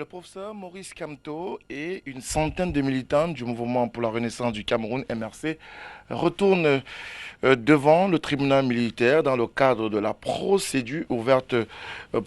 professeur Maurice Kamto et une centaine de militants du Mouvement pour la Renaissance du Cameroun, MRC, retournent devant le tribunal militaire dans le cadre de la procédure ouverte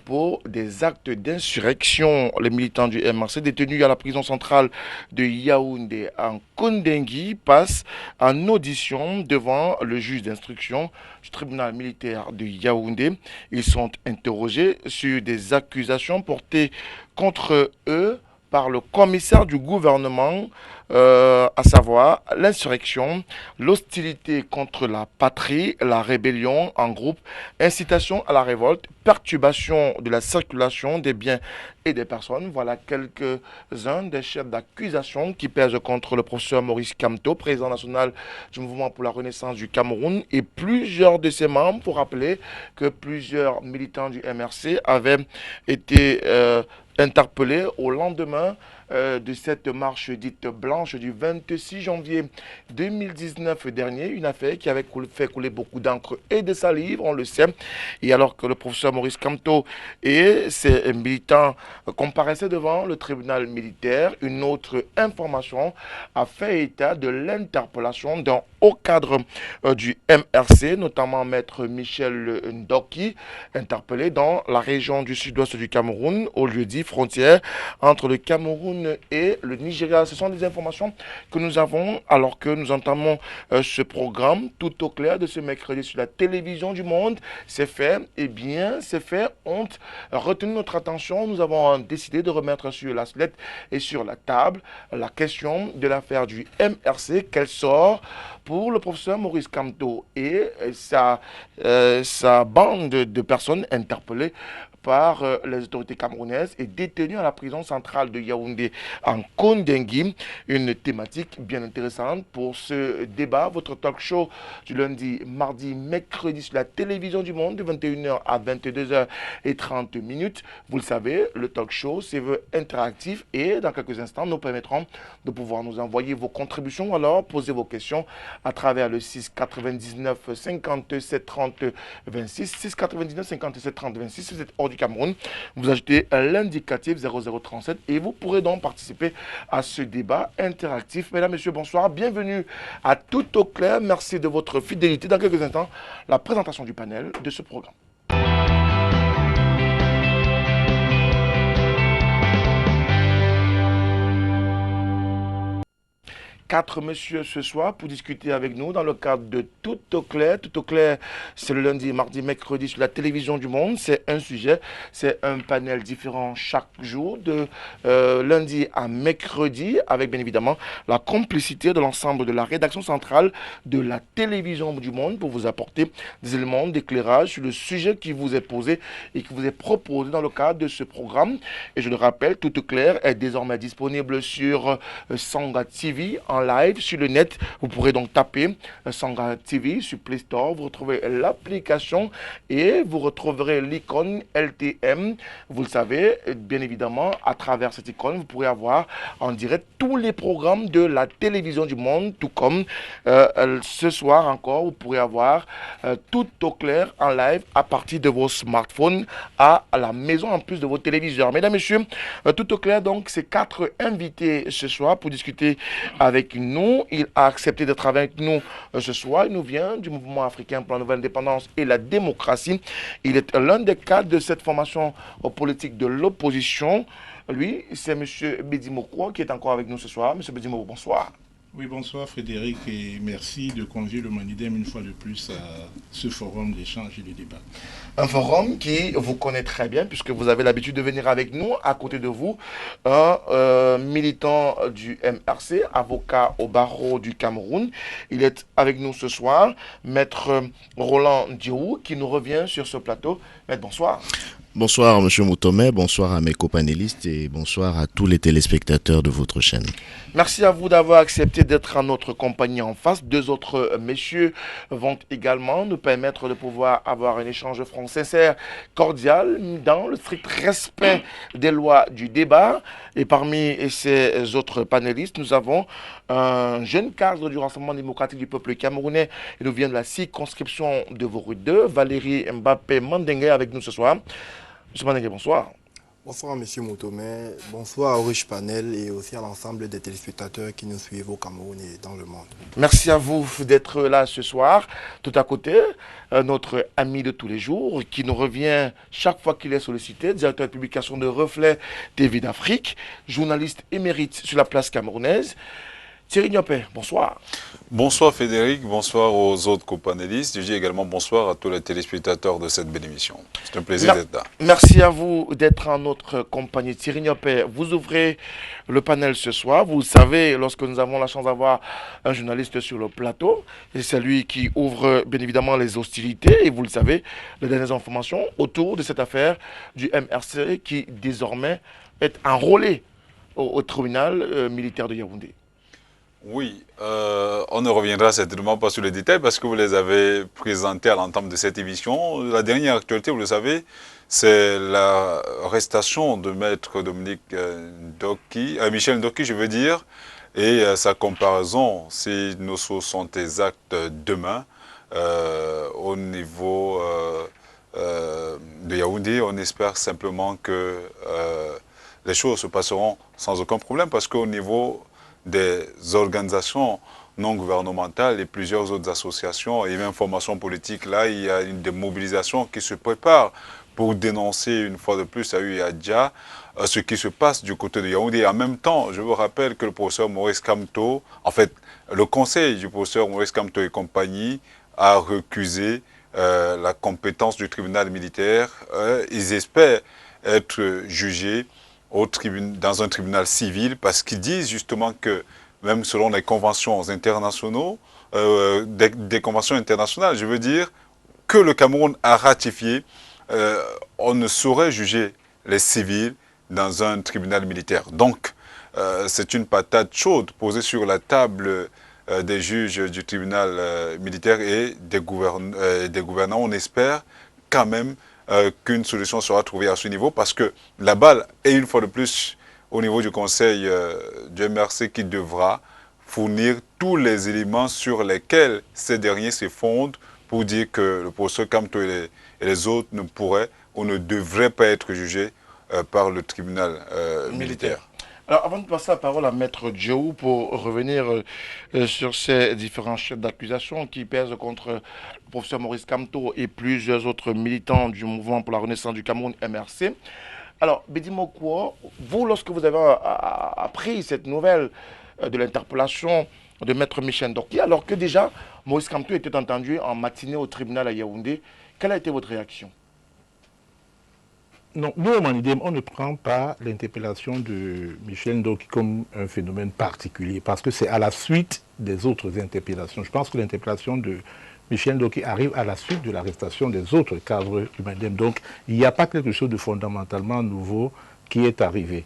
pour des actes d'insurrection. Les militants du MRC détenus à la prison centrale de Yaoundé en Kondengui passent en audition devant le juge d'instruction du tribunal militaire de Yaoundé. Ils sont interrogés sur des accusations portées contre eux par le commissaire du gouvernement, à savoir l'insurrection, l'hostilité contre la patrie, la rébellion en groupe, incitation à la révolte, perturbation de la circulation des biens et des personnes. Voilà quelques-uns des chefs d'accusation qui pèsent contre le professeur Maurice Kamto, président national du Mouvement pour la Renaissance du Cameroun, et plusieurs de ses membres. Pour rappeler que plusieurs militants du MRC avaient été interpellés au lendemain de cette marche dite blanche du 26 janvier 2019 dernier, une affaire qui avait fait couler beaucoup d'encre et de salive, on le sait. Et alors que le professeur Maurice Kamto et ses militants comparaissaient devant le tribunal militaire, une autre information a fait état de l'interpellation d'un haut cadre du MRC, notamment maître Michel Ndoki, interpellé dans la région du sud-ouest du Cameroun, au lieu dit frontière entre le Cameroun et le Nigeria. Ce sont des informations que nous avons alors que nous entamons ce programme tout au clair de ce mercredi sur la télévision du Monde. Ces faits, eh bien, ces faits ont retenu notre attention. Nous avons décidé de remettre sur la slate et sur la table la question de l'affaire du MRC. Quel sort pour le professeur Maurice Kamto et sa bande de personnes interpellées par les autorités camerounaises et détenues à la prison centrale de Yaoundé en Kondengui. Une thématique bien intéressante pour ce débat. Votre talk show du lundi, mardi, mercredi sur la télévision du Monde de 21h à 22h30. Vous le savez, le talk show se veut interactif et dans quelques instants, nous permettrons de pouvoir nous envoyer vos contributions ou alors poser vos questions à travers le 699 57 30 26. 699 57 30 26. Si vous êtes hors du Cameroun, vous ajoutez l'indicatif 0037 et vous pourrez donc participer à ce débat interactif. Mesdames, Messieurs, bonsoir. Bienvenue à Tout au clair. Merci de votre fidélité. Dans quelques instants, la présentation du panel de ce programme. Quatre messieurs ce soir pour discuter avec nous dans le cadre de Tout au clair. Tout au clair, c'est le lundi, mardi, mercredi sur la télévision du Monde. C'est un sujet, c'est un panel différent chaque jour, de lundi à mercredi, avec bien évidemment la complicité de l'ensemble de la rédaction centrale de la télévision du Monde pour vous apporter des éléments d'éclairage sur le sujet qui vous est posé et qui vous est proposé dans le cadre de ce programme. Et je le rappelle, Tout au clair est désormais disponible sur Sanga TV en live sur le net. Vous pourrez donc taper Sanga TV sur Play Store. Vous retrouvez l'application et vous retrouverez l'icône LTM. Vous le savez, bien évidemment, à travers cette icône, vous pourrez avoir en direct tous les programmes de la télévision du Monde, tout comme ce soir encore, vous pourrez avoir Tout au clair en live à partir de vos smartphones à la maison en plus de vos téléviseurs. Mesdames, Messieurs, Tout au clair, donc, c'est quatre invités ce soir pour discuter avec nous. Il a accepté d'être avec nous ce soir. Il nous vient du Mouvement africain pour la nouvelle indépendance et la démocratie. Il est l'un des cadres de cette formation politique de l'opposition. Lui, c'est M. Bedimoko qui est encore avec nous ce soir. M. Bedimoko, bonsoir. Oui, bonsoir Frédéric et merci de convier le Manidem une fois de plus à ce forum d'échange et de débat. Un forum qui vous connaît très bien puisque vous avez l'habitude de venir avec nous, à côté de vous, un militant du MRC, avocat au barreau du Cameroun. Il est avec nous ce soir, Maître Roland Diou, qui nous revient sur ce plateau. Maître, bonsoir. Bonsoir M. Moutomé, bonsoir à mes copanélistes et bonsoir à tous les téléspectateurs de votre chaîne. Merci à vous d'avoir accepté d'être en notre compagnie en face. Deux autres messieurs vont également nous permettre de pouvoir avoir un échange franc, sincère, cordial, dans le strict respect des lois du débat. Et parmi ces autres panélistes, nous avons un jeune cadre du Rassemblement démocratique du peuple camerounais. Il nous vient de la circonscription de Vorut 2, Valérie Mbappé Mandengue avec nous ce soir. Monsieur Mandengue, bonsoir. Bonsoir Monsieur Moutomé, bonsoir au riche panel et aussi à l'ensemble des téléspectateurs qui nous suivent au Cameroun et dans le monde. Merci à vous d'être là ce soir. Tout à côté, notre ami de tous les jours qui nous revient chaque fois qu'il est sollicité, directeur de publication de Reflet TV d'Afrique, journaliste émérite sur la place camerounaise. Thierry Niopé, bonsoir. Bonsoir Frédéric, bonsoir aux autres copanélistes. Je dis également bonsoir à tous les téléspectateurs de cette belle émission. C'est un plaisir d'être là. Merci à vous d'être en notre compagnie. Thierry Niopé, vous ouvrez le panel ce soir. Vous savez, lorsque nous avons la chance d'avoir un journaliste sur le plateau, et c'est lui qui ouvre bien évidemment les hostilités. Et vous le savez, les dernières informations autour de cette affaire du MRC qui désormais est enrôlé au tribunal militaire de Yaoundé. Oui, on ne reviendra certainement pas sur les détails parce que vous les avez présentés à l'entame de cette émission. La dernière actualité, vous le savez, c'est l'arrestation de maître Dominique Michel Ndoki, je veux dire, et sa comparaison, si nos sources sont exactes, demain, au niveau de Yaoundé. On espère simplement que les choses se passeront sans aucun problème parce qu'au niveau des organisations non gouvernementales et plusieurs autres associations et même formations politiques, là, il y a des mobilisations qui se préparent pour dénoncer une fois de plus à Uyadja ce qui se passe du côté de Yaoundé. En même temps, je vous rappelle que le professeur Maurice Kamto, en fait, le conseil du professeur Maurice Kamto et compagnie a recusé la compétence du tribunal militaire. Ils espèrent être jugés dans un tribunal civil parce qu'ils disent justement que même selon les conventions internationales, des conventions internationales, je veux dire, que le Cameroun a ratifié, on ne saurait juger les civils dans un tribunal militaire. Donc, c'est une patate chaude posée sur la table des juges du tribunal militaire et des gouvernants. On espère quand même qu'une solution sera trouvée à ce niveau parce que la balle est une fois de plus au niveau du conseil du MRC qui devra fournir tous les éléments sur lesquels ces derniers se fondent pour dire que le professeur Kamto et les autres ne pourraient ou ne devraient pas être jugés par le tribunal militaire. Alors, avant de passer la parole à Maître Djou pour revenir sur ces différents chefs d'accusation qui pèsent contre le professeur Maurice Kamto et plusieurs autres militants du mouvement pour la renaissance du Cameroun, MRC. Alors, Bedimokwo, vous, lorsque vous avez appris cette nouvelle de l'interpellation de Maître Michel Ndoki, alors que déjà Maurice Kamto était entendu en matinée au tribunal à Yaoundé, quelle a été votre réaction? Non, nous, au Manidem, on ne prend pas l'interpellation de Michel Ndoki comme un phénomène particulier, parce que c'est à la suite des autres interpellations. Je pense que l'interpellation de Michel Ndoki arrive à la suite de l'arrestation des autres cadres du Manidem. Donc, il n'y a pas quelque chose de fondamentalement nouveau qui est arrivé.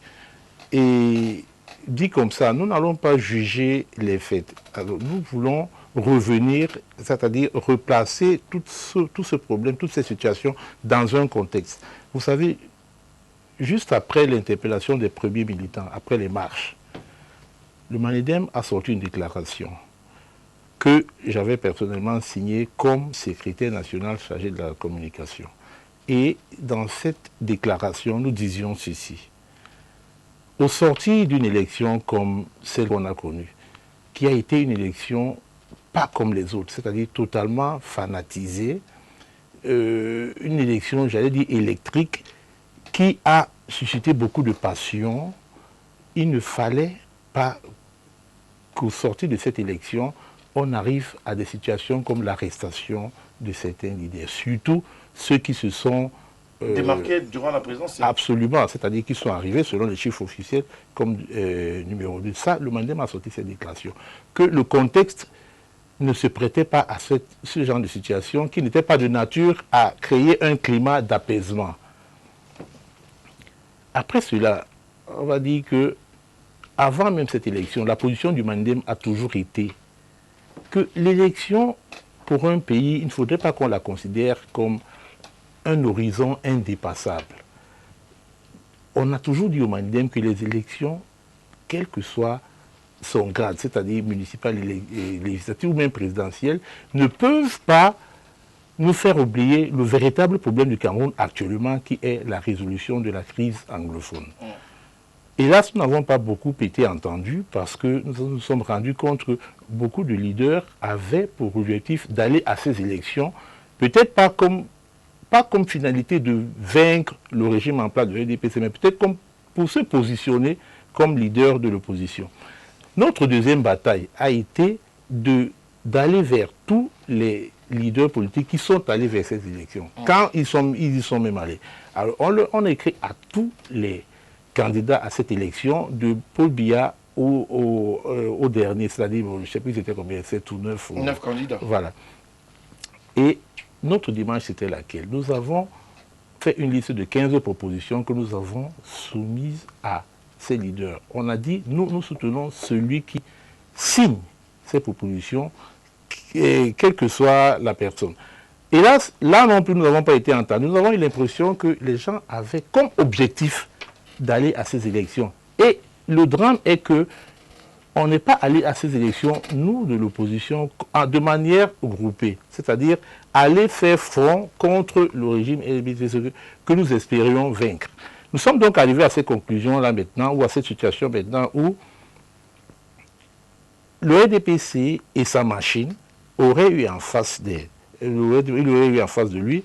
Et dit comme ça, nous n'allons pas juger les faits. Alors, nous voulons revenir, c'est-à-dire replacer tout ce problème, toutes ces situations dans un contexte. Vous savez, juste après l'interpellation des premiers militants, après les marches, le Manidem a sorti une déclaration que j'avais personnellement signée comme secrétaire national chargé de la communication. Et dans cette déclaration, nous disions ceci. Au sortir d'une élection comme celle qu'on a connue, qui a été une élection pas comme les autres, c'est-à-dire totalement fanatisée, une élection, j'allais dire, électrique, qui a suscité beaucoup de passion. Il ne fallait pas qu'au sortir de cette élection, on arrive à des situations comme l'arrestation de certains leaders, surtout ceux qui se sont démarqués durant la présidentielle. Absolument, c'est-à-dire qu'ils sont arrivés, selon les chiffres officiels, comme numéro 2. Ça, le Manidem a sorti cette déclaration. Que le contexte ne se prêtait pas à ce genre de situation qui n'était pas de nature à créer un climat d'apaisement. Après cela, on va dire que avant même cette élection, la position du Manidem a toujours été que l'élection pour un pays, il ne faudrait pas qu'on la considère comme un horizon indépassable. On a toujours dit au Manidem que les élections, quel que soit son grade, c'est-à-dire municipal, législatif ou même présidentiel, ne peuvent pas nous faire oublier le véritable problème du Cameroun actuellement, qui est la résolution de la crise anglophone. Hélas, nous n'avons pas beaucoup été entendus parce que nous nous sommes rendus compte que beaucoup de leaders avaient pour objectif d'aller à ces élections, peut-être pas comme finalité de vaincre le régime en place de l'UDPC, mais peut-être comme pour se positionner comme leader de l'opposition. Notre deuxième bataille a été d'aller vers tous les leaders politiques qui sont allés vers ces élections, quand ils y sont même allés. Alors on a écrit à tous les candidats à cette élection, de Paul Biya au dernier, c'est-à-dire, je ne sais plus c'était combien, 7 ou 9. 9 candidats. Voilà. Et notre démarche, c'était laquelle? Nous avons fait une liste de 15 propositions que nous avons soumises à ces leaders. On a dit, nous soutenons celui qui signe ces propositions, quelle que soit la personne. Et là non plus, nous n'avons pas été entendus. Nous avons eu l'impression que les gens avaient comme objectif d'aller à ces élections. Et le drame est que on n'est pas allé à ces élections, nous, de l'opposition, de manière groupée. C'est-à-dire aller faire front contre le régime que nous espérions vaincre. Nous sommes donc arrivés à ces conclusions-là maintenant, ou à cette situation maintenant, où le RDPC et sa machine auraient eu en face de lui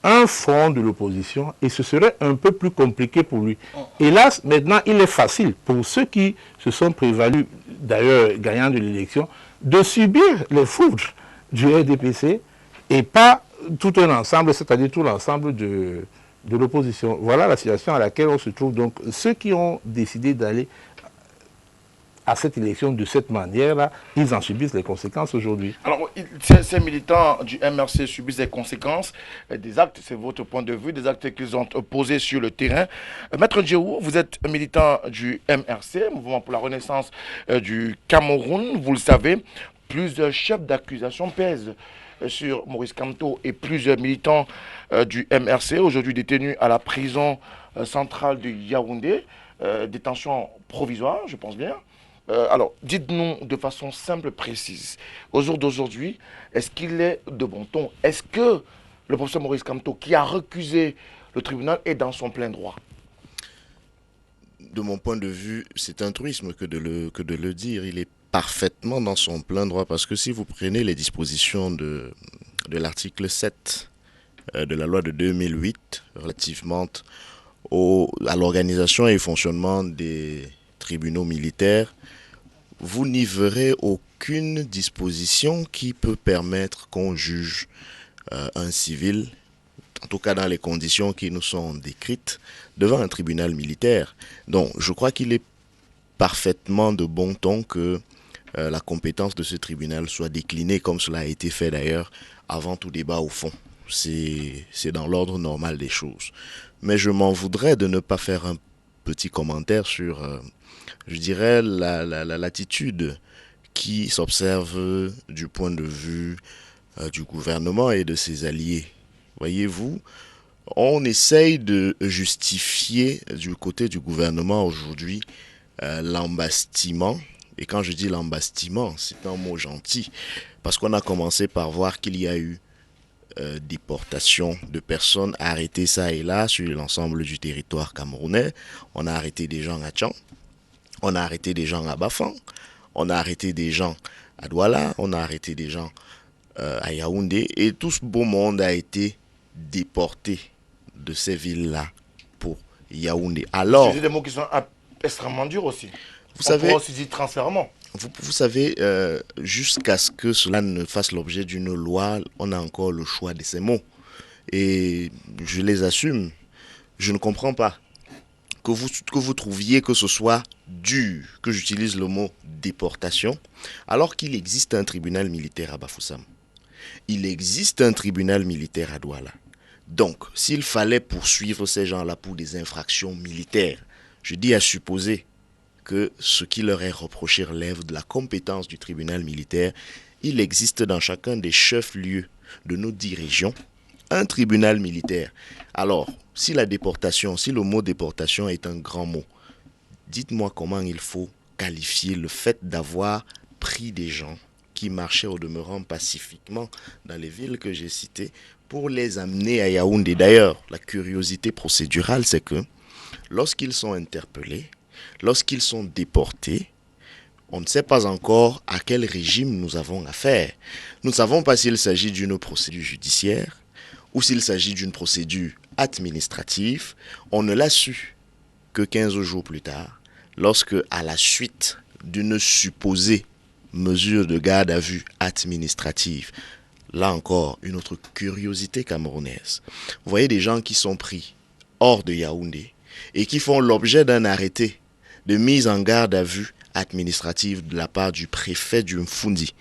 un front de l'opposition, et ce serait un peu plus compliqué pour lui. Hélas, maintenant, il est facile pour ceux qui se sont prévalus, d'ailleurs gagnants de l'élection, de subir les foudres du RDPC et pas tout un ensemble, c'est-à-dire tout l'ensemble de l'opposition. Voilà la situation à laquelle on se trouve. Donc, ceux qui ont décidé d'aller à cette élection de cette manière-là, ils en subissent les conséquences aujourd'hui. Alors, ces militants du MRC subissent des conséquences, des actes, c'est votre point de vue, des actes qu'ils ont posés sur le terrain. Maître Djéhou, vous êtes militant du MRC, Mouvement pour la Renaissance du Cameroun. Vous le savez, plusieurs chefs d'accusation pèsent sur Maurice Kamto et plusieurs militants du MRC, aujourd'hui détenus à la prison centrale de Yaoundé, détention provisoire, je pense bien. Alors, dites-nous de façon simple, précise, au jour d'aujourd'hui, est-ce qu'il est de bon ton? Est-ce que le professeur Maurice Kamto, qui a recusé le tribunal, est dans son plein droit? De mon point de vue, c'est un truisme que de le dire. Il est parfaitement dans son plein droit, parce que si vous prenez les dispositions de l'article 7 de la loi de 2008 relativement à l'organisation et au fonctionnement des tribunaux militaires, vous n'y verrez aucune disposition qui peut permettre qu'on juge un civil, en tout cas dans les conditions qui nous sont décrites, devant un tribunal militaire. Donc je crois qu'il est parfaitement de bon ton que la compétence de ce tribunal soit déclinée, comme cela a été fait d'ailleurs avant tout débat au fond. C'est dans l'ordre normal des choses. Mais je m'en voudrais de ne pas faire un petit commentaire sur, je dirais, l'attitude qui s'observe du point de vue du gouvernement et de ses alliés. Voyez-vous, on essaye de justifier du côté du gouvernement aujourd'hui l'embastillement. Et quand je dis l'embastillement, c'est un mot gentil, parce qu'on a commencé par voir qu'il y a eu déportation de personnes arrêtées ça et là sur l'ensemble du territoire camerounais. On a arrêté des gens à Tchang, on a arrêté des gens à Bafang, on a arrêté des gens à Douala, on a arrêté des gens à Yaoundé, et tout ce beau monde a été déporté de ces villes-là pour Yaoundé. Alors, c'est des mots qui sont extrêmement durs aussi. Vous savez, pourrait aussi dire transfèrement. Vous savez, jusqu'à ce que cela ne fasse l'objet d'une loi, on a encore le choix de ces mots. Et je les assume. Je ne comprends pas que vous trouviez que ce soit dur, que j'utilise le mot déportation, alors qu'il existe un tribunal militaire à Bafoussam. Il existe un tribunal militaire à Douala. Donc, s'il fallait poursuivre ces gens-là pour des infractions militaires, je dis à supposer que ce qui leur est reproché relève de la compétence du tribunal militaire, il existe dans chacun des chefs-lieux de nos 10 régions un tribunal militaire. Alors, si le mot déportation est un grand mot, dites-moi comment il faut qualifier le fait d'avoir pris des gens qui marchaient au demeurant pacifiquement dans les villes que j'ai citées pour les amener à Yaoundé. D'ailleurs, la curiosité procédurale, c'est que lorsqu'ils sont interpellés, lorsqu'ils sont déportés, on ne sait pas encore à quel régime nous avons affaire. Nous ne savons pas s'il s'agit d'une procédure judiciaire ou s'il s'agit d'une procédure administrative. On ne l'a su que 15 jours plus tard, lorsque, à la suite d'une supposée mesure de garde à vue administrative, là encore, une autre curiosité camerounaise. Vous voyez des gens qui sont pris hors de Yaoundé et qui font l'objet d'un arrêté de mise en garde à vue administrative de la part du préfet du Mfundi.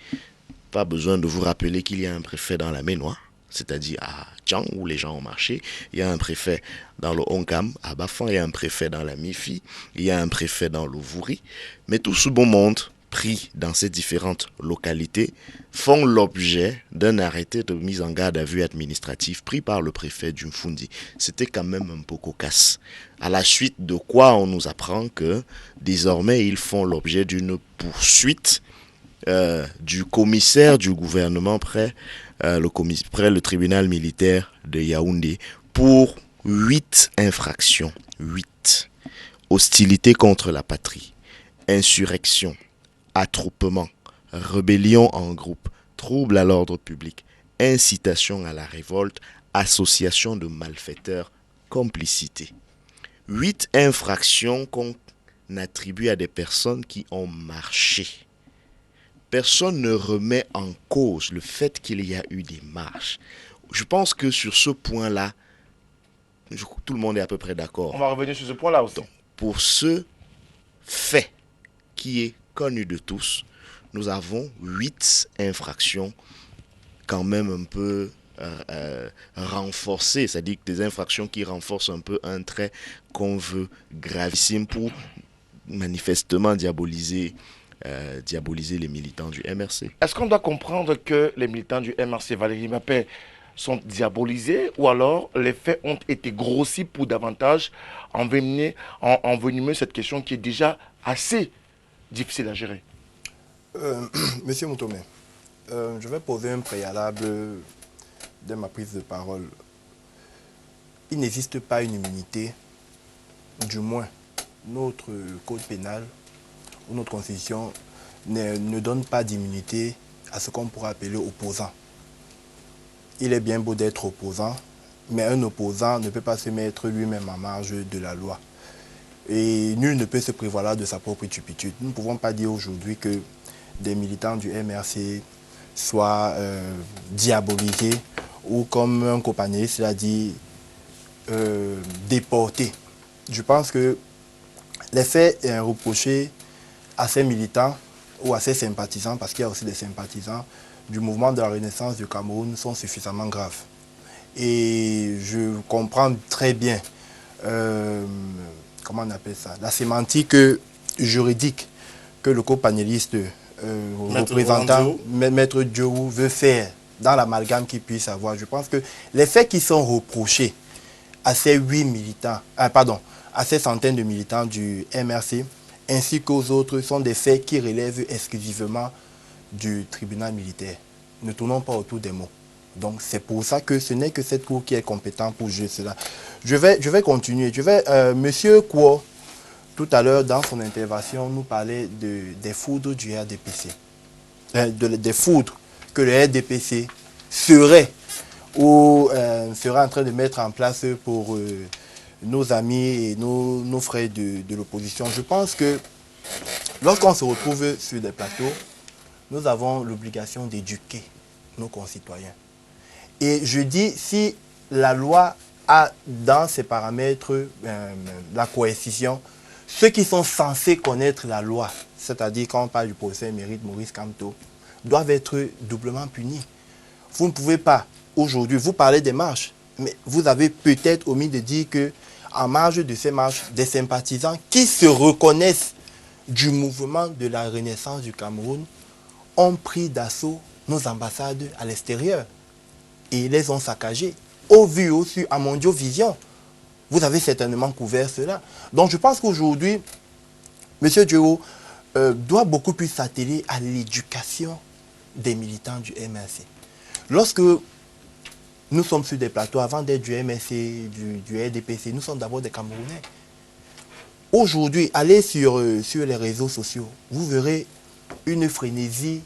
Pas besoin de vous rappeler qu'il y a un préfet dans la Ménois, c'est-à-dire à Tchang où les gens ont marché. Il y a un préfet dans le Onkam, à Bafan, il y a un préfet dans la Mifi, il y a un préfet dans le Vouri. Mais tout ce beau monde pris dans ces différentes localités font l'objet d'un arrêté de mise en garde à vue administrative pris par le préfet du Mfundi. C'était quand même un peu cocasse. À la suite de quoi on nous apprend que désormais ils font l'objet d'une poursuite du commissaire du gouvernement près le tribunal militaire de Yaoundé pour 8 infractions. 8. Hostilité contre la patrie, insurrection, attroupement, rébellion en groupe, trouble à l'ordre public, incitation à la révolte, association de malfaiteurs, complicité. 8 infractions qu'on attribue à des personnes qui ont marché. Personne ne remet en cause le fait qu'il y a eu des marches. Je pense que sur ce point-là, tout le monde est à peu près d'accord. On va revenir sur ce point-là aussi. Donc, pour ce fait qui est connu de tous, nous avons 8 infractions quand même un peu renforcées, c'est-à-dire des infractions qui renforcent un peu un trait qu'on veut gravissime pour manifestement diaboliser les militants du MRC. Est-ce qu'on doit comprendre que les militants du MRC, Valérie Mapé, sont diabolisés ou alors les faits ont été grossis pour davantage envenimer cette question qui est déjà assez difficile à gérer? Monsieur Moutomé, je vais poser un préalable de ma prise de parole. Il n'existe pas une immunité, du moins notre code pénal ou notre constitution ne donne pas d'immunité à ce qu'on pourrait appeler opposant. Il est bien beau d'être opposant, mais un opposant ne peut pas se mettre lui-même en marge de la loi. Et nul ne peut se prévaloir de sa propre turpitude. Nous ne pouvons pas dire aujourd'hui que des militants du MRC soient diabolisés ou, comme un copanéliste l'a dit, déportés. Je pense que les faits reprochés à ces militants ou à ces sympathisants, parce qu'il y a aussi des sympathisants du mouvement de la Renaissance du Cameroun, sont suffisamment graves. Et je comprends très bien, comment on appelle ça, la sémantique juridique que le co-panéliste représentant, Maître Diou, veut faire dans l'amalgame qu'il puisse avoir. Je pense que les faits qui sont reprochés à ces 8 militants, à ces centaines de militants du MRC, ainsi qu'aux autres, sont des faits qui relèvent exclusivement du tribunal militaire. Ne tournons pas autour des mots. Donc c'est pour ça que ce n'est que cette cour qui est compétente pour juger cela. Je vais continuer. Monsieur Kwo, tout à l'heure, dans son intervention, nous parlait des foudres du RDPC. Des foudres que le RDPC serait en train de mettre en place pour nos amis et nos frères de l'opposition. Je pense que lorsqu'on se retrouve sur des plateaux, nous avons l'obligation d'éduquer nos concitoyens. Et je dis, si la loi a dans ses paramètres la coercition, ceux qui sont censés connaître la loi, c'est-à-dire quand on parle du professeur émérite Maurice Kamto, doivent être doublement punis. Vous ne pouvez pas, aujourd'hui, vous parlez des marches, mais vous avez peut-être omis de dire que en marge de ces marches, des sympathisants qui se reconnaissent du mouvement de la Renaissance du Cameroun ont pris d'assaut nos ambassades à l'extérieur et les ont saccagées. Au vu aussi à Mondiovision, vous avez certainement couvert cela. Donc je pense qu'aujourd'hui, M. Diou doit beaucoup plus s'atteler à l'éducation des militants du MRC. Lorsque nous sommes sur des plateaux, avant d'être du MRC, du RDPC, nous sommes d'abord des Camerounais. Aujourd'hui, allez sur les réseaux sociaux, vous verrez une frénésie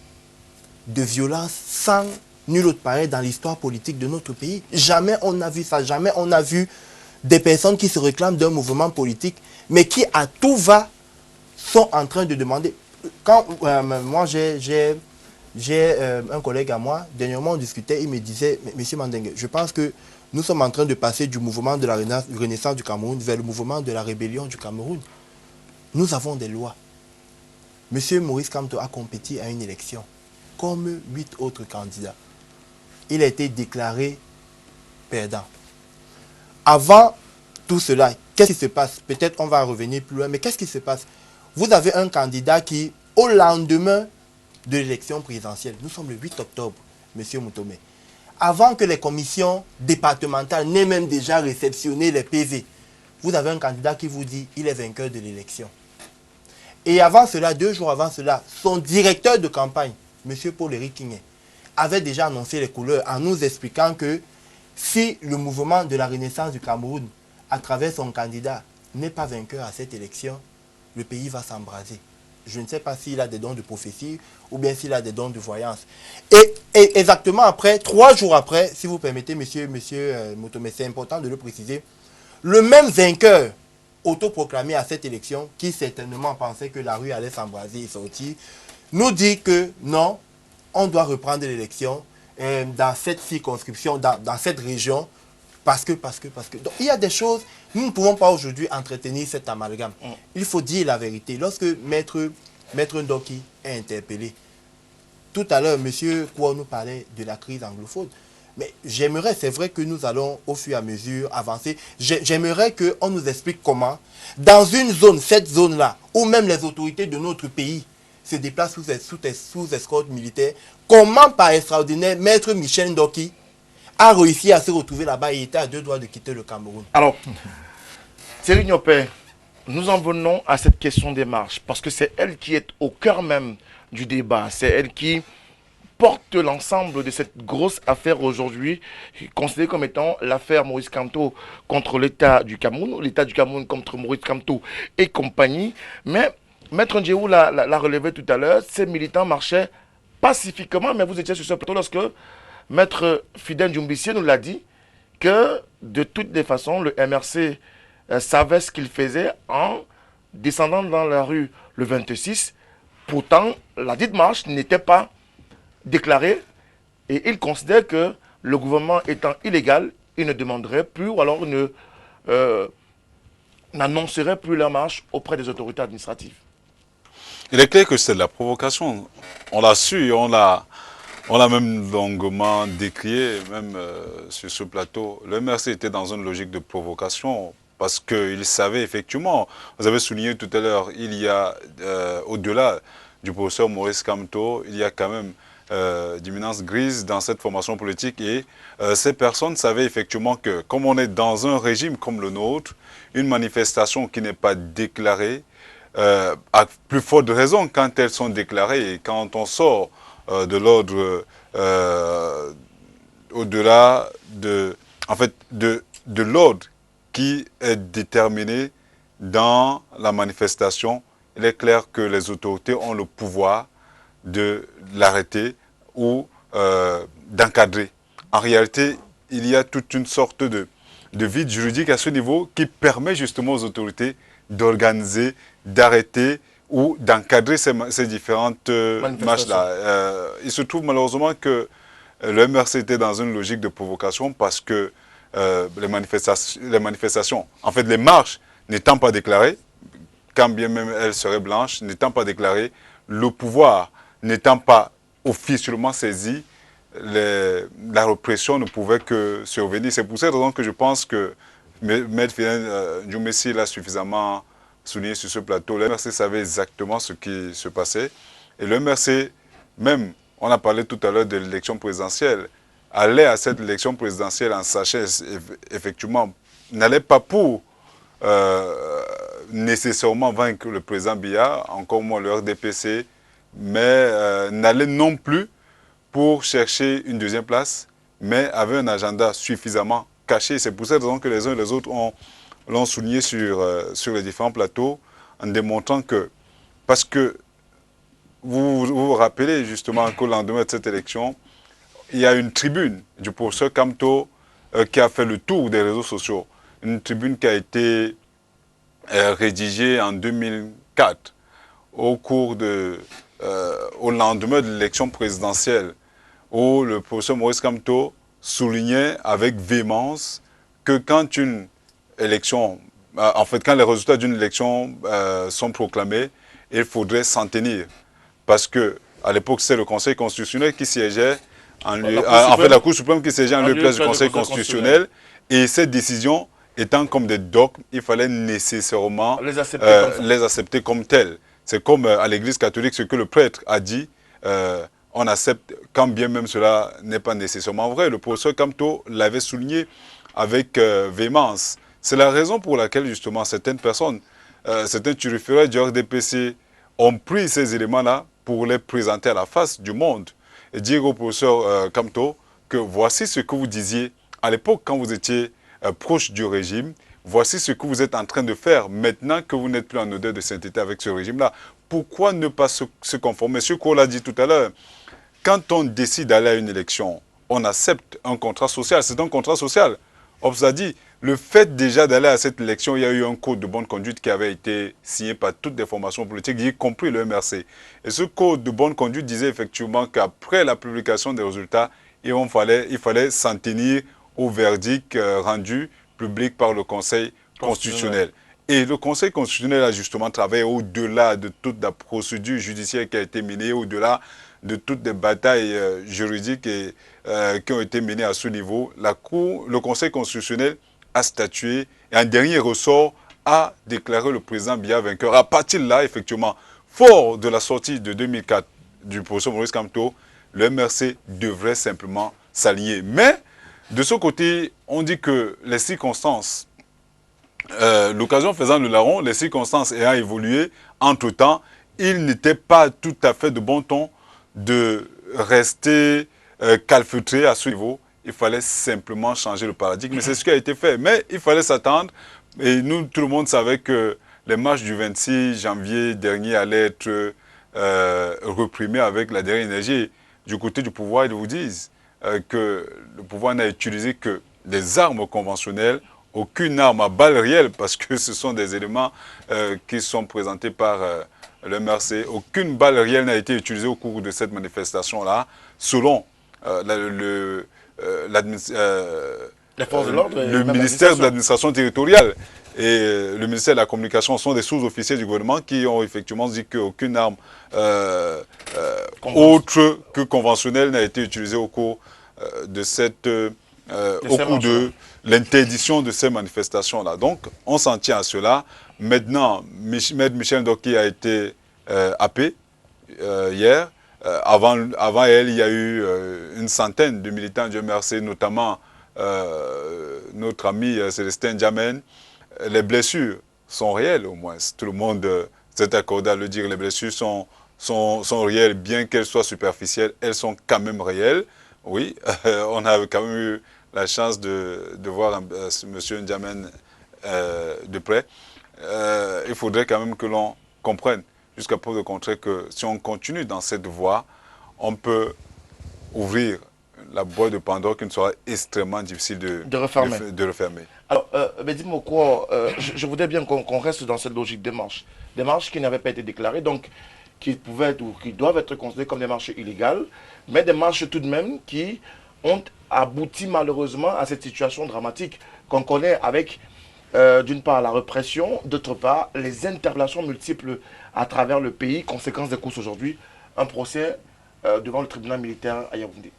de violence sans nul autre pareil dans l'histoire politique de notre pays. Jamais on n'a vu ça, jamais on a vu des personnes qui se réclament d'un mouvement politique, mais qui à tout va sont en train de demander. Quand moi j'ai un collègue à moi, dernièrement on discutait, il me disait, Monsieur Mandengue, je pense que nous sommes en train de passer du mouvement de la Renaissance du Cameroun vers le mouvement de la rébellion du Cameroun. Nous avons des lois. Monsieur Maurice Kamto a compétit à une élection, comme 8 autres candidats. Il a été déclaré perdant. Avant tout cela, qu'est-ce qui se passe? Peut-être on va revenir plus loin, mais qu'est-ce qui se passe? Vous avez un candidat qui, au lendemain de l'élection présidentielle, nous sommes le 8 octobre, Monsieur Moutomé, avant que les commissions départementales n'aient même déjà réceptionné les PV, vous avez un candidat qui vous dit qu'il est vainqueur de l'élection. Et avant cela, 2 jours avant cela, son directeur de campagne, Monsieur Paul-Éric Kingé, avait déjà annoncé les couleurs en nous expliquant que si le mouvement de la Renaissance du Cameroun, à travers son candidat, n'est pas vainqueur à cette élection, le pays va s'embraser. Je ne sais pas s'il a des dons de prophétie ou bien s'il a des dons de voyance. Et exactement après, 3 jours après, si vous permettez, monsieur Moutomé, c'est important de le préciser, le même vainqueur autoproclamé à cette élection, qui certainement pensait que la rue allait s'embraser et sortir, nous dit que non, on doit reprendre l'élection dans cette circonscription, dans cette région, parce que. Donc, il y a des choses, nous ne pouvons pas aujourd'hui entretenir cet amalgame. Il faut dire la vérité. Lorsque Maître Ndoki est interpellé, tout à l'heure, M. Kouo nous parlait de la crise anglophone. Mais j'aimerais, c'est vrai que nous allons au fur et à mesure avancer, j'aimerais qu'on nous explique comment, dans une zone, cette zone-là, où même les autorités de notre pays se déplacent sous escorte militaire, comment par extraordinaire, Maître Michel Ndoki a réussi à se retrouver là-bas et était à 2 doigts de quitter le Cameroun. Alors, Thierry Niopé, nous en venons à cette question des marches, parce que c'est elle qui est au cœur même du débat, c'est elle qui porte l'ensemble de cette grosse affaire aujourd'hui, considérée comme étant l'affaire Maurice Kamto contre l'État du Cameroun, ou l'État du Cameroun contre Maurice Kamto et compagnie. Mais Maître Ndjéou l'a relevé tout à l'heure, ces militants marchaient pacifiquement, mais vous étiez sur ce plateau lorsque Maître Fidèle Djoumbissi nous l'a dit, que de toutes les façons, le MRC savait ce qu'il faisait en descendant dans la rue le 26. Pourtant, la dite marche n'était pas déclarée et il considère que le gouvernement étant illégal, il ne demanderait plus ou alors n'annoncerait plus la marche auprès des autorités administratives. Il est clair que c'est de la provocation. On l'a su, on l'a même longuement décrié, même sur ce plateau. Le MRC était dans une logique de provocation parce qu'il savait effectivement, vous avez souligné tout à l'heure, il y a, au-delà du professeur Maurice Kamto, il y a quand même d'imminence grise dans cette formation politique et ces personnes savaient effectivement que, comme on est dans un régime comme le nôtre, une manifestation qui n'est pas déclarée, à plus forte raison quand elles sont déclarées et quand on sort de l'ordre au-delà de l'ordre qui est déterminé dans la manifestation, il est clair que les autorités ont le pouvoir de l'arrêter ou d'encadrer. En réalité, il y a toute une sorte de vide juridique à ce niveau qui permet justement aux autorités d'organiser, d'arrêter ou d'encadrer ces différentes marches-là. Il se trouve malheureusement que le MRC était dans une logique de provocation parce que les manifestations, en fait les marches n'étant pas déclarées, quand bien même elles seraient blanches, n'étant pas déclarées, le pouvoir n'étant pas officiellement saisi, la répression ne pouvait que survenir. C'est pour cette raison que je pense que M. Fidèle Djoumbissi l'a suffisamment souligné sur ce plateau. Le MRC savait exactement ce qui se passait. Et le MRC, même, on a parlé tout à l'heure de l'élection présidentielle, allait à cette élection présidentielle en sachant, effectivement, n'allait pas pour nécessairement vaincre le président Biya, encore moins le RDPC, mais n'allait non plus pour chercher une deuxième place, mais avec un agenda suffisamment caché. C'est pour cette raison que les uns et les autres l'ont souligné sur les différents plateaux, en démontrant que, parce que vous rappelez justement qu'au lendemain de cette élection, il y a une tribune du professeur Kamto qui a fait le tour des réseaux sociaux. Une tribune qui a été rédigée en 2004 au lendemain de l'élection présidentielle, où le professeur Maurice Kamto soulignait avec véhémence que quand une élection, quand les résultats d'une élection sont proclamés, il faudrait s'en tenir. Parce que à l'époque, c'est le Conseil constitutionnel qui siégeait la Cour suprême qui siégeait en lieu et place du Conseil constitutionnel. Et cette décision étant comme des dogmes, il fallait nécessairement les accepter comme tels. C'est comme à l'Église catholique, ce que le prêtre a dit, on accepte, quand bien même cela n'est pas nécessairement vrai. Le professeur Kamto l'avait souligné avec véhémence. C'est la raison pour laquelle, justement, certaines personnes, certains turiféraires du RDPC ont pris ces éléments-là pour les présenter à la face du monde et dire au professeur Kamto que voici ce que vous disiez à l'époque quand vous étiez proche du régime, voici ce que vous êtes en train de faire maintenant que vous n'êtes plus en odeur de sainteté avec ce régime-là. Pourquoi ne pas se conformer? M. Kohl l'a dit tout à l'heure, quand on décide d'aller à une élection, on accepte un contrat social. C'est un contrat social. Hobbes a dit, le fait déjà d'aller à cette élection, il y a eu un code de bonne conduite qui avait été signé par toutes les formations politiques, y compris le MRC. Et ce code de bonne conduite disait effectivement qu'après la publication des résultats, il fallait s'en tenir au verdict rendu public par le Conseil constitutionnel. Et le Conseil constitutionnel a justement travaillé au-delà de toute la procédure judiciaire qui a été menée, au-delà de toutes les batailles juridiques qui ont été menées à ce niveau. Le Conseil constitutionnel a statué et en dernier ressort a déclaré le président Biya vainqueur. À partir de là, effectivement, fort de la sortie de 2004 du professeur Maurice Kamto, le MRC devrait simplement s'aligner. Mais de ce côté, on dit que les circonstances, l'occasion faisant le larron, les circonstances ayant évolué, entre-temps, il n'était pas tout à fait de bon ton de rester calfeutré à ce niveau. Il fallait simplement changer le paradigme. Mais c'est ce qui a été fait. Mais il fallait s'attendre. Et nous, tout le monde savait que les marches du 26 janvier dernier allaient être reprimées avec la dernière énergie. Du côté du pouvoir, ils vous disent que le pouvoir n'a utilisé que des armes conventionnelles, aucune arme à balles réelles, parce que ce sont des éléments qui sont présentés par le MRC. Aucune balle réelle n'a été utilisée au cours de cette manifestation-là, selon le ministère de l'administration territoriale et le ministère de la communication sont des sous-officiers du gouvernement qui ont effectivement dit qu'aucune arme autre que conventionnelle n'a été utilisée au cours de l'interdiction de ces manifestations-là. Donc, on s'en tient à cela. Maintenant, Maître Michel Ndoki a été happé hier. Avant elle, il y a eu une centaine de militants du MRC, notamment notre ami Célestin Djamen. Les blessures sont réelles, au moins. Tout le monde s'est accordé à le dire. Les blessures sont réelles, bien qu'elles soient superficielles, elles sont quand même réelles. Oui, on a quand même eu la chance de voir M. Ndjamen de près. Il faudrait quand même que l'on comprenne, jusqu'à preuve de contraire, que si on continue dans cette voie, on peut ouvrir la boîte de Pandore qui ne sera extrêmement difficile de refermer. Alors, dis-moi quoi, je voudrais bien qu'on reste dans cette logique des marches. Des marches qui n'avaient pas été déclarées, donc qui pouvaient être ou qui doivent être considérées comme des marches illégales, mais des marches tout de même qui ont abouti malheureusement à cette situation dramatique qu'on connaît avec, d'une part, la répression, d'autre part, les interpellations multiples à travers le pays, conséquence des courses aujourd'hui, un procès devant le tribunal militaire à Yaoundé.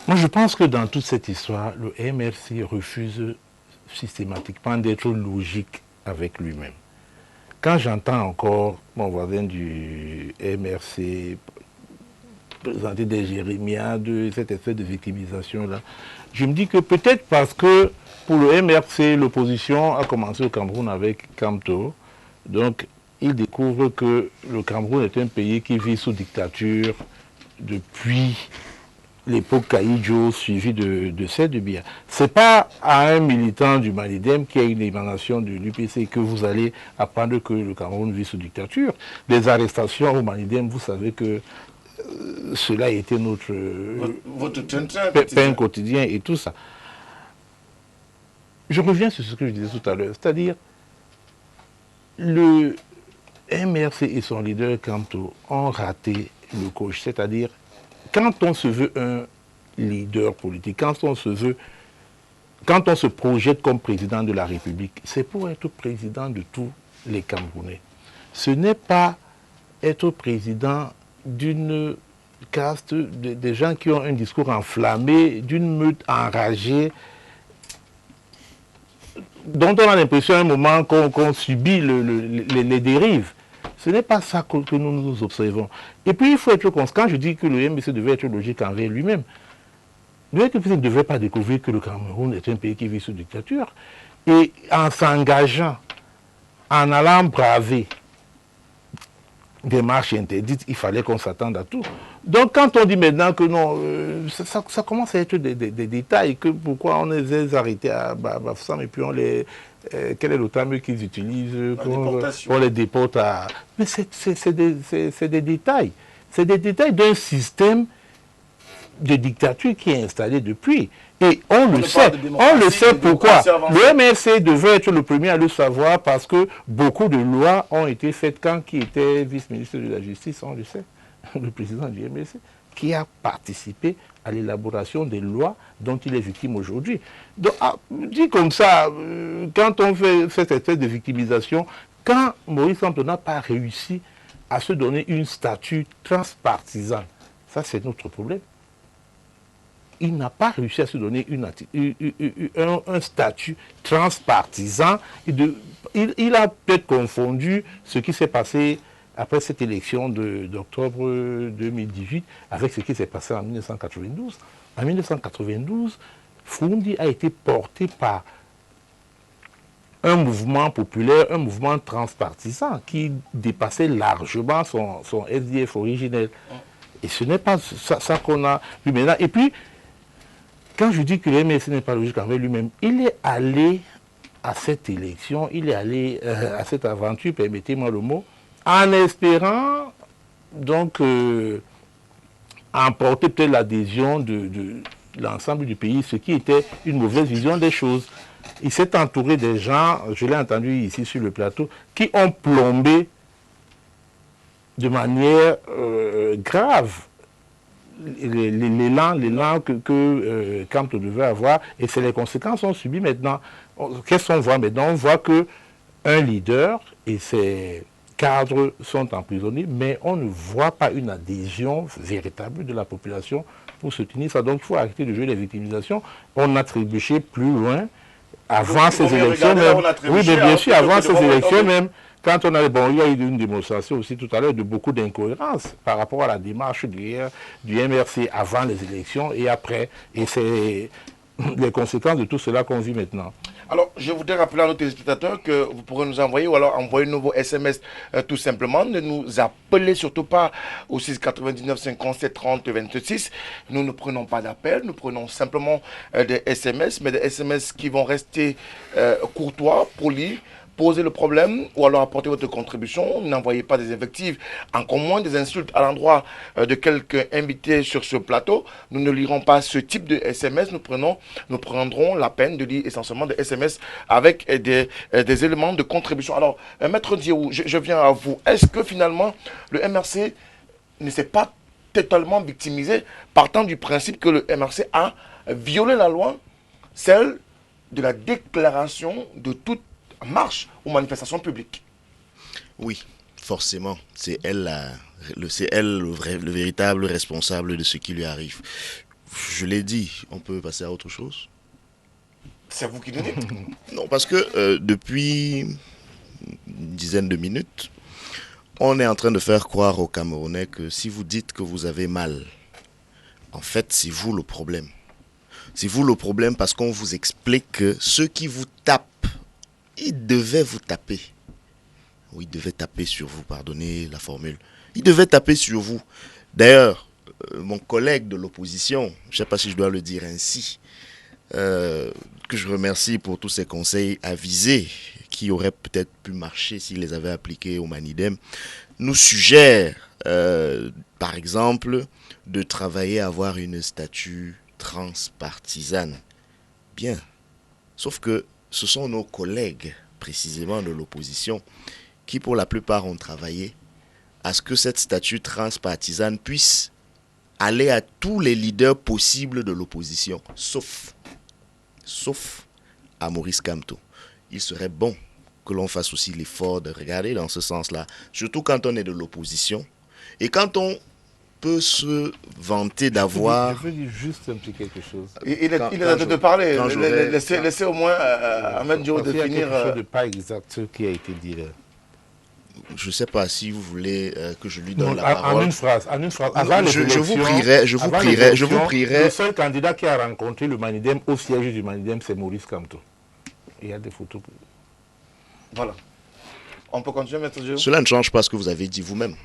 Moi, je pense que dans toute cette histoire, le MRC refuse systématiquement d'être logique avec lui-même. Quand j'entends encore mon voisin du MRC présenter des jérémiades, cette espèce de victimisation-là, je me dis que peut-être parce que pour le MRC, l'opposition a commencé au Cameroun avec Kamto, donc il découvre que le Cameroun est un pays qui vit sous dictature depuis l'époque Caïdjo suivie de Sedubia. Ce n'est pas à un militant du Malidem qui a une émanation de l'UPC que vous allez apprendre que le Cameroun vit sous dictature. Des arrestations au Malidem, vous savez que cela a été notre Votre pain quotidien et tout ça. Je reviens sur ce que je disais tout à l'heure, c'est-à-dire le MRC et son leader Kamto ont raté le coche, c'est-à-dire quand on se veut un leader politique, quand on se projette comme président de la République, c'est pour être président de tous les Camerounais. Ce n'est pas être président d'une caste, des gens qui ont un discours enflammé, d'une meute enragée, dont on a l'impression à un moment qu'on subit les dérives. Ce n'est pas ça que nous observons. Et puis il faut être conscient, quand je dis que le MBC devait être logique envers lui-même, le MBC ne devait pas découvrir que le Cameroun est un pays qui vit sous dictature. Et en s'engageant, en allant braver des marches interdites, il fallait qu'on s'attende à tout. Donc quand on dit maintenant que non, ça commence à être des détails, que pourquoi on les a arrêtés à Bafoussam et puis on les... quel est le terme qu'ils utilisent on les déporte à... Mais c'est des détails. C'est des détails d'un système de dictature qui est installé depuis. Et on le sait pourquoi. Le MRC devait être le premier à le savoir parce que beaucoup de lois ont été faites quand qui était vice-ministre de la Justice, on le sait, le président du MRC, qui a participé à l'élaboration des lois dont il est victime aujourd'hui. Donc, dit comme ça, quand on fait cette espèce de victimisation, quand Maurice Kamto n'a pas réussi à se donner une statue transpartisane, ça c'est notre problème. Il n'a pas réussi à se donner un statut transpartisan. Il a peut-être confondu ce qui s'est passé après cette élection d'octobre 2018 avec ce qui s'est passé en 1992. En 1992, Foundi a été porté par un mouvement populaire, un mouvement transpartisan qui dépassait largement son SDF originel. Et ce n'est pas ça qu'on a vu maintenant. Et puis, quand je dis que le MSC n'est pas logique envers lui-même, il est allé à cette élection, il est allé à cette aventure, permettez-moi le mot, en espérant donc emporter peut-être l'adhésion de l'ensemble du pays, ce qui était une mauvaise vision des choses. Il s'est entouré des gens, je l'ai entendu ici sur le plateau, qui ont plombé de manière grave l'élan que Kamto devait avoir, et c'est les conséquences qu'on subit maintenant. Qu'est-ce qu'on voit maintenant? On voit qu'un leader et ses cadres sont emprisonnés, mais on ne voit pas une adhésion véritable de la population pour soutenir ça. Donc il faut arrêter de jouer les victimisations. On a trébuché plus loin, avant ces élections même. Oui, mais bien sûr, avant ces élections même. Quand on a, il y a eu une démonstration aussi tout à l'heure de beaucoup d'incohérences par rapport à la démarche du MRC avant les élections et après. Et c'est les conséquences de tout cela qu'on vit maintenant. Alors, je voudrais rappeler à nos téléspectateurs que vous pourrez nous envoyer ou alors envoyer un nouveau SMS tout simplement. Ne nous appelez surtout pas au 699 57 30 26. Nous ne prenons pas d'appel, nous prenons simplement des SMS, mais des SMS qui vont rester courtois, polis. Poser le problème ou alors apporter votre contribution. N'envoyez pas des invectives, encore moins des insultes à l'endroit de quelques invités sur ce plateau. Nous ne lirons pas ce type de SMS. Nous prendrons la peine de lire essentiellement des SMS avec des éléments de contribution. Alors, Maître Diéou, je viens à vous. Est-ce que finalement le MRC ne s'est pas totalement victimisé, partant du principe que le MRC a violé la loi, celle de la déclaration de toute marche ou manifestation publique? Oui, forcément. C'est elle, le véritable responsable de ce qui lui arrive. Je l'ai dit, on peut passer à autre chose. C'est vous qui le dites. Non, parce que depuis une dizaine de minutes, on est en train de faire croire aux Camerounais que si vous dites que vous avez mal, en fait, c'est vous le problème. C'est vous le problème parce qu'on vous explique que ceux qui vous tapent, il devait vous taper. Oui, il devait taper sur vous, pardonnez la formule. Il devait taper sur vous. D'ailleurs, mon collègue de l'opposition, je ne sais pas si je dois le dire ainsi, que je remercie pour tous ces conseils avisés qui auraient peut-être pu marcher s'il les avait appliqués au Manidem, nous suggère, par exemple, de travailler à avoir une statue transpartisane. Bien, sauf que ce sont nos collègues, précisément de l'opposition, qui pour la plupart ont travaillé à ce que cette statue transpartisane puisse aller à tous les leaders possibles de l'opposition, sauf à Maurice Kamto. Il serait bon que l'on fasse aussi l'effort de regarder dans ce sens-là, surtout quand on est de l'opposition et quand on peut se vanter d'avoir... Je veux dire juste un petit quelque chose. Il est de parler. Laissez au moins Ahmed Diop de finir. Il y a quelque chose de pas exact ce qui a été dit là. Je ne sais pas si vous voulez que je lui donne la parole. En une phrase. Non, je vous prierai. Le seul candidat qui a rencontré le Manidem au siège du Manidem, c'est Maurice Kamto. Il y a des photos. Voilà. On peut continuer, Maître Diop. Cela ne change pas ce que vous avez dit vous-même.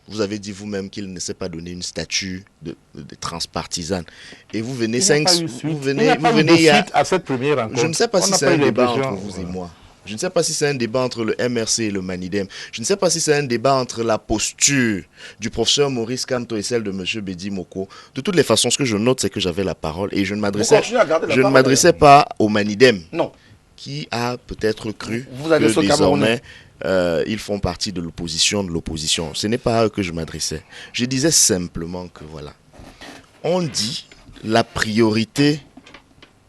Vous avez dit vous-même qu'il ne s'est pas donné une statue de transpartisane. Et vous venez à cette première rencontre. Je ne sais pas si c'est un débat entre vous et moi. Je ne sais pas si c'est un débat entre le MRC et le Manidem. Je ne sais pas si c'est un débat entre la posture du professeur Maurice Kamto et celle de M. Bedi Moko. De toutes les façons, ce que je note, c'est que j'avais la parole et je ne m'adressais pas au Manidem. Non. Qui a peut-être cru que désormais ils font partie de l'opposition. Ce n'est pas à eux que je m'adressais. Je disais simplement que voilà. On dit la priorité,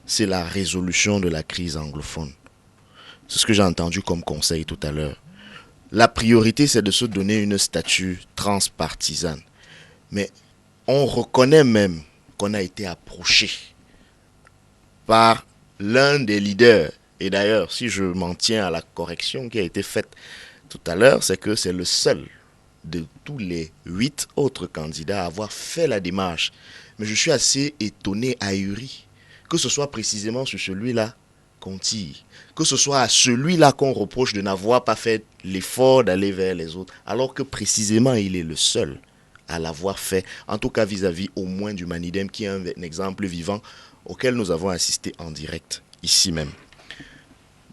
c'est la résolution de la crise anglophone. C'est ce que j'ai entendu comme conseil tout à l'heure. La priorité, c'est de se donner une statue transpartisane. Mais on reconnaît même qu'on a été approché par l'un des leaders. Et d'ailleurs, si je m'en tiens à la correction qui a été faite tout à l'heure, c'est que c'est le seul de tous les 8 autres candidats à avoir fait la démarche. Mais je suis assez étonné, ahuri, que ce soit précisément sur celui-là qu'on tire, que ce soit à celui-là qu'on reproche de n'avoir pas fait l'effort d'aller vers les autres, alors que précisément il est le seul à l'avoir fait, en tout cas vis-à-vis au moins du Manidem, qui est un exemple vivant auquel nous avons assisté en direct, ici même.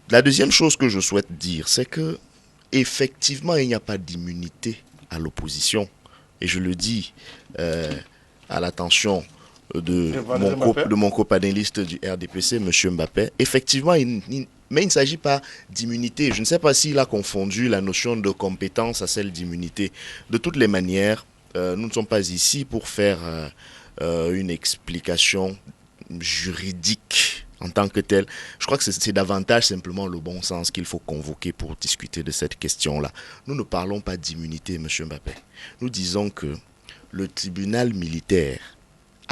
La deuxième chose que je souhaite dire, c'est que effectivement il n'y a pas d'immunité à l'opposition, et je le dis à l'attention de mon copanéliste du RDPC, M. Mbappé. Effectivement, mais il ne s'agit pas d'immunité. Je ne sais pas s'il a confondu la notion de compétence à celle d'immunité. De toutes les manières, nous ne sommes pas ici pour faire une explication juridique en tant que telle. Je crois que c'est davantage simplement le bon sens qu'il faut convoquer pour discuter de cette question-là. Nous ne parlons pas d'immunité, M. Mbappé. Nous disons que le tribunal militaire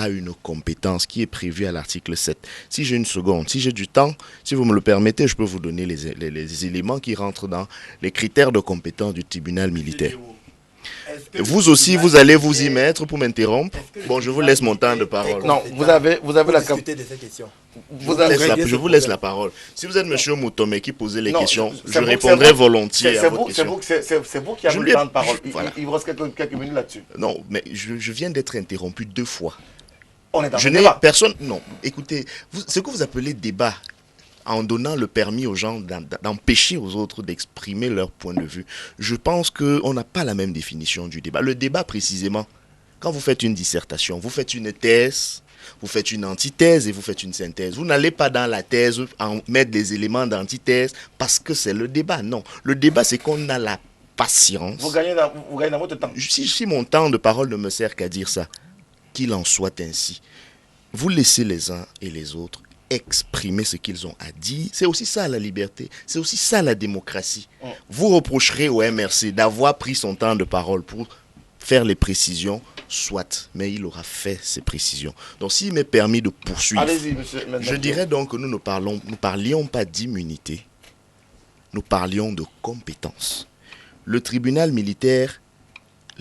a une compétence qui est prévue à l'article 7. Si j'ai une seconde, si j'ai du temps, si vous me le permettez, je peux vous donner les éléments qui rentrent dans les critères de compétence du tribunal militaire. Vous aussi, vous allez vous y mettre pour m'interrompre. Bon, je vous laisse mon temps de parole. Non, vous avez la capacité de cette question. Je vous laisse la parole. Si vous êtes M. Moutomé qui posait les questions, je répondrai volontiers à votre question. C'est vous qui avez le temps de parole. Il vous reste quelques minutes là-dessus. Non, mais je viens d'être interrompu 2 fois. On est dans je le n'ai débat. Personne. Non, écoutez, ce que vous appelez débat, en donnant le permis aux gens d'empêcher aux autres d'exprimer leur point de vue, je pense qu'on n'a pas la même définition du débat. Le débat, précisément, quand vous faites une dissertation, vous faites une thèse, vous faites une antithèse et vous faites une synthèse. Vous n'allez pas dans la thèse en mettre des éléments d'antithèse parce que c'est le débat. Non, le débat, c'est qu'on a la patience. Vous gagnez dans votre temps. Si mon temps de parole ne me sert qu'à dire ça, qu'il en soit ainsi. Vous laissez les uns et les autres exprimer ce qu'ils ont à dire. C'est aussi ça la liberté, c'est aussi ça la démocratie. Vous reprocherez au MRC d'avoir pris son temps de parole pour faire les précisions, soit, mais il aura fait ses précisions. Donc s'il m'est permis de poursuivre, je dirais donc que nous ne parlions pas d'immunité, nous parlions de compétence. Le tribunal militaire,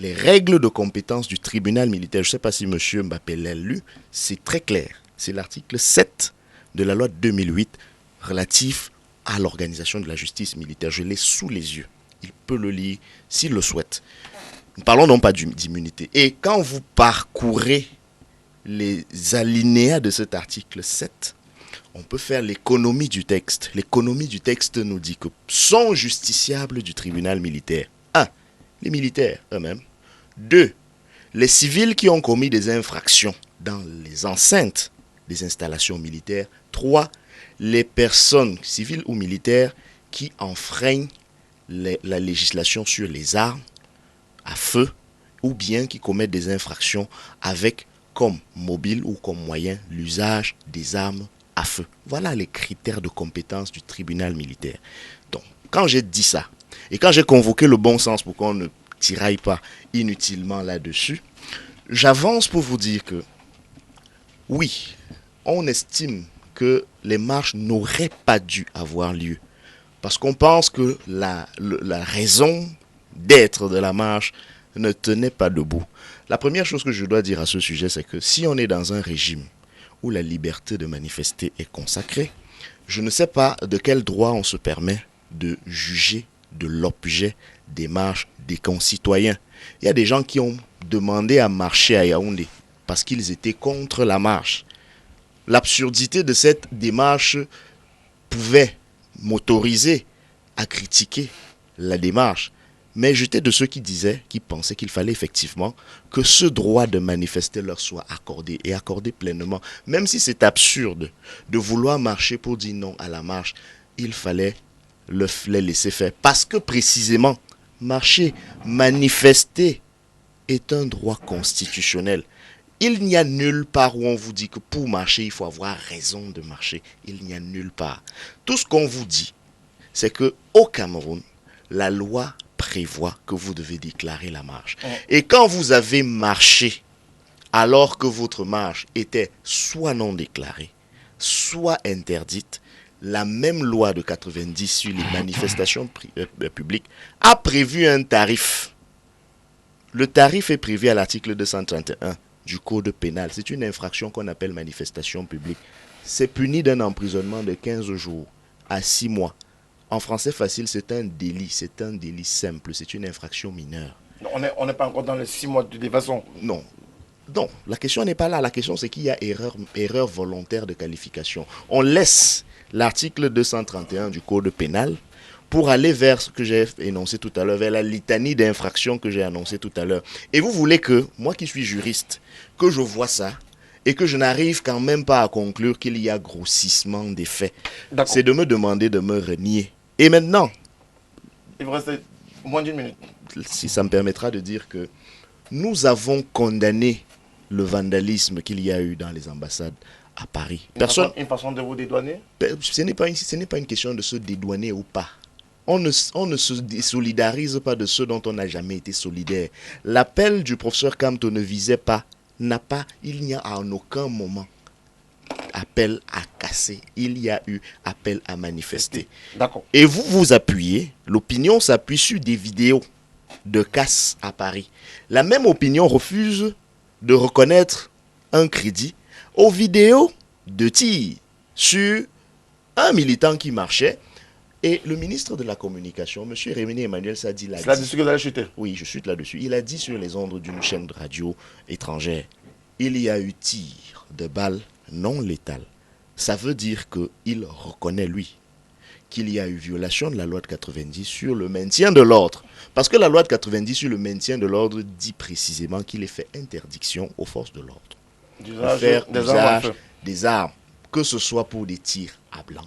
les règles de compétence du tribunal militaire, je ne sais pas si M. Mbappé l'a lu, c'est très clair. C'est l'article 7 de la loi de 2008 relatif à l'organisation de la justice militaire. Je l'ai sous les yeux. Il peut le lire s'il le souhaite. Nous parlons non pas d'immunité. Et quand vous parcourez les alinéas de cet article 7, on peut faire l'économie du texte. L'économie du texte nous dit que sont justiciables du tribunal militaire. 1. Les militaires eux-mêmes. 2. Les civils qui ont commis des infractions dans les enceintes des installations militaires. 3. Les personnes civiles ou militaires qui enfreignent la législation sur les armes à feu ou bien qui commettent des infractions avec comme mobile ou comme moyen l'usage des armes à feu. Voilà les critères de compétence du tribunal militaire. Donc, quand j'ai dit ça, et quand j'ai convoqué le bon sens pour qu'on ne tiraille pas inutilement là-dessus, j'avance pour vous dire que, oui, on estime que les marches n'auraient pas dû avoir lieu. Parce qu'on pense que la raison d'être de la marche ne tenait pas debout. La première chose que je dois dire à ce sujet, c'est que si on est dans un régime où la liberté de manifester est consacrée, je ne sais pas de quel droit on se permet de juger de l'objet des marches des concitoyens. Il y a des gens qui ont demandé à marcher à Yaoundé parce qu'ils étaient contre la marche. L'absurdité de cette démarche pouvait m'autoriser à critiquer la démarche. Mais j'étais de ceux qui disaient, qui pensaient qu'il fallait effectivement que ce droit de manifester leur soit accordé et accordé pleinement. Même si c'est absurde de vouloir marcher pour dire non à la marche, il fallait les laisser faire. Parce que précisément, marcher, manifester est un droit constitutionnel. Il n'y a nulle part où on vous dit que pour marcher, il faut avoir raison de marcher. Il n'y a nulle part. Tout ce qu'on vous dit, c'est qu'au Cameroun, la loi prévoit que vous devez déclarer la marche. Et quand vous avez marché, alors que votre marche était soit non déclarée, soit interdite, la même loi de 90 sur les manifestations publiques a prévu un tarif. Le tarif est prévu à l'article 231 du Code pénal. C'est une infraction qu'on appelle manifestation publique. C'est puni d'un emprisonnement de 15 jours à 6 mois. En français facile, c'est un délit simple, c'est une infraction mineure. On n'est pas encore dans les 6 mois de dévason. Non. Non, la question n'est pas là. La question, c'est qu'il y a erreur volontaire de qualification. On laisse l'article 231 du Code pénal pour aller vers ce que j'ai énoncé tout à l'heure, vers la litanie d'infractions que j'ai annoncé tout à l'heure. Et vous voulez que, moi qui suis juriste, que je vois ça et que je n'arrive quand même pas à conclure qu'il y a grossissement des faits. C'est de me demander de me renier. Et maintenant, il vous reste moins d'1 minute. Si ça me permettra de dire que nous avons condamné le vandalisme qu'il y a eu dans les ambassades à Paris. Une façon de vous dédouaner? Ce n'est pas une question de se dédouaner ou pas. On ne se désolidarise pas de ceux dont on n'a jamais été solidaire. L'appel du professeur Kamto ne visait pas, il n'y a en aucun moment appel à casser. Il y a eu appel à manifester. D'accord. Et vous vous appuyez, l'opinion s'appuie sur des vidéos de casse à Paris. La même opinion refuse de reconnaître un crédit aux vidéos de tir sur un militant qui marchait. Et le ministre de la Communication, M. Rémy Emmanuel Sadi, c'est là-dessus que vous allez chuter. Oui, je chute là-dessus. Il a dit sur les ondes d'une chaîne de radio étrangère, il y a eu tir de balles non létales. Ça veut dire qu'il reconnaît, lui, qu'il y a eu violation de la loi de 90 sur le maintien de l'ordre. Parce que la loi de 90 sur le maintien de l'ordre dit précisément qu'il est fait interdiction aux forces de l'ordre de faire usage des armes, que ce soit pour des tirs à blanc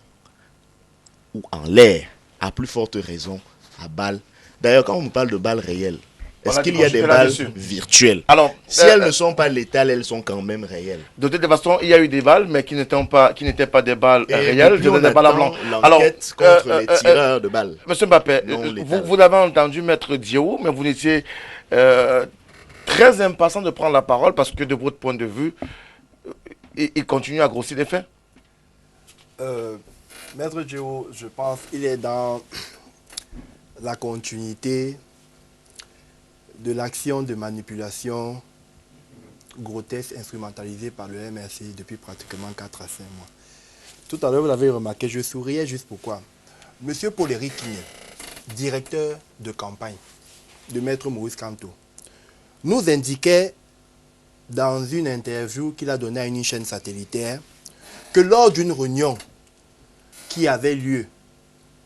ou en l'air, à plus forte raison à balles. D'ailleurs, quand on parle de balles réelles, est-ce qu'il y a des balles virtuelles? Alors, si elles ne sont pas létales, elles sont quand même réelles. De toute façon, il y a eu des balles, mais qui n'étaient pas des balles réelles, des balles à blanc. Alors, contre les tireurs de balles. Monsieur Mbappé, vous l'avez entendu, Maître Diaw, mais vous étiez très impatient de prendre la parole parce que de votre point de vue, il continue à grossir les faits. Maître Diaw, je pense qu'il est dans la continuité de l'action de manipulation grotesque instrumentalisée par le MRC depuis pratiquement 4 à 5 mois. Tout à l'heure, vous l'avez remarqué, je souriais juste pourquoi. Monsieur Paul-Éric Kiné, directeur de campagne de Maître Maurice Kamto, nous indiquait dans une interview qu'il a donnée à une chaîne satellitaire que lors d'une réunion qui avait lieu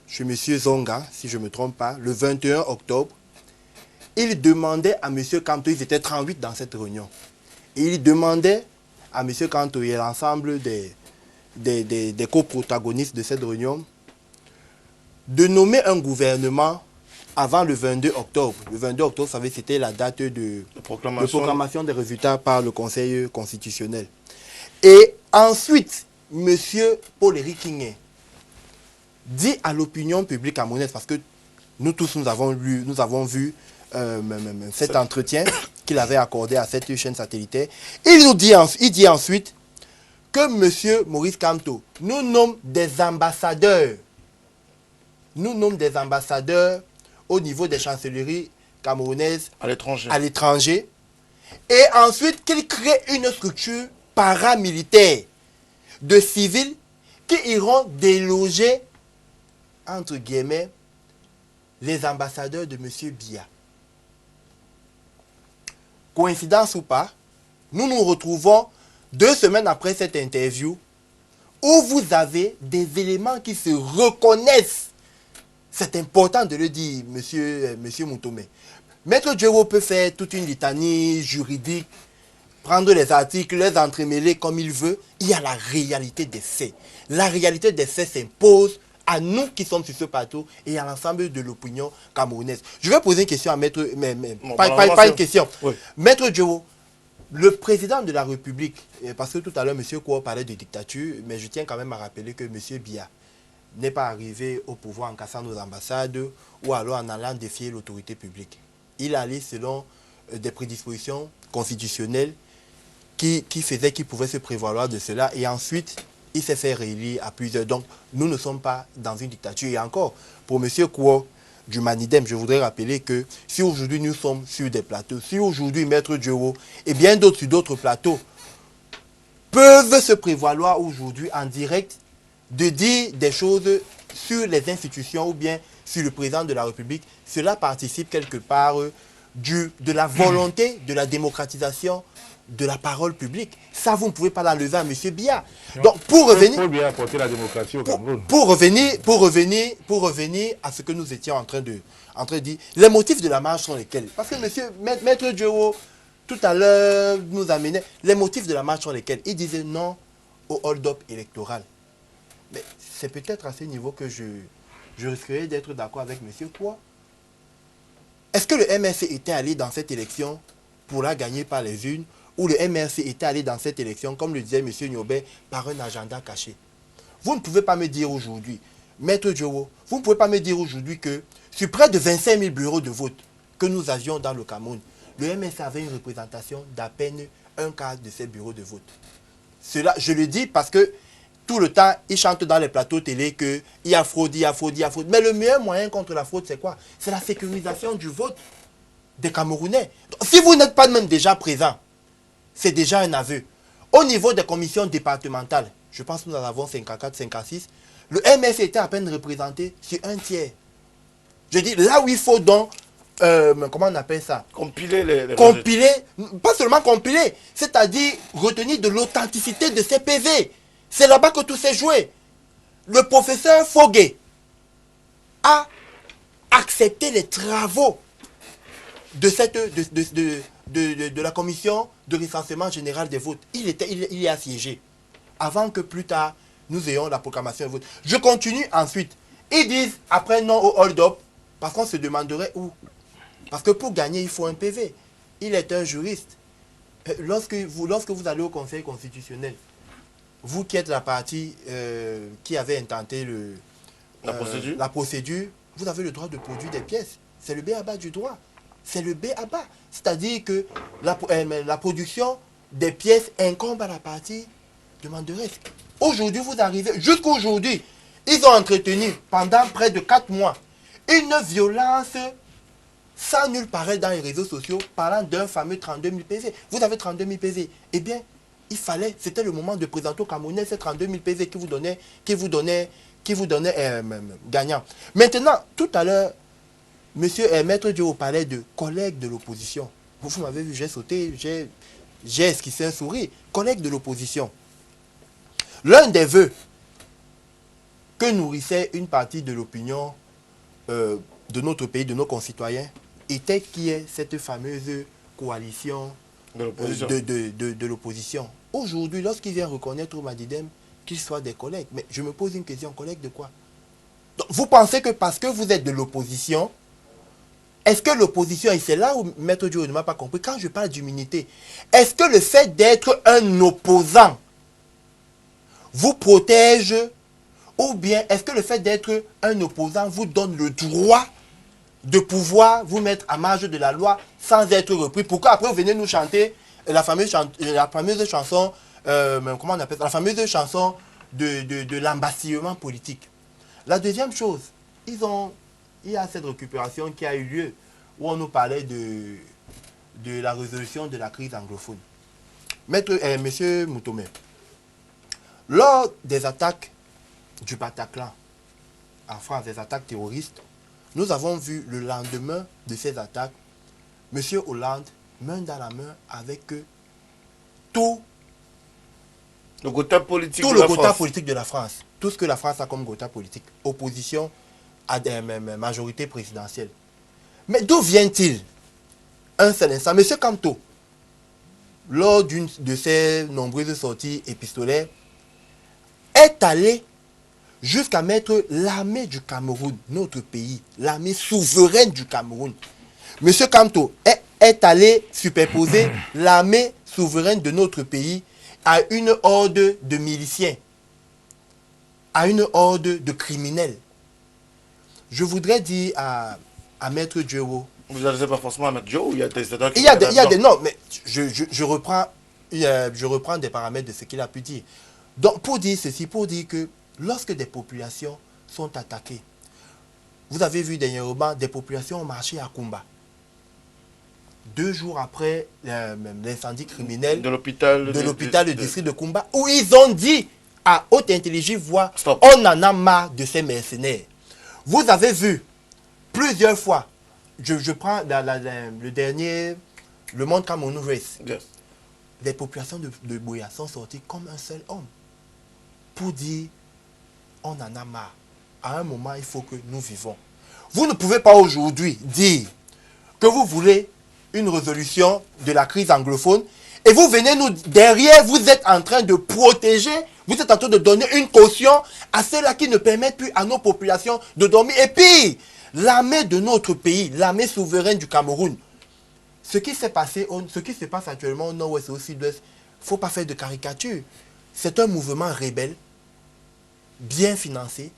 chez M. Zonga, si je ne me trompe pas, le 21 octobre, il demandait à M. Kamto, ils étaient 38 dans cette réunion, et il demandait à M. Kamto et à l'ensemble des coprotagonistes de cette réunion de nommer un gouvernement avant le 22 octobre. Le 22 octobre, vous savez, c'était la date de proclamation des résultats par le Conseil constitutionnel. Et ensuite, M. Paul-Éric Kingé dit à l'opinion publique camerounaise, parce que nous tous, nous avons vu cet entretien qu'il avait accordé à cette chaîne satellitaire. Il dit ensuite que M. Maurice Kamto nous nomme des ambassadeurs. Nous nomme des ambassadeurs au niveau des chancelleries camerounaises à l'étranger. Et ensuite qu'il crée une structure paramilitaire de civils qui iront déloger, entre guillemets, les ambassadeurs de M. Biya. Coïncidence ou pas, nous nous retrouvons 2 semaines après cette interview où vous avez des éléments qui se reconnaissent. C'est important de le dire, monsieur Moutomé. Maître Djero peut faire toute une litanie juridique, prendre les articles, les entremêler comme il veut. Il y a la réalité des faits. La réalité des faits s'impose à nous qui sommes sur ce plateau et à l'ensemble de l'opinion camerounaise. Je vais poser une question à Maître... pas une question. Oui. Maître Djero, le président de la République, parce que tout à l'heure, M. Kouo parlait de dictature, mais je tiens quand même à rappeler que M. Biya n'est pas arrivé au pouvoir en cassant nos ambassades ou alors en allant défier l'autorité publique. Il allait selon des prédispositions constitutionnelles qui faisaient qu'il pouvait se prévaloir de cela. Et ensuite, il s'est fait réélire à plusieurs. Donc, nous ne sommes pas dans une dictature. Et encore, pour M. Kouo du Manidem, je voudrais rappeler que si aujourd'hui nous sommes sur des plateaux, si aujourd'hui Maître Djero et bien d'autres sur d'autres plateaux peuvent se prévaloir aujourd'hui en direct de dire des choses sur les institutions ou bien sur le président de la République, cela participe quelque part de la volonté de la démocratisation de la parole publique. Ça, vous ne pouvez pas l'enlever à M. Biya. Donc, pour revenir... Faut bien apporter la démocratie au Cameroun. Pour revenir à ce que nous étions en train de dire, les motifs de la marche sont lesquels? Parce que Maître Djero, tout à l'heure, nous amenait, les motifs de la marche sont lesquels? Il disait non au hold-up électoral. Mais c'est peut-être à ce niveau que je risquerais d'être d'accord avec M. Kouo. Est-ce que le MRC était allé dans cette élection pour la gagner par les urnes, ou le MRC était allé dans cette élection, comme le disait M. Nyobé, par un agenda caché? Vous ne pouvez pas me dire aujourd'hui, Maître Djero, vous ne pouvez pas me dire aujourd'hui que sur près de 25 000 bureaux de vote que nous avions dans le Cameroun, le MRC avait une représentation d'à peine un quart de ces bureaux de vote. Cela, je le dis parce que tout le temps, ils chantent dans les plateaux télé qu'il y a fraude, il y a fraude, il y a fraude. Mais le meilleur moyen contre la fraude, c'est quoi? C'est la sécurisation du vote des Camerounais. Donc, si vous n'êtes pas même déjà présent, c'est déjà un aveu. Au niveau des commissions départementales, je pense que nous en avons 54, 56, le MRC était à peine représenté sur un tiers. Je dis, là où il faut donc, comment on appelle ça? Compiler compiler, pas seulement compiler, c'est-à-dire retenir de l'authenticité de ces PV. C'est là-bas que tout s'est joué. Le professeur Foguet a accepté les travaux de la commission de recensement général des votes. Il y a siégé. Avant que plus tard, nous ayons la proclamation des votes. Je continue ensuite. Ils disent, après non au hold-up, parce qu'on se demanderait où. Parce que pour gagner, il faut un PV. Il est un juriste. Lorsque vous allez au Conseil constitutionnel, vous qui êtes la partie qui avait intenté la procédure, vous avez le droit de produire des pièces. C'est le b.a.-ba du droit. C'est le b.a.-ba. C'est-à-dire que la production des pièces incombe à la partie demanderesse. Aujourd'hui, vous arrivez, jusqu'aujourd'hui, ils ont entretenu pendant près de 4 mois une violence sans nul pareil dans les réseaux sociaux, parlant d'un fameux 32 000 PV. Vous avez 32 000 PV. Eh bien, il fallait, c'était le moment de présenter aux Camerounais ces 32 000 PV qui vous donnait gagnant. Maintenant, tout à l'heure, Maître Djero parlait de collègues de l'opposition. Vous m'avez vu, j'ai sauté, j'ai esquissé un sourire. Collègues de l'opposition, l'un des vœux que nourrissait une partie de l'opinion de notre pays, de nos concitoyens, était qu'il y ait cette fameuse coalition de l'opposition. Aujourd'hui, lorsqu'il vient reconnaître au Madidem qu'ils soient des collègues, mais je me pose une question, collègues de quoi? Donc, vous pensez que parce que vous êtes de l'opposition, est-ce que l'opposition, et c'est là où Maître Dieu ne m'a pas compris, quand je parle d'immunité, est-ce que le fait d'être un opposant vous protège, ou bien est-ce que le fait d'être un opposant vous donne le droit de pouvoir vous mettre à marge de la loi sans être repris? Pourquoi après vous venez nous chanter la fameuse chanson, comment on appelle ça, la fameuse chanson de l'embastillement politique? La deuxième chose, il y a cette récupération qui a eu lieu où on nous parlait de la résolution de la crise anglophone. Monsieur Moutomé, lors des attaques du Bataclan en France, des attaques terroristes, nous avons vu le lendemain de ces attaques, M. Hollande, main dans la main avec tout le quota politique, politique de la France. Tout ce que la France a comme quota politique. Opposition à des majorités présidentielles. Mais d'où vient-il? Un seul instant. M. Kamto, lors d'une de ses nombreuses sorties épistolaires, est allé jusqu'à mettre l'armée du Cameroun, notre pays, l'armée souveraine du Cameroun. M. Kamto est allé superposer l'armée souveraine de notre pays à une horde de miliciens, à une horde de criminels. Je voudrais dire à Maître Djero. Vous n'allez pas forcément à Maître Djero, il y a des... Il y a des... Non, mais je reprends des paramètres de ce qu'il a pu dire. Donc, pour dire ceci, pour dire que lorsque des populations sont attaquées, vous avez vu dernièrement, des populations ont marché à Kumba. 2 jours après l'incendie criminel de l'hôpital du district de Kumba, où ils ont dit à haute intelligible voix, on en a marre de ces mercenaires. Vous avez vu plusieurs fois, je prends le dernier, le Monde Cameroun Race, yes. Les populations de Boya sont sorties comme un seul homme pour dire, on en a marre. À un moment, il faut que nous vivons. Vous ne pouvez pas aujourd'hui dire que vous voulez une résolution de la crise anglophone et vous venez nous derrière, vous êtes en train de protéger, vous êtes en train de donner une caution à ceux-là qui ne permettent plus à nos populations de dormir. Et puis, l'armée de notre pays, l'armée souveraine du Cameroun, ce qui s'est passé, ce qui se passe actuellement au nord-ouest et au sud-ouest, il ne faut pas faire de caricature. C'est un mouvement rebelle, bien financé,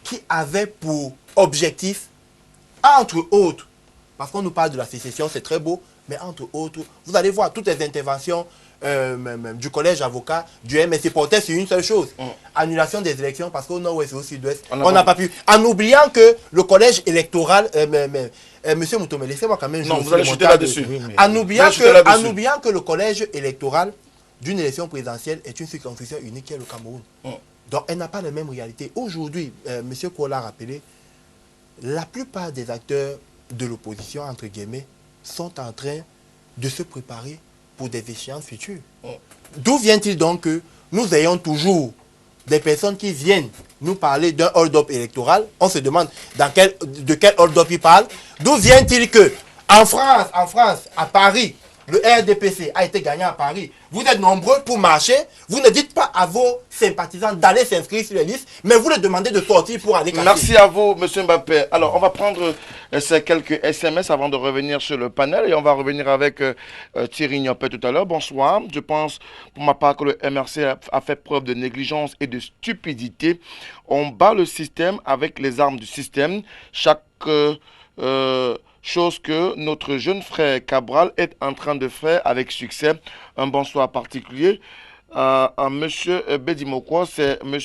qui avait pour objectif, entre autres, parce qu'on nous parle de la sécession, c'est très beau, mais entre autres, vous allez voir toutes les interventions du collège avocat, du MSC portaient sur une seule chose, annulation des élections, parce qu'au nord-ouest et au sud-ouest, on n'a pas pu. En oubliant que le collège électoral, monsieur Moutomé, laissez-moi quand même... Non, vous allez chuter là-dessus. En oubliant que le collège électoral d'une élection présidentielle est une circonscription unique qui est le Cameroun. Donc, elle n'a pas les mêmes réalités. Aujourd'hui, monsieur Kola a rappelé, la plupart des acteurs de l'opposition, entre guillemets, sont en train de se préparer pour des échéances futures. D'où vient-il donc que nous ayons toujours des personnes qui viennent nous parler d'un hold-up électoral? On se demande de quel hold-up ils parlent. D'où vient-il que en France, à Paris, le RDPC a été gagné à Paris. Vous êtes nombreux pour marcher. Vous ne dites pas à vos sympathisants d'aller s'inscrire sur les listes, mais vous leur demandez de sortir pour aller casser. Merci à vous, M. Mbappé. Alors, on va prendre ces quelques SMS avant de revenir sur le panel et on va revenir avec Thierry Niopet tout à l'heure. Bonsoir. Je pense, pour ma part, que le MRC a fait preuve de négligence et de stupidité. On bat le système avec les armes du système. Chaque... chose que notre jeune frère Cabral est en train de faire avec succès. Un bonsoir particulier à M. Bedimokwa, c'est M.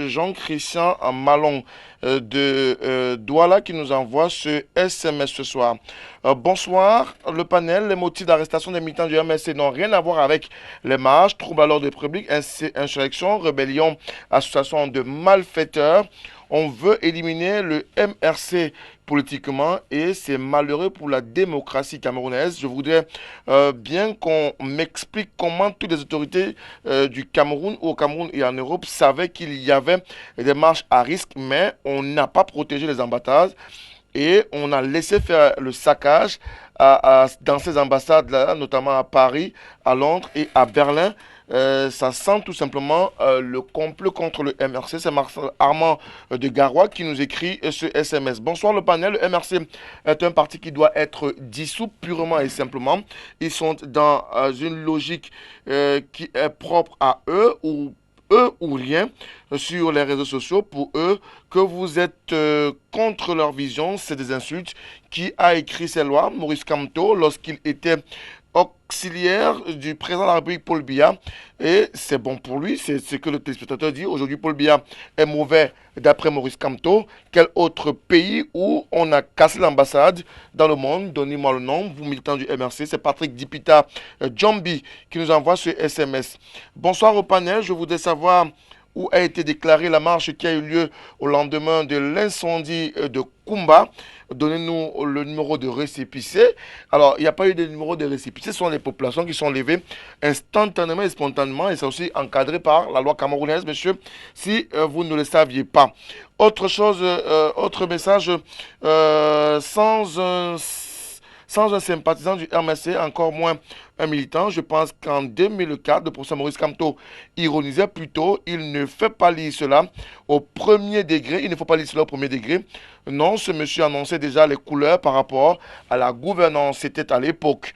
Jean-Christian Malon de Douala qui nous envoie ce SMS ce soir. Bonsoir, le panel. Les motifs d'arrestation des militants du MSC n'ont rien à voir avec les marches, troubles à l'ordre public, insurrection, rébellion, association de malfaiteurs. On veut éliminer le MRC politiquement et c'est malheureux pour la démocratie camerounaise. Je voudrais bien qu'on m'explique comment toutes les autorités du Cameroun ou au Cameroun et en Europe savaient qu'il y avait des marches à risque, mais on n'a pas protégé les ambassades et on a laissé faire le saccage dans ces ambassades-là, notamment à Paris, à Londres et à Berlin. Ça sent tout simplement le complot contre le MRC. C'est Armand de Garoua qui nous écrit ce SMS. Bonsoir le panel. Le MRC est un parti qui doit être dissous purement et simplement. Ils sont dans une logique qui est propre à eux ou rien sur les réseaux sociaux. Pour eux, que vous êtes contre leur vision, c'est des insultes. Qui a écrit ces lois? Maurice Kamto, lorsqu'il était auxiliaire du président de la République Paul Biya, et c'est bon pour lui, c'est ce que le téléspectateur dit. Aujourd'hui, Paul Biya est mauvais d'après Maurice Kamto. Quel autre pays où on a cassé l'ambassade dans le monde? Donnez-moi le nom, vous militants du MRC. C'est Patrick Dipita Djambi qui nous envoie ce SMS. Bonsoir au panel, je voudrais savoir où a été déclarée la marche qui a eu lieu au lendemain de l'incendie de Kumba. Donnez-nous le numéro de récépissé. Alors, il n'y a pas eu de numéro de récépissé. Ce sont les populations qui sont levées instantanément et spontanément. Et c'est aussi encadré par la loi camerounaise, monsieur, si vous ne le saviez pas. Autre chose, autre message, sans un sympathisant du MRC, encore moins un militant, je pense qu'en 2004, le professeur Maurice Kamto ironisait plutôt, il ne fait pas lire cela au premier degré, il ne faut pas lire cela au premier degré. Non, ce monsieur annonçait déjà les couleurs par rapport à la gouvernance, c'était à l'époque.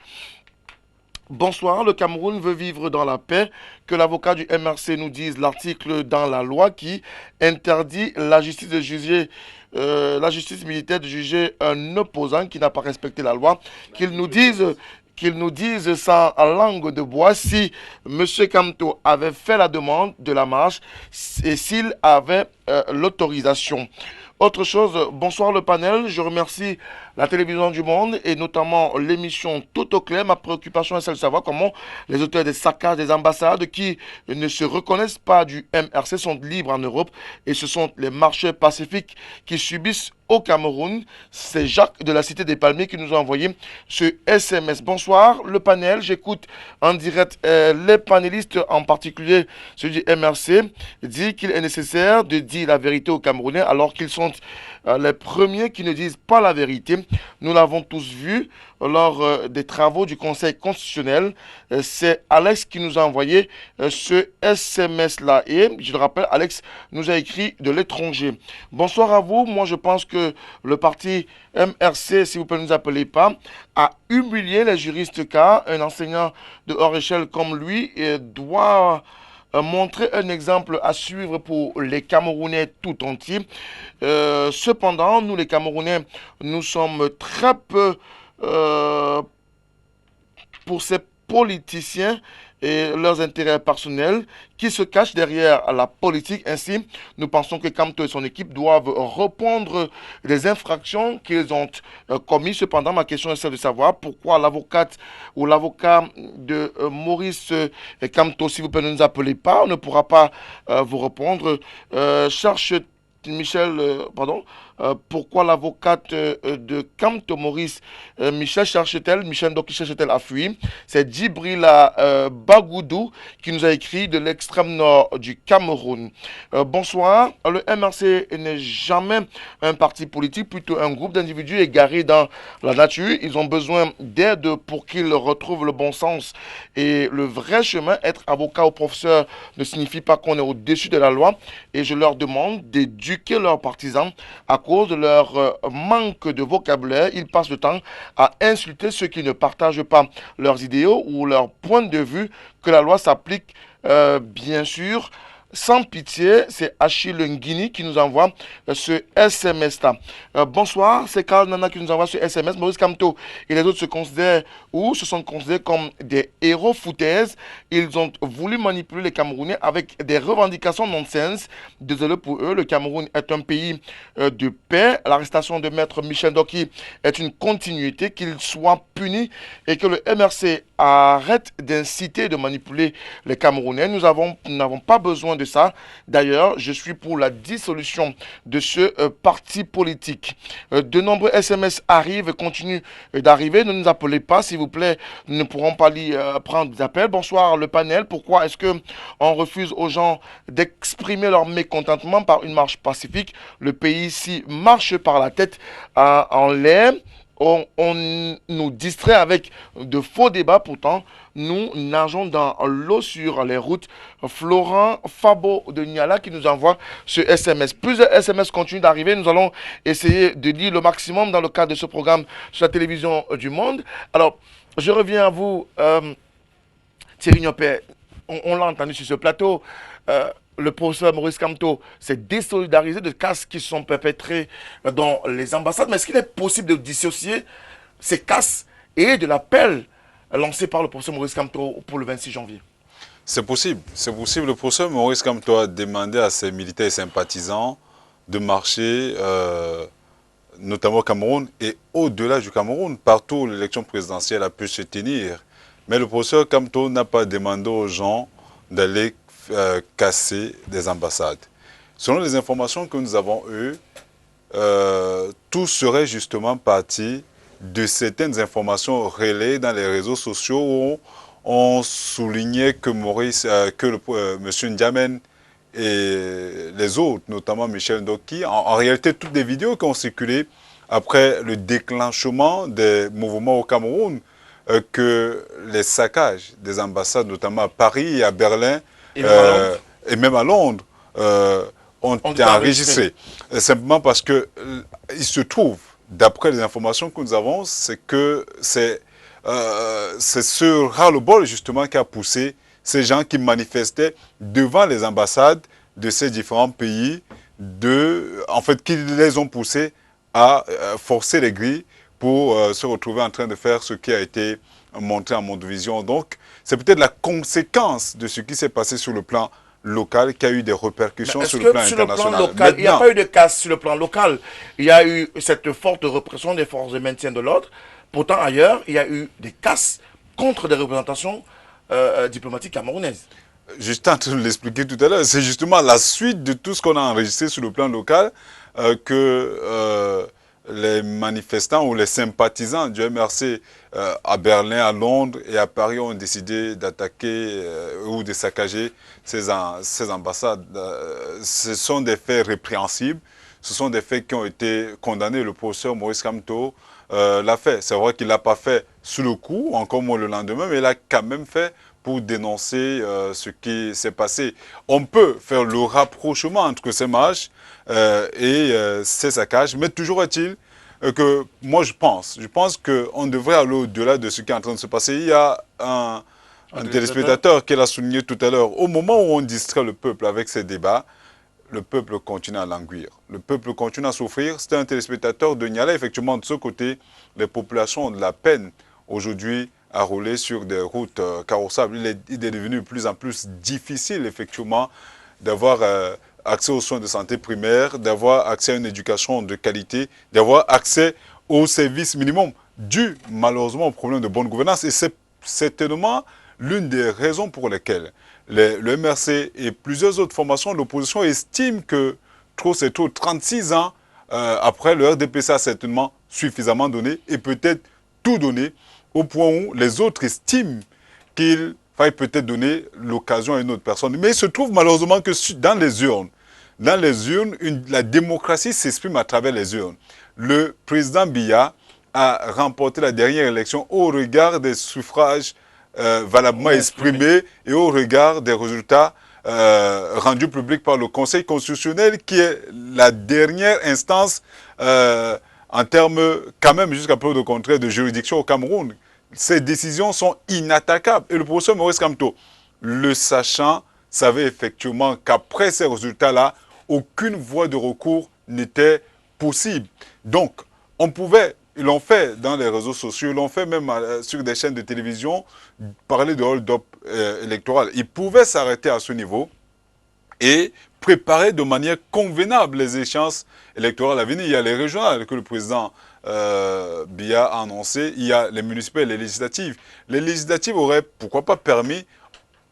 Bonsoir, le Cameroun veut vivre dans la paix. Que l'avocat du MRC nous dise l'article dans la loi qui interdit la justice de juger, la justice militaire de juger un opposant qui n'a pas respecté la loi. Qu'ils nous disent sans langue de bois si M. Kamto avait fait la demande de la marche et s'il avait l'autorisation. Autre chose, bonsoir le panel, je remercie la télévision du monde et notamment l'émission Tout au clair. Ma préoccupation est celle de savoir comment les auteurs des saccages des ambassades qui ne se reconnaissent pas du MRC sont libres en Europe et ce sont les marcheurs pacifiques qui subissent au Cameroun. C'est Jacques de la Cité des Palmiers qui nous a envoyé ce SMS. Bonsoir le panel, j'écoute en direct les panélistes, en particulier celui du MRC, dit qu'il est nécessaire de dire la vérité aux Camerounais alors qu'ils sont les premiers qui ne disent pas la vérité. Nous l'avons tous vu lors des travaux du Conseil constitutionnel. C'est Alex qui nous a envoyé ce SMS-là. Et je le rappelle, Alex nous a écrit de l'étranger. Bonsoir à vous. Moi, je pense que le parti MRC, si vous ne nous appelez pas, a humilié les juristes car un enseignant de hors échelle comme lui doit montrer un exemple à suivre pour les Camerounais tout entiers. Cependant, nous les Camerounais, nous sommes très peu pour ces politiciens et leurs intérêts personnels qui se cachent derrière la politique. Ainsi, nous pensons que Kamto et son équipe doivent répondre des infractions qu'ils ont commises. Cependant, ma question est celle de savoir pourquoi l'avocate ou l'avocat de Maurice Kamto, si vous ne nous appelez pas, on ne pourra pas vous répondre. Cherche Michel, pourquoi l'avocate de Kamto Maurice Michel Ndoki cherche-t-elle à fuir? C'est Djibrila Bagoudou qui nous a écrit de l'extrême nord du Cameroun. Bonsoir, le MRC n'est jamais un parti politique, plutôt un groupe d'individus égarés dans la nature. Ils ont besoin d'aide pour qu'ils retrouvent le bon sens et le vrai chemin. Être avocat ou professeur ne signifie pas qu'on est au-dessus de la loi et je leur demande d'éduquer leurs partisans à cause de leur manque de vocabulaire. Ils passent le temps à insulter ceux qui ne partagent pas leurs idéaux ou leurs points de vue, que la loi s'applique bien sûr sans pitié. C'est Achille Nguini qui nous envoie ce SMS-là. Bonsoir, c'est Karl Nana qui nous envoie ce SMS. Maurice Kamto et les autres se considèrent ou se sont considérés comme des héros foutaises. Ils ont voulu manipuler les Camerounais avec des revendications nonsense. Désolé pour eux, le Cameroun est un pays de paix. L'arrestation de maître Michel Ndoki est une continuité, qu'il soit puni et que le MRC arrête d'inciter et de manipuler les Camerounais. Nous n'avons pas besoin de ça. D'ailleurs, je suis pour la dissolution de ce parti politique. De nombreux SMS arrivent et continuent d'arriver. Ne nous appelez pas, s'il vous plaît. Nous ne pourrons pas prendre des appels. Bonsoir, le panel. Pourquoi est-ce qu'on refuse aux gens d'exprimer leur mécontentement par une marche pacifique? Le pays ici marche par la tête en l'air. On nous distrait avec de faux débats, pourtant nous nageons dans l'eau sur les routes. Florent Fabo de Niala qui nous envoie ce SMS. Plusieurs SMS continuent d'arriver. Nous allons essayer de lire le maximum dans le cadre de ce programme sur la télévision du Monde. Alors, je reviens à vous, Thierry Niopé. On l'a entendu sur ce plateau. Le professeur Maurice Kamto s'est désolidarisé de casses qui sont perpétrés dans les ambassades. Mais est-ce qu'il est possible de dissocier ces casses et de l'appel lancé par le professeur Maurice Kamto pour le 26 janvier? C'est possible. C'est possible. Le professeur Maurice Kamto a demandé à ses militaires et sympathisants de marcher, notamment au Cameroun et au-delà du Cameroun, partout où l'élection présidentielle a pu se tenir. Mais le professeur Kamto n'a pas demandé aux gens d'aller casser des ambassades. Selon les informations que nous avons eues, tout serait justement parti de certaines informations relayées dans les réseaux sociaux où on soulignait que M. N'Djamène et les autres, notamment Michel Ndoki, en réalité toutes les vidéos qui ont circulé après le déclenchement des mouvements au Cameroun, que les saccages des ambassades, notamment à Paris et à Berlin, et même à Londres, ont été enregistrés. Simplement parce que il se trouve, d'après les informations que nous avons, c'est que c'est ce ras-le-bol justement qui a poussé ces gens qui manifestaient devant les ambassades de ces différents pays, en fait, qui les ont poussés à forcer les grilles pour se retrouver en train de faire ce qui a été montré en Mondovision. Donc, c'est peut-être la conséquence de ce qui s'est passé sur le plan local qui a eu des répercussions sur le plan international. Local, il n'y a pas eu de casse sur le plan local. Il y a eu cette forte répression des forces de maintien de l'ordre. Pourtant, ailleurs, il y a eu des casses contre des représentations diplomatiques camerounaises. Juste en train de l'expliquer tout à l'heure, c'est justement la suite de tout ce qu'on a enregistré sur le plan local que les manifestants ou les sympathisants du MRC à Berlin, à Londres et à Paris ont décidé d'attaquer ou de saccager ces ambassades. Ce sont des faits répréhensibles, ce sont des faits qui ont été condamnés. Le professeur Maurice Kamto l'a fait. C'est vrai qu'il ne l'a pas fait sous le coup, encore moins le lendemain, mais il l'a quand même fait pour dénoncer ce qui s'est passé. On peut faire le rapprochement entre ces marches et ces saccages, mais toujours est-il que moi je pense qu'on devrait aller au-delà de ce qui est en train de se passer. Il y a un téléspectateur qui l'a souligné tout à l'heure. Au moment où on distrait le peuple avec ces débats, le peuple continue à languir. Le peuple continue à souffrir. C'était un téléspectateur de Niala. Effectivement, de ce côté, les populations ont de la peine aujourd'hui à rouler sur des routes carrossables. Il est devenu de plus en plus difficile, effectivement, d'avoir accès aux soins de santé primaires, d'avoir accès à une éducation de qualité, d'avoir accès aux services minimums, dû malheureusement au problème de bonne gouvernance. Et c'est certainement l'une des raisons pour lesquelles le MRC et plusieurs autres formations de l'opposition estiment que trop c'est trop. 36 ans après, le RDPC a certainement suffisamment donné et peut-être tout donné au point où les autres estiment qu'il faille peut-être donner l'occasion à une autre personne. Mais il se trouve malheureusement que dans les urnes, la démocratie s'exprime à travers les urnes. Le président Biya a remporté la dernière élection au regard des suffrages valablement exprimés et au regard des résultats rendus publics par le Conseil constitutionnel qui est la dernière instance en termes, quand même, jusqu'à preuve de contraire, de juridiction au Cameroun. Ces décisions sont inattaquables. Et le professeur Maurice Kamto, le sachant, savait effectivement qu'après ces résultats-là, aucune voie de recours n'était possible. Donc, ils l'ont fait dans les réseaux sociaux, ils l'ont fait même sur des chaînes de télévision, parler de hold-up électoral. Ils pouvaient s'arrêter à ce niveau et préparer de manière convenable les échéances électorales à venir. Il y a les régionales que le président Biya a annoncé, il y a les municipales et les législatives. Les législatives auraient, pourquoi pas, permis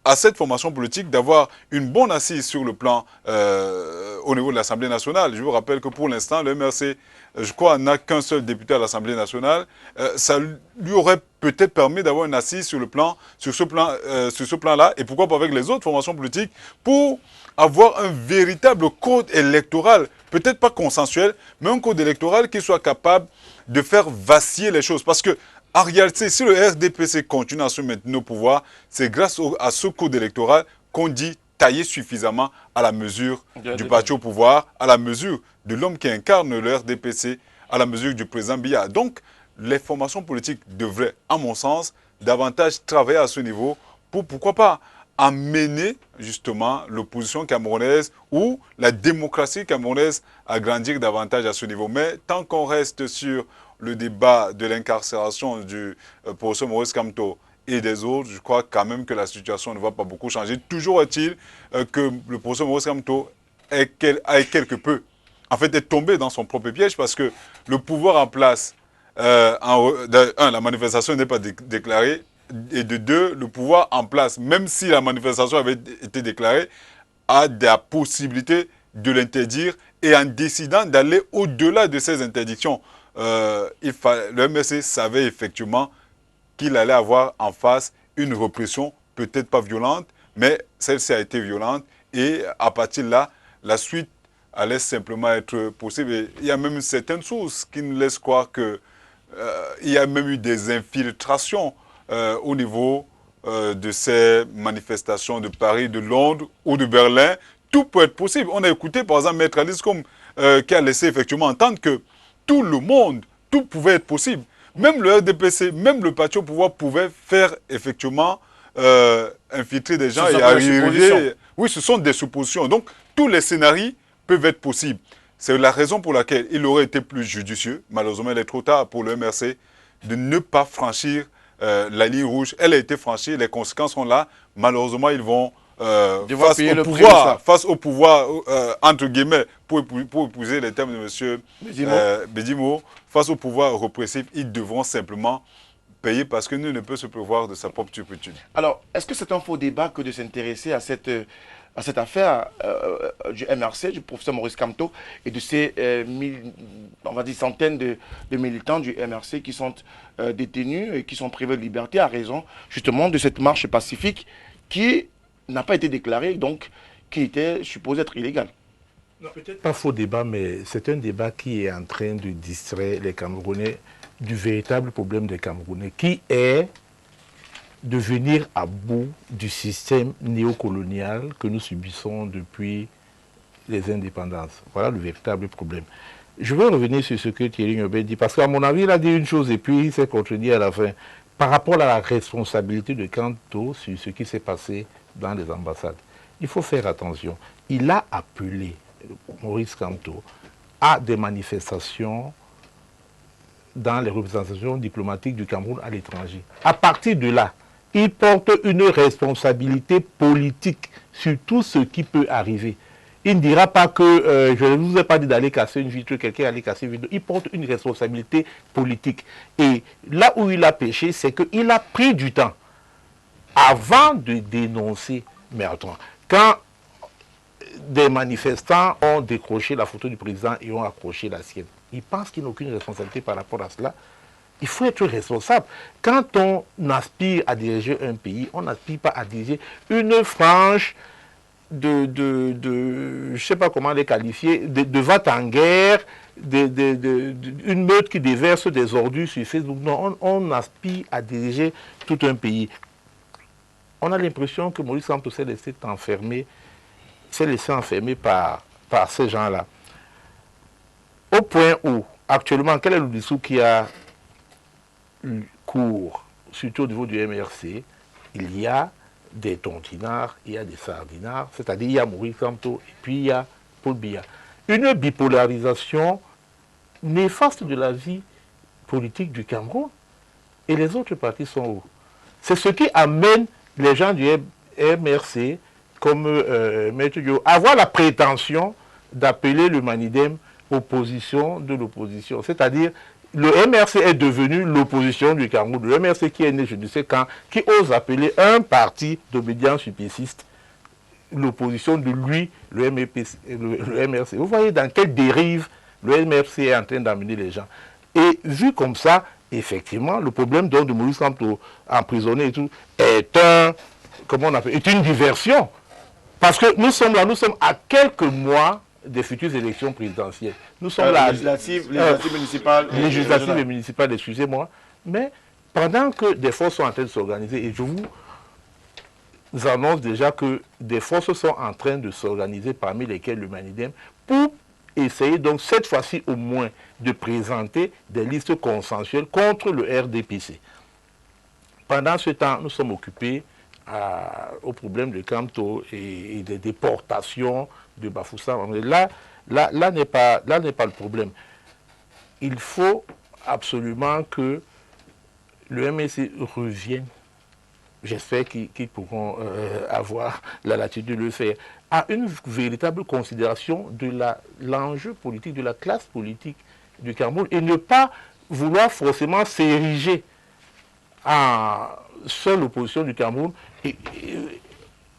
à cette formation politique d'avoir une bonne assise sur le plan au niveau de l'Assemblée nationale. Je vous rappelle que pour l'instant, le MRC, je crois, n'a qu'un seul député à l'Assemblée nationale. Ça lui aurait peut-être permis d'avoir une assise sur ce plan-là, et pourquoi pas avec les autres formations politiques, pour avoir un véritable code électoral, peut-être pas consensuel, mais un code électoral qui soit capable de faire vaciller les choses. Parce que en réalité, si le RDPC continue à se maintenir au pouvoir, c'est grâce à ce code électoral qu'on dit tailler suffisamment à la mesure du parti au pouvoir, à la mesure de l'homme qui incarne le RDPC, à la mesure du président Biya. Donc, les formations politiques devraient, à mon sens, davantage travailler à ce niveau pour, pourquoi pas, amener justement l'opposition camerounaise ou la démocratie camerounaise à grandir davantage à ce niveau. Mais tant qu'on reste sur le débat de l'incarcération du professeur Maurice Kamto et des autres, je crois quand même que la situation ne va pas beaucoup changer. Toujours est-il que le professeur Maurice Kamto est quelque peu, en fait, est tombé dans son propre piège, parce que le pouvoir en place, la manifestation n'est pas déclarée, et de deux, le pouvoir en place, même si la manifestation avait été déclarée, a la possibilité de l'interdire, et en décidant d'aller au-delà de ces interdictions, le MRC savait effectivement qu'il allait avoir en face une répression, peut-être pas violente, mais celle-ci a été violente, et à partir de là, la suite allait simplement être possible. Et il y a même certaines sources qui nous laissent croire qu'il y a même eu des infiltrations au niveau de ces manifestations de Paris, de Londres ou de Berlin. Tout peut être possible. On a écouté par exemple Maître Alice Combes qui a laissé effectivement entendre que tout le monde, tout pouvait être possible. Même le RDPC, même le parti au pouvoir pouvait faire effectivement infiltrer des gens et arriver. Oui, ce sont des suppositions. Donc, tous les scénarios peuvent être possibles. C'est la raison pour laquelle il aurait été plus judicieux, malheureusement il est trop tard pour le MRC, de ne pas franchir la ligne rouge. Elle a été franchie, les conséquences sont là. Malheureusement, ils vont face au pouvoir, entre guillemets, pour épouser les termes de M. Bedimo, face au pouvoir répressif, ils devront simplement payer, parce que nul ne peut se prévoir de sa propre turpitude. Alors, est-ce que c'est un faux débat que de s'intéresser à cette affaire du MRC, du professeur Maurice Kamto, et de ces on va dire centaines de militants du MRC qui sont détenus et qui sont privés de liberté à raison justement de cette marche pacifique qui n'a pas été déclarée, donc qui était supposée être illégale? Peut-être pas faux débat, mais c'est un débat qui est en train de distraire les Camerounais du véritable problème des Camerounais, qui est de venir à bout du système néocolonial que nous subissons depuis les indépendances. Voilà le véritable problème. Je veux revenir sur ce que Thierry Ngobet dit, parce qu'à mon avis, il a dit une chose et puis il s'est contredit à la fin. Par rapport à la responsabilité de Kamto sur ce qui s'est passé dans les ambassades, il faut faire attention. Il a appelé, Maurice Kamto, à des manifestations dans les représentations diplomatiques du Cameroun à l'étranger. À partir de là, il porte une responsabilité politique sur tout ce qui peut arriver. Il ne dira pas que, je ne vous ai pas dit d'aller casser une vitre, quelqu'un allait casser une vitre. Il porte une responsabilité politique. Et là où il a péché, c'est qu'il a pris du temps avant de dénoncer. Mais attends, quand des manifestants ont décroché la photo du président et ont accroché la sienne, il pense qu'il n'a aucune responsabilité par rapport à cela. Il faut être responsable. Quand on aspire à diriger un pays, on n'aspire pas à diriger une frange je ne sais pas comment les qualifier, de va-t-en-guerre, une meute qui déverse des ordures sur Facebook. Non, on aspire à diriger tout un pays. On a l'impression que Maurice Kamto s'est laissé enfermer par ces gens-là. Au point où, actuellement, quel est le discours qui a cours, surtout au niveau du MRC? Il y a des tontinards, il y a des sardinards, c'est-à-dire il y a Maurice Kamto et puis il y a Paul Biya. Une bipolarisation néfaste de la vie politique du Cameroun. Et les autres partis sont où? C'est ce qui amène les gens du MRC comme Maître Dio, avoir la prétention d'appeler le Manidem opposition de l'opposition. C'est-à-dire, le MRC est devenu l'opposition du Cameroun. Le MRC qui est né, je ne sais quand, qui ose appeler un parti d'obédience supéciste l'opposition de lui, le MRC. Vous voyez dans quelle dérive le MRC est en train d'amener les gens. Et vu comme ça, effectivement, le problème de Maurice Kamto emprisonné et tout est une diversion. Parce que nous sommes à quelques mois des futures élections présidentielles. Nous sommes là. Législatives Législatives et municipales, excusez-moi. Mais pendant que des forces sont en train de s'organiser, et je vous annonce déjà que des forces sont en train de s'organiser, parmi lesquelles le Manidem, pour essayer donc cette fois-ci au moins de présenter des listes consensuelles contre le RDPC. Pendant ce temps, nous sommes occupés au problème de Kamto et des déportations de Bafoussa. Là n'est pas le problème. Il faut absolument que le MSC revienne. J'espère qu'ils pourront avoir la latitude de le faire, à une véritable considération de l'enjeu politique, de la classe politique du Cameroun, et ne pas vouloir forcément s'ériger en seule opposition du Cameroun.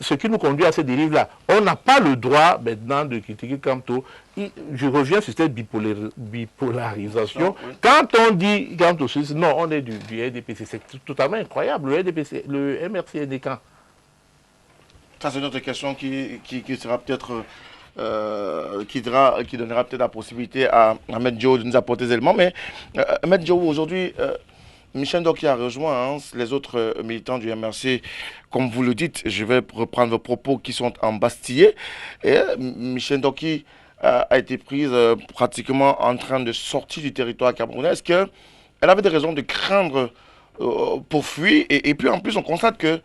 Ce qui nous conduit à ces dérives-là. On n'a pas le droit maintenant de critiquer Kamto. Je reviens sur cette bipolarisation. Non, oui. Quand on dit Kamto, non, on est du RDPC. C'est totalement incroyable. Le MRC est né quand? Ça, c'est une autre question qui sera peut-être... qui donnera peut-être la possibilité à Maître Dio de nous apporter des éléments. Mais Maître Dio, aujourd'hui... Michel Ndoki a rejoint les autres militants du MRC, comme vous le dites. Je vais reprendre vos propos qui sont embastillés. Et Michel Ndoki a été prise pratiquement en train de sortir du territoire camerounais. Est-ce qu'elle avait des raisons de craindre pour fuir? Et puis en plus, on constate que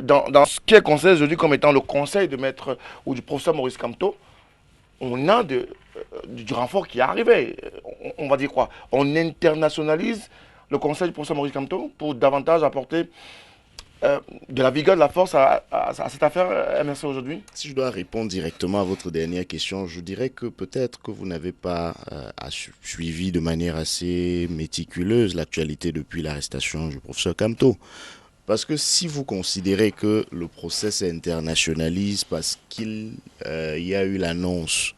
dans ce qui est considéré aujourd'hui comme étant le conseil de maître ou du professeur Maurice Kamto, on a du renfort qui est arrivé. On va dire quoi? On internationalise le conseil du professeur Maurice Kamto pour davantage apporter de la vigueur, de la force à cette affaire MRC aujourd'hui? Si je dois répondre directement à votre dernière question, je dirais que peut-être que vous n'avez pas suivi de manière assez méticuleuse l'actualité depuis l'arrestation du professeur Kamto. Parce que si vous considérez que le procès s'internationalise parce qu'il y a eu l'annonce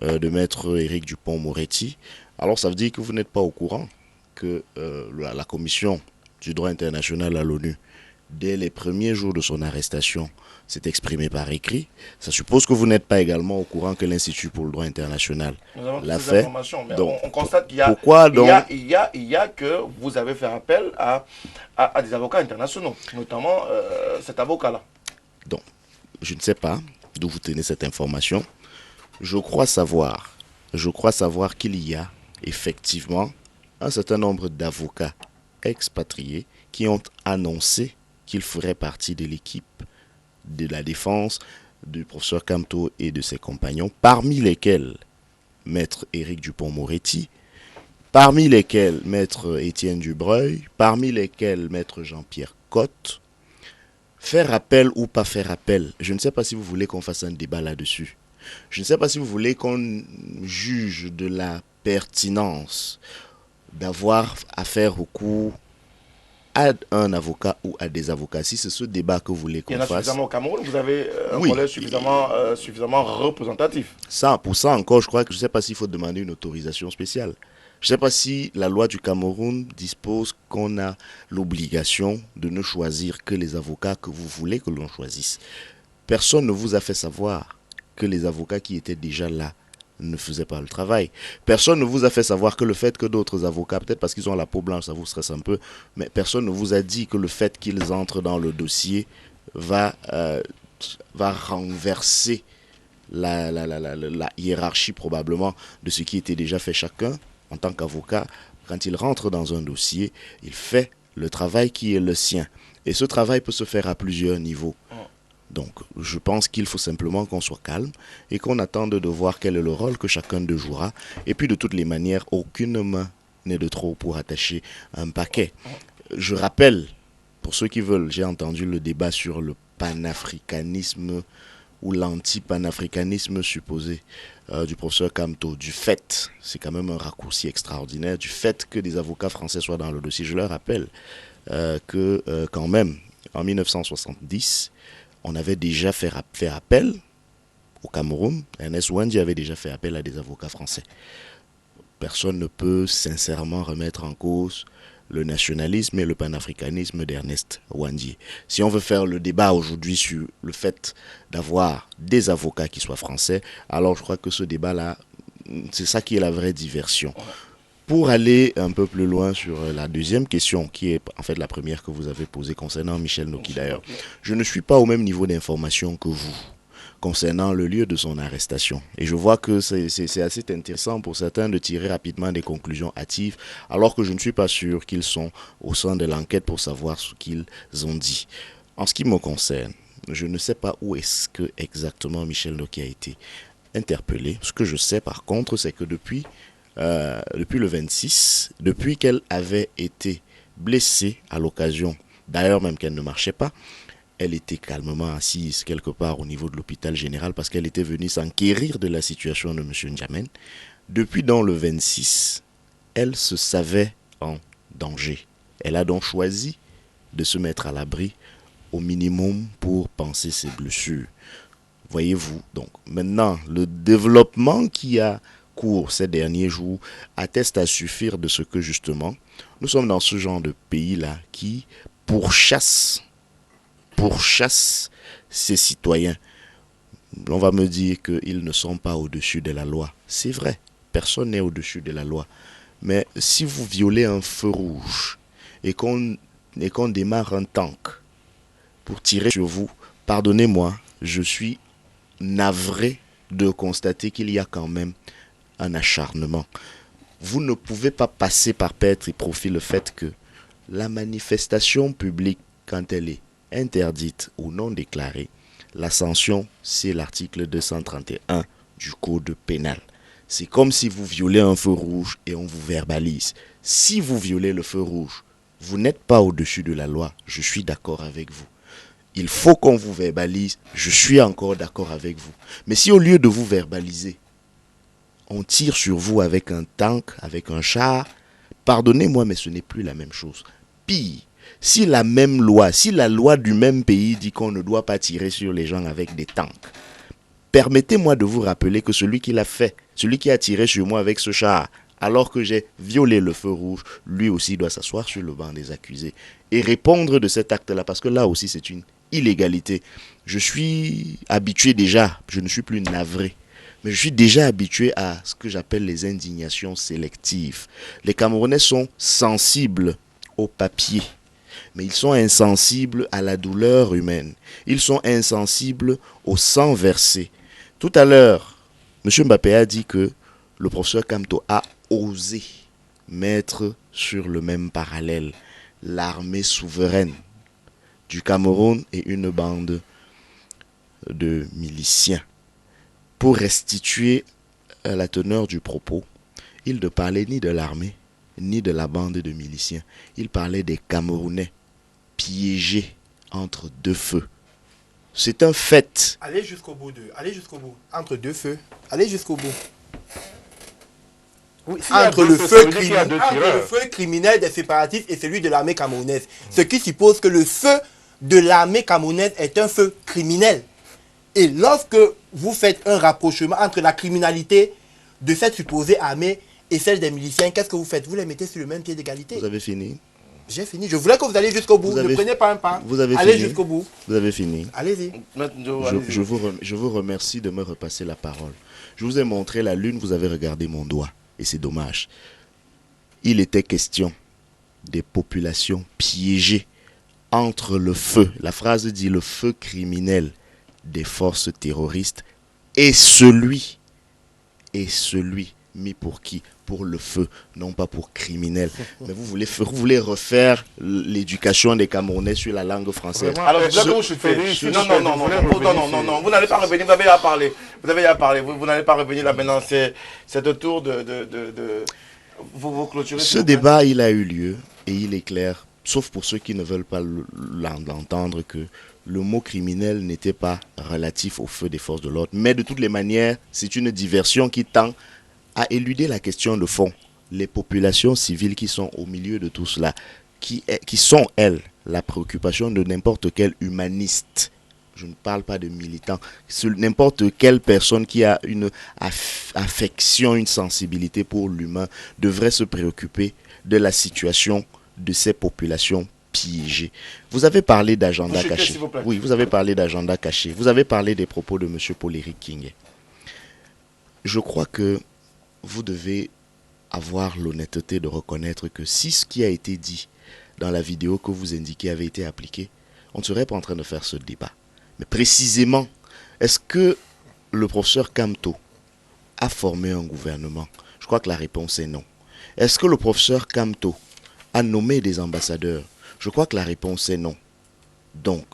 de maître Éric Dupond-Moretti, alors ça veut dire que vous n'êtes pas au courant que la commission du droit international à l'ONU, dès les premiers jours de son arrestation, s'est exprimée par écrit. Ça suppose que vous n'êtes pas également au courant que l'Institut pour le droit international l'a fait. Donc, on constate qu'il y a, que vous avez fait appel à des avocats internationaux, notamment cet avocat-là. Donc, je ne sais pas d'où vous tenez cette information. Je crois savoir qu'il y a effectivement un certain nombre d'avocats expatriés qui ont annoncé qu'ils feraient partie de l'équipe de la défense du professeur Kamto et de ses compagnons, parmi lesquels maître Éric Dupond-Moretti, parmi lesquels maître Étienne Dubreuil, parmi lesquels maître Jean-Pierre Cotte. Faire appel ou pas faire appel, je ne sais pas si vous voulez qu'on fasse un débat là-dessus. Je ne sais pas si vous voulez qu'on juge de la pertinence d'avoir à faire recours à un avocat ou à des avocats. Si c'est ce débat que vous voulez qu'on fasse... Il y en a suffisamment au Cameroun, vous avez un collège suffisamment représentatif. Pour ça encore, je crois que je ne sais pas s'il faut demander une autorisation spéciale. Je ne sais pas si la loi du Cameroun dispose qu'on a l'obligation de ne choisir que les avocats que vous voulez que l'on choisisse. Personne ne vous a fait savoir que les avocats qui étaient déjà là ne faisaient pas le travail. Personne ne vous a fait savoir que le fait que d'autres avocats, peut-être parce qu'ils ont la peau blanche, ça vous stresse un peu, mais personne ne vous a dit que le fait qu'ils entrent dans le dossier va renverser la hiérarchie probablement de ce qui était déjà fait. Chacun, en tant qu'avocat, quand il rentre dans un dossier, il fait le travail qui est le sien. Et ce travail peut se faire à plusieurs niveaux. Donc, je pense qu'il faut simplement qu'on soit calme et qu'on attende de voir quel est le rôle que chacun de jouera. Et puis, de toutes les manières, aucune main n'est de trop pour attacher un paquet. Je rappelle, pour ceux qui veulent, j'ai entendu le débat sur le panafricanisme ou l'anti-panafricanisme supposé du professeur Kamto, du fait, c'est quand même un raccourci extraordinaire, du fait que des avocats français soient dans le dossier. Je leur rappelle que quand même, en 1970, on avait déjà fait appel au Cameroun. Ernest Ouandji avait déjà fait appel à des avocats français. Personne ne peut sincèrement remettre en cause le nationalisme et le panafricanisme d'Ernest Ouandji. Si on veut faire le débat aujourd'hui sur le fait d'avoir des avocats qui soient français, alors je crois que ce débat-là, c'est ça qui est la vraie diversion. Pour aller un peu plus loin sur la deuxième question, qui est en fait la première que vous avez posée concernant Michel Noki d'ailleurs, je ne suis pas au même niveau d'information que vous concernant le lieu de son arrestation. Et je vois que c'est assez intéressant pour certains de tirer rapidement des conclusions hâtives, alors que je ne suis pas sûr qu'ils sont au sein de l'enquête pour savoir ce qu'ils ont dit. En ce qui me concerne, je ne sais pas où est-ce que exactement Michel Noki a été interpellé. Ce que je sais par contre, c'est que depuis le 26, depuis qu'elle avait été blessée à l'occasion, d'ailleurs même qu'elle ne marchait pas, elle était calmement assise quelque part au niveau de l'hôpital général parce qu'elle était venue s'enquérir de la situation de M. N'Djamène. Depuis dans le 26, elle se savait en danger. Elle a donc choisi de se mettre à l'abri au minimum pour panser ses blessures. Voyez-vous, donc maintenant, le développement qui a cours ces derniers jours atteste à suffire de ce que justement, nous sommes dans ce genre de pays-là qui pourchasse ses citoyens. On va me dire qu'ils ne sont pas au-dessus de la loi. C'est vrai, personne n'est au-dessus de la loi. Mais si vous violez un feu rouge et qu'on démarre un tank pour tirer sur vous, pardonnez-moi, je suis navré de constater qu'il y a quand même un acharnement. Vous ne pouvez pas passer par perte et profit le fait que la manifestation publique, quand elle est interdite ou non déclarée, la sanction, c'est l'article 231 du Code pénal. C'est comme si vous violez un feu rouge et on vous verbalise. Si vous violez le feu rouge, vous n'êtes pas au-dessus de la loi, je suis d'accord avec vous. Il faut qu'on vous verbalise, je suis encore d'accord avec vous. Mais si au lieu de vous verbaliser, on tire sur vous avec un tank, avec un char, pardonnez-moi, mais ce n'est plus la même chose. Pire, si la même loi, si la loi du même pays dit qu'on ne doit pas tirer sur les gens avec des tanks, permettez-moi de vous rappeler que celui qui l'a fait, celui qui a tiré sur moi avec ce char, alors que j'ai violé le feu rouge, lui aussi doit s'asseoir sur le banc des accusés et répondre de cet acte-là, parce que là aussi c'est une illégalité. Je suis habitué déjà, je ne suis plus navré, mais je suis déjà habitué à ce que j'appelle les indignations sélectives. Les Camerounais sont sensibles au papier, mais ils sont insensibles à la douleur humaine. Ils sont insensibles au sang versé. Tout à l'heure, M. Mbappé a dit que le professeur Kamto a osé mettre sur le même parallèle l'armée souveraine du Cameroun et une bande de miliciens. Pour restituer la teneur du propos, il ne parlait ni de l'armée, ni de la bande de miliciens. Il parlait des Camerounais piégés entre deux feux. C'est un fait. Allez jusqu'au bout, entre deux feux, allez jusqu'au bout. Oui, entre le feu criminel des séparatistes et celui de l'armée camerounaise. Ce qui suppose que le feu de l'armée camerounaise est un feu criminel. Et lorsque vous faites un rapprochement entre la criminalité de cette supposée armée et celle des miliciens, qu'est-ce que vous faites? Vous les mettez sur le même pied d'égalité. Vous avez fini? J'ai fini. Je voulais que vous alliez jusqu'au bout. Ne prenez pas un pas. Vous avez allez fini. jusqu'au bout. Vous avez fini. Allez-y. Je vous remercie de me repasser la parole. Je vous ai montré la lune, vous avez regardé mon doigt. Et c'est dommage. Il était question des populations piégées entre le feu. La phrase dit le feu criminel des forces terroristes et celui mis pour qui? Pour le feu, non pas pour criminel. Mais vous voulez refaire l'éducation des Camerounais sur la langue française. Alors, non, vous n'allez pas revenir, vous avez à parler. Vous n'allez pas revenir là maintenant, c'est au tour de vous clôturer. Ce débat, il a eu lieu et il éclaire sauf pour ceux qui ne veulent pas l'entendre, que le mot criminel n'était pas relatif au feu des forces de l'ordre. Mais de toutes les manières, c'est une diversion qui tend à éluder la question de fond. Les populations civiles qui sont au milieu de tout cela, qui sont, elles, la préoccupation de n'importe quel humaniste. Je ne parle pas de militant. N'importe quelle personne qui a une affection, une sensibilité pour l'humain devrait se préoccuper de la situation de ces populations piégées. Vous avez parlé d'agenda caché. Oui, vous avez parlé d'agenda caché. Vous avez parlé des propos de M. Paul-Éric Kingé. Je crois que vous devez avoir l'honnêteté de reconnaître que si ce qui a été dit dans la vidéo que vous indiquez avait été appliqué, on ne serait pas en train de faire ce débat. Mais précisément, est-ce que le professeur Kamto a formé un gouvernement? Je crois que la réponse est non. Est-ce que le professeur Kamto a nommé des ambassadeurs? Je crois que la réponse est non. Donc,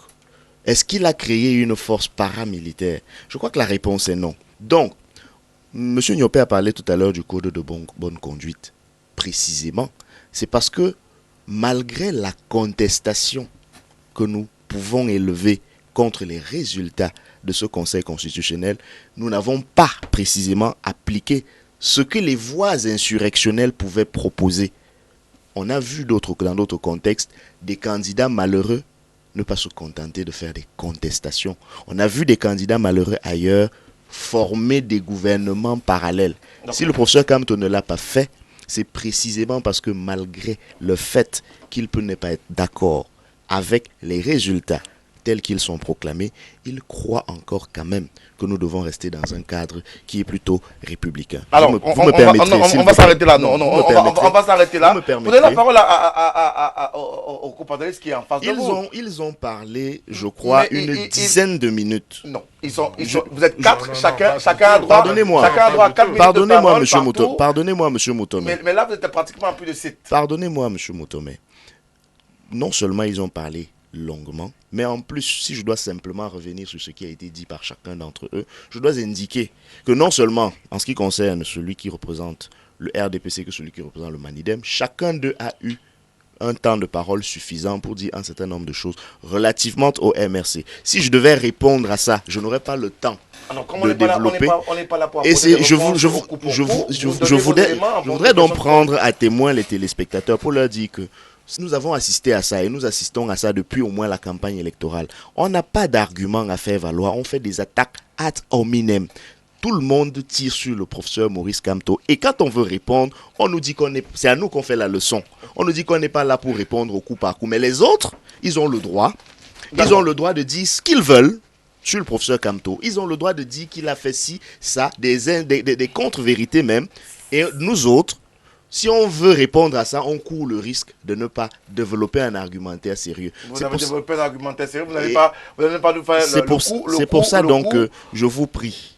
est-ce qu'il a créé une force paramilitaire? Je crois que la réponse est non. Donc, M. Nyopé a parlé tout à l'heure du code de bonne conduite. Précisément, c'est parce que malgré la contestation que nous pouvons élever contre les résultats de ce Conseil constitutionnel, nous n'avons pas précisément appliqué ce que les voies insurrectionnelles pouvaient proposer. On a vu dans d'autres contextes des candidats malheureux ne pas se contenter de faire des contestations. On a vu des candidats malheureux ailleurs former des gouvernements parallèles. Si le professeur Kamto ne l'a pas fait, c'est précisément parce que malgré le fait qu'il peut ne pas être d'accord avec les résultats tels qu'ils sont proclamés, il croit encore quand même que nous devons rester dans un cadre qui est plutôt républicain. Alors, on va s'arrêter là. Non, on va s'arrêter là. Vous donnez la parole au compatriote qui est en face de vous. Ils ont parlé, je crois, une dizaine de minutes. Non, vous êtes quatre, chacun a droit. Pardonnez-moi. Chacun a droit à 4 minutes. Pardonnez-moi, monsieur Moutomé. Mais là, vous êtes pratiquement à plus de 7. Pardonnez-moi, monsieur Moutomé. Non seulement ils ont parlé longuement, mais en plus, si je dois simplement revenir sur ce qui a été dit par chacun d'entre eux, je dois indiquer que non seulement en ce qui concerne celui qui représente le RDPC que celui qui représente le Manidem, chacun d'eux a eu un temps de parole suffisant pour dire un certain nombre de choses relativement au MRC. Si je devais répondre à ça, je n'aurais pas le temps de développer. On n'est pas là pour et je voudrais donc prendre à témoin les téléspectateurs pour leur dire que nous avons assisté à ça et nous assistons à ça depuis au moins la campagne électorale. On n'a pas d'argument à faire valoir, on fait des attaques ad hominem. Tout le monde tire sur le professeur Maurice Kamto. Et quand on veut répondre, on nous dit c'est à nous qu'on fait la leçon. On nous dit qu'on n'est pas là pour répondre au coup par coup. Mais les autres, ils ont le droit. Ils ont le droit de dire ce qu'ils veulent sur le professeur Kamto. Ils ont le droit de dire qu'il a fait ci, ça, des contre-vérités même. Et nous autres, si on veut répondre à ça, on court le risque de ne pas développer un argumentaire sérieux. Vous avez développé un argumentaire sérieux, vous n'allez pas nous faire C'est pour ça donc que je vous prie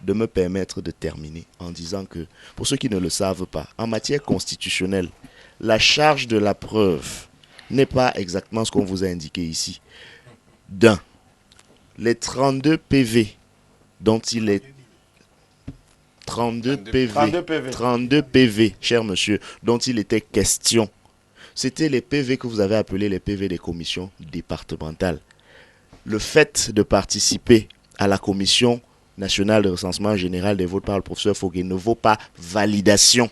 de me permettre de terminer en disant que, pour ceux qui ne le savent pas, en matière constitutionnelle, la charge de la preuve n'est pas exactement ce qu'on vous a indiqué ici. D'un, les 32 PV dont il est 32 PV, cher monsieur, dont il était question. C'était les PV que vous avez appelés les PV des commissions départementales. Le fait de participer à la commission nationale de recensement général des votes par le professeur Foguet ne vaut pas validation.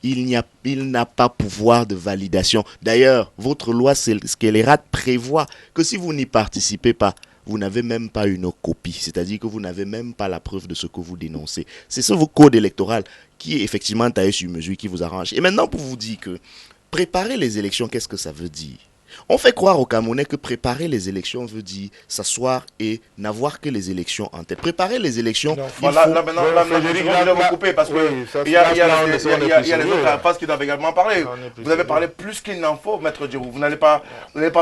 Il n'a pas pouvoir de validation. D'ailleurs, votre loi scélérate prévoit que si vous n'y participez pas, vous n'avez même pas une copie, c'est-à-dire que vous n'avez même pas la preuve de ce que vous dénoncez. C'est ce code électoral qui est effectivement taillé sur mesure, qui vous arrange. Et maintenant, pour vous dire que préparer les élections, qu'est-ce que ça veut dire? On fait croire aux Camerounais que préparer les élections veut dire s'asseoir et n'avoir que les élections en tête. Préparer les élections... Maintenant, je vais vous couper parce qu'il y a les autres en face qui doivent également parler. Vous avez parlé plus qu'il n'en faut, Maître Djirou. Vous n'allez pas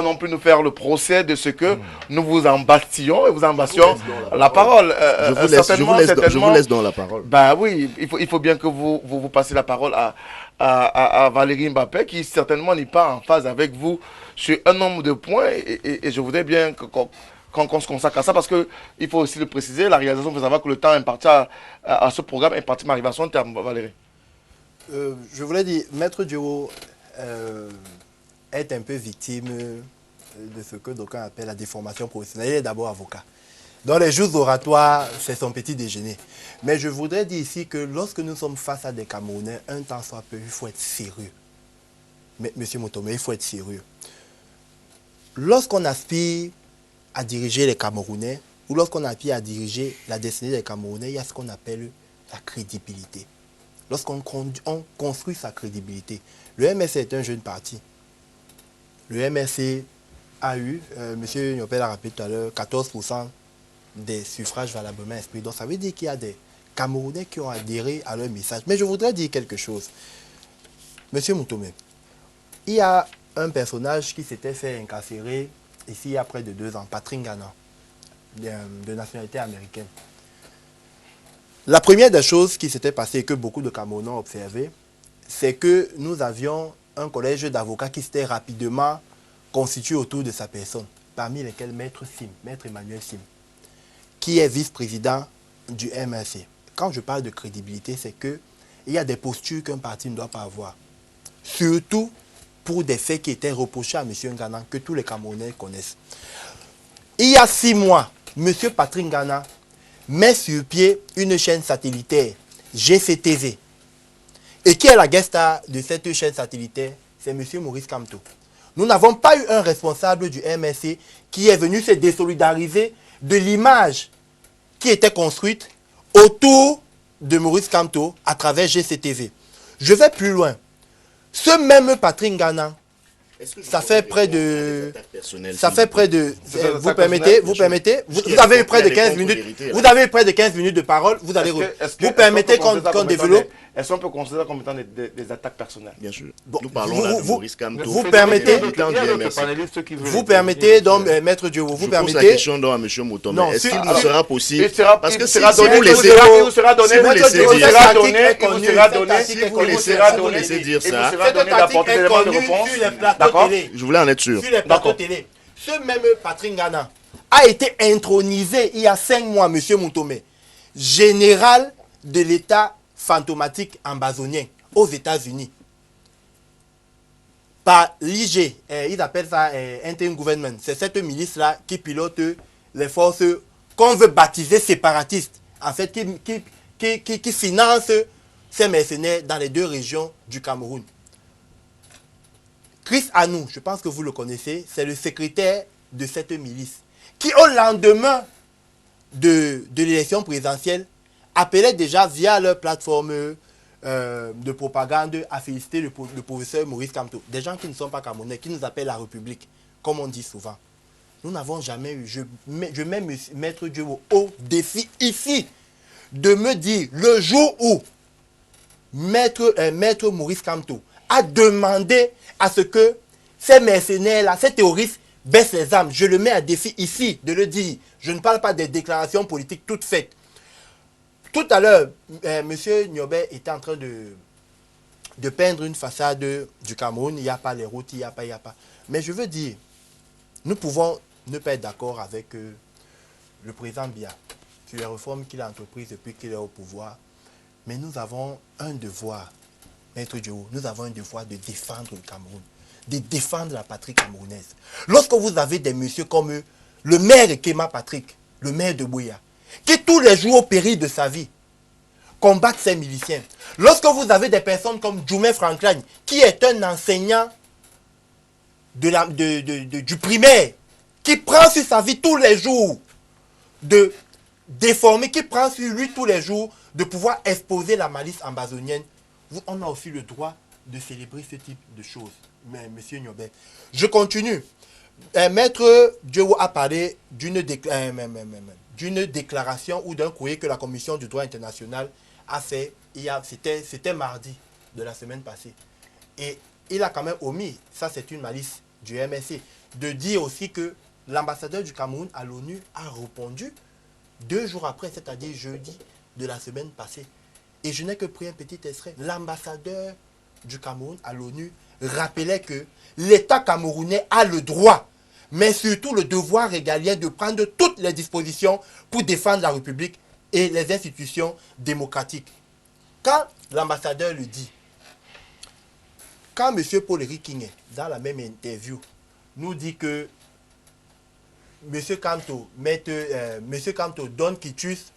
non plus nous faire le procès de ce que nous vous embastillons et vous embastions la parole. Je vous laisse dans la parole. Ben oui, il faut bien que vous passiez la parole à Valérie Mbappé, qui certainement n'est pas en phase avec vous sur un nombre de points, et je voudrais bien qu'on se consacre à ça, parce qu'il faut aussi le préciser, la réalisation, vous savez que le temps imparti à ce programme est pratiquement arrivé à son terme, Valérie. Je voulais dire, Maître Djirou est un peu victime de ce que d'aucuns appellent la déformation professionnelle. Il est d'abord avocat. Dans les jours oratoires, c'est son petit déjeuner. Mais je voudrais dire ici que lorsque nous sommes face à des Camerounais, un temps soit peu, il faut être sérieux. Mais, Monsieur Moutomé, il faut être sérieux. Lorsqu'on aspire à diriger les Camerounais, ou lorsqu'on aspire à diriger la destinée des Camerounais, il y a ce qu'on appelle la crédibilité. Lorsqu'on construit sa crédibilité. Le MSC est un jeune parti. Le MSC a eu, M. Nyopé l'a rappelé tout à l'heure, 14% des suffrages valablement exprimés. Donc ça veut dire qu'il y a des Camerounais qui ont adhéré à leur message. Mais je voudrais dire quelque chose. Monsieur Moutomé, il y a un personnage qui s'était fait incarcérer ici il y a près de 2 ans, Patrick Ngana, de nationalité américaine. La première des choses qui s'était passée et que beaucoup de Camerounais ont observé, c'est que nous avions un collège d'avocats qui s'était rapidement constitué autour de sa personne, parmi lesquels Maître Emmanuel Sim, qui est vice-président du MRC. Quand je parle de crédibilité, c'est qu'il y a des postures qu'un parti ne doit pas avoir. Surtout pour des faits qui étaient reprochés à M. Ngana, que tous les Camerounais connaissent. Il y a 6 mois, M. Patrick Ngana met sur pied une chaîne satellitaire, GCTV. Et qui est la guest star de cette chaîne satellitaire? C'est M. Maurice Kamto. Nous n'avons pas eu un responsable du MSC qui est venu se désolidariser de l'image qui était construite autour de Maurice Kamto à travers GCTV. Je vais plus loin. Ce même Patrick Ngana, ça fait près de... Vous permettez, vous avez eu près de 15 minutes. Vous avez eu près de 15 minutes de parole. Vous allez... Vous permettez qu'on développe. Est-ce qu'on peut considérer comme étant des attaques personnelles? Bien sûr. Bon, nous parlons là de Maurice Kamto. Vous permettez... Vous permettez donc, Maître Diogo, vous permettez... Je pose la question donc à M. Moutomé. Est-ce qu'il nous sera possible... Parce que si vous laissez dire ça, d'accord, je voulais en être sûr. Sur les plateaux télé. Ce même Patrick Ngana a été intronisé il y a 5 mois, M. Moutomé, général de l'État fantomatique ambazonien aux États-Unis. Par l'IG, ils appellent ça Interim Government. C'est cette milice-là qui pilote les forces qu'on veut baptiser séparatistes. En fait, qui finance ces mercenaires dans les 2 régions du Cameroun. Chris Anou, je pense que vous le connaissez, c'est le secrétaire de cette milice, qui au lendemain de l'élection présidentielle appelait déjà via leur plateforme de propagande à féliciter le professeur Maurice Kamto. Des gens qui ne sont pas camerounais, qui nous appellent la République, comme on dit souvent. Nous n'avons jamais eu, je mets Maître Dieu au défi ici, de me dire le jour où Maître Maurice Kamto a demandé à ce que ces mercenaires-là, ces terroristes, baissent les armes. Je le mets à défi ici de le dire. Je ne parle pas des déclarations politiques toutes faites. Tout à l'heure, M. Nyobé était en train de peindre une façade du Cameroun. Il n'y a pas les routes, il n'y a pas. Mais je veux dire, nous pouvons ne pas être d'accord avec le président Biya sur les réformes qu'il a entreprises depuis qu'il est au pouvoir. Mais nous avons un devoir, Maître Diogo, nous avons un devoir de défendre le Cameroun, de défendre la patrie camerounaise. Lorsque vous avez des messieurs comme le maire Kema Patrick, le maire de Bouya, qui tous les jours au péril de sa vie combattent ces miliciens. Lorsque vous avez des personnes comme Djoumé Franklin, qui est un enseignant du primaire, qui prend sur sa vie tous les jours de déformer, qui prend sur lui tous les jours de pouvoir exposer la malice ambazonienne, on a aussi le droit de célébrer ce type de choses. Mais monsieur Nyobé, je continue. Maître Diogo a parlé d'une déclaration ou d'un courrier que la Commission du droit international a fait, c'était mardi de la semaine passée. Et il a quand même omis, ça c'est une malice du MSC, de dire aussi que l'ambassadeur du Cameroun à l'ONU a répondu 2 jours après, c'est-à-dire jeudi de la semaine passée. Et je n'ai que pris un petit extrait. L'ambassadeur du Cameroun à l'ONU rappelait que l'État camerounais a le droit, mais surtout le devoir régalien de prendre toutes les dispositions pour défendre la République et les institutions démocratiques. Quand l'ambassadeur le dit, Quand M. Paul-Éric Kingé, dans la même interview, nous dit que M. Kamto donne quitus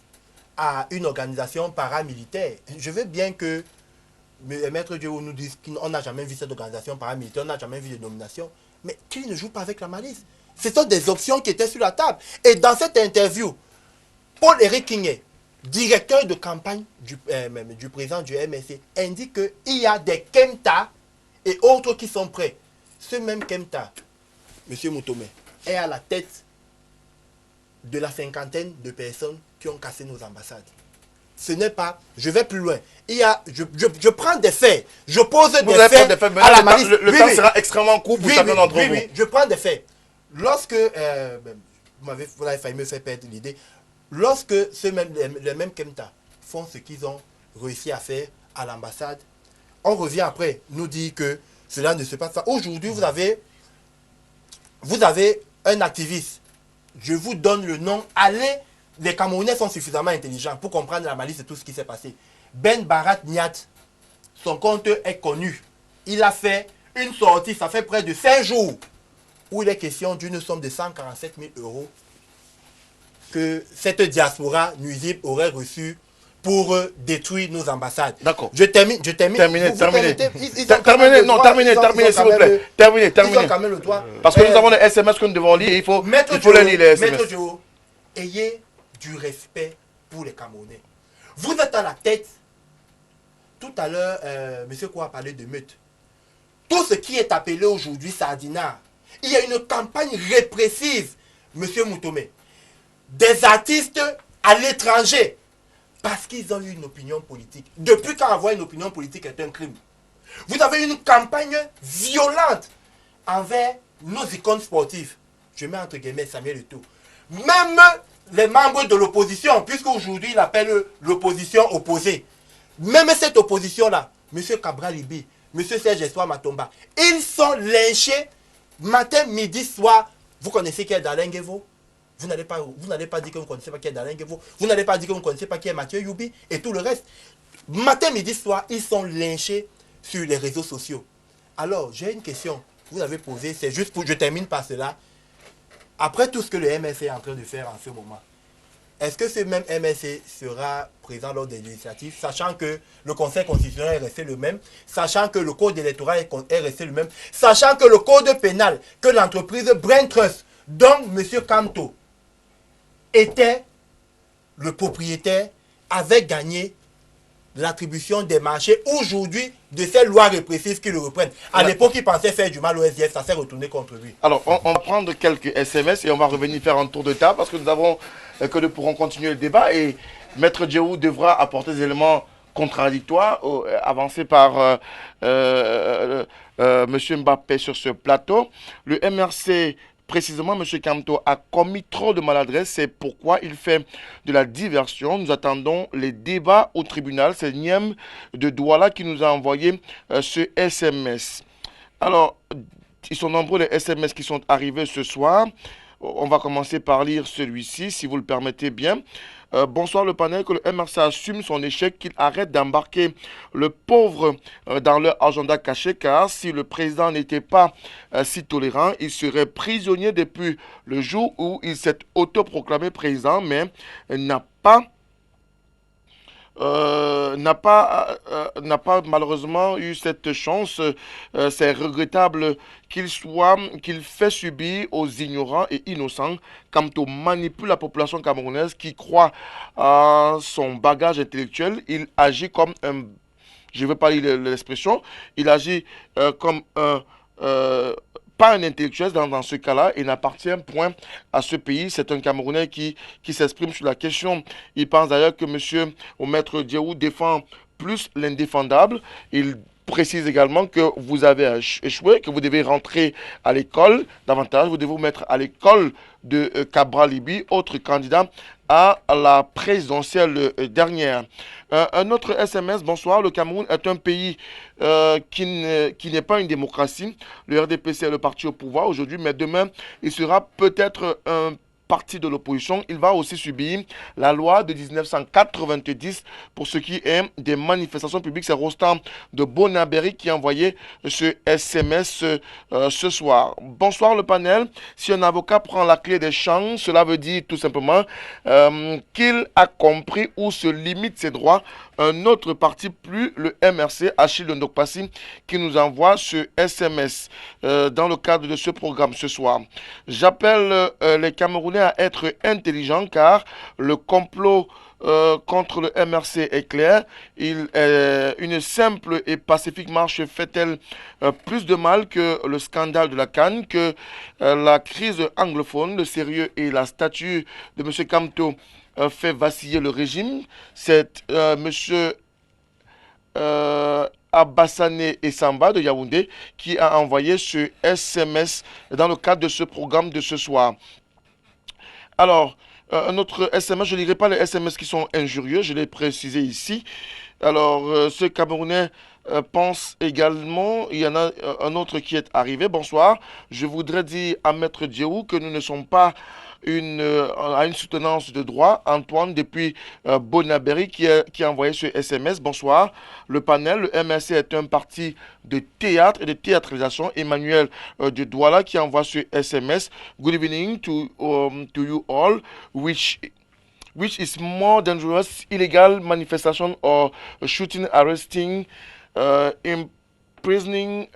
à une organisation paramilitaire, je veux bien que Maître Dieu nous dise qu'on n'a jamais vu cette organisation paramilitaire, on n'a jamais vu de nomination, mais qu'il ne joue pas avec la malice. Ce sont des options qui étaient sur la table. Et dans cette interview, Paul-Éric Kingé, directeur de campagne du président du MSC, indique qu'il y a des Kemta et autres qui sont prêts. Ce même Kemta, M. Moutomé, est à la tête de la cinquantaine de personnes qui ont cassé nos ambassades. Ce n'est pas, je vais plus loin. Je prends des faits, je pose des faits à la malice. Le temps sera extrêmement court pour chacun d'entre vous. Oui, je prends des faits. Lorsque, vous avez failli me faire perdre l'idée, lorsque les mêmes Kemta font ce qu'ils ont réussi à faire à l'ambassade, on revient après nous dire que cela ne se passe pas. Aujourd'hui, vous avez un activiste. Je vous donne le nom. Allez, les Camerounais sont suffisamment intelligents pour comprendre la malice de tout ce qui s'est passé. Ben Barat Niat, son compte est connu. Il a fait une sortie, ça fait près de 5 jours, où il est question d'une somme de 147 000 euros que cette diaspora nuisible aurait reçue pour détruire nos ambassades. D'accord. Je termine. Terminez, s'il vous plaît. Ils ont quand même le droit. Parce que nous avons les SMS que nous devons lire, il faut les lire, les SMS. Maître Joe, ayez du respect pour les Camerounais. Vous êtes à la tête. Tout à l'heure, M. Koua a parlé de meute. Tout ce qui est appelé aujourd'hui Sardinat, il y a une campagne répressive, M. Moutomé. Des artistes à l'étranger, parce qu'ils ont eu une opinion politique. Depuis quand avoir une opinion politique est un crime? Vous avez une campagne violente envers nos icônes sportives. Je mets entre guillemets Samuel Eto'o. Même les membres de l'opposition, puisqu'aujourd'hui il appelle l'opposition opposée. Même cette opposition-là, M. Cabral Libi, M. Serge Espoir Matomba, ils sont lynchés matin, midi, soir. Vous connaissez qui est Darlene Guévo? Vous n'allez pas dire que vous ne connaissez pas qui est Darlene Guévo. Vous n'allez pas dire que vous ne connaissez pas qui est Mathieu Youbi et tout le reste. Matin, midi, soir, ils sont lynchés sur les réseaux sociaux. Alors, j'ai une question. Vous avez posé, c'est juste pour... Je termine par cela. Après tout ce que le MSC est en train de faire en ce moment, est-ce que ce même MSC sera présent lors des législatives, sachant que le Conseil constitutionnel est resté le même, sachant que le code électoral est resté le même, sachant que le code pénal, que l'entreprise Brain Trust, dont M. Kamto était le propriétaire, avait gagné l'attribution des marchés aujourd'hui de ces lois répressives qui le reprennent. À l'époque, il pensait faire du mal au SDF, ça s'est retourné contre lui. Alors, on va prendre quelques SMS et on va revenir faire un tour de table parce que nous pourrons continuer le débat et Maître Djehou devra apporter des éléments contradictoires avancés par M. Mbappé sur ce plateau. Le MRC... Précisément, M. Kamto a commis trop de maladresse, c'est pourquoi il fait de la diversion. Nous attendons les débats au tribunal. C'est Niem de Douala qui nous a envoyé ce SMS. Alors, ils sont nombreux les SMS qui sont arrivés ce soir. On va commencer par lire celui-ci, si vous le permettez bien. Bonsoir le panel, que le MRC assume son échec, qu'il arrête d'embarquer le pauvre dans leur agenda caché, car si le président n'était pas si tolérant, il serait prisonnier depuis le jour où il s'est autoproclamé président, mais n'a pas malheureusement eu cette chance. C'est regrettable qu'il fait subir aux ignorants et innocents. Kamto manipule la population camerounaise qui croit à son bagage intellectuel. Il agit comme un... Je ne veux pas lire l'expression. Il agit comme un... pas un intellectuel dans ce cas-là, il n'appartient point à ce pays. C'est un Camerounais qui s'exprime sur la question. Il pense d'ailleurs que Maître Djehou défend plus l'indéfendable. Il précise également que vous avez échoué, que vous devez rentrer à l'école davantage. Vous devez vous mettre à l'école de Cabral Libi, autre candidat à la présidentielle dernière. Un autre SMS, bonsoir, le Cameroun est un pays qui n'est pas une démocratie. Le RDPC est le parti au pouvoir aujourd'hui, mais demain, il sera peut-être un parti de l'opposition. Il va aussi subir la loi de 1990 pour ce qui est des manifestations publiques. C'est Rostand de Bonabéry qui a envoyé ce SMS ce soir. Bonsoir le panel. Si un avocat prend la clé des champs, cela veut dire tout simplement qu'il a compris où se limitent ses droits. Un autre parti, plus le MRC, Achille Ndokpassi, qui nous envoie ce SMS dans le cadre de ce programme ce soir. J'appelle les Camerounais à être intelligents car le complot contre le MRC est clair. Une simple et pacifique marche fait-elle plus de mal que le scandale de la CAN, que la crise anglophone, le sérieux et la statue de M. Kamto fait vaciller le régime. C'est M. Abassane et Samba de Yaoundé qui a envoyé ce SMS dans le cadre de ce programme de ce soir. Alors, un autre SMS, je ne lirai pas les SMS qui sont injurieux, je l'ai précisé ici. Alors, ce Camerounais pense également, il y en a un autre qui est arrivé. Bonsoir, je voudrais dire à Maître Diéou que nous ne sommes pas à une soutenance de droit. Antoine, depuis Bonabéry, qui a envoyé ce SMS. Bonsoir, le panel. Le MRC est un parti de théâtre et de théâtralisation. Emmanuel de Douala qui envoie ce SMS. Good evening to you all, which is more dangerous, illegal manifestation or shooting, arresting, imprisoning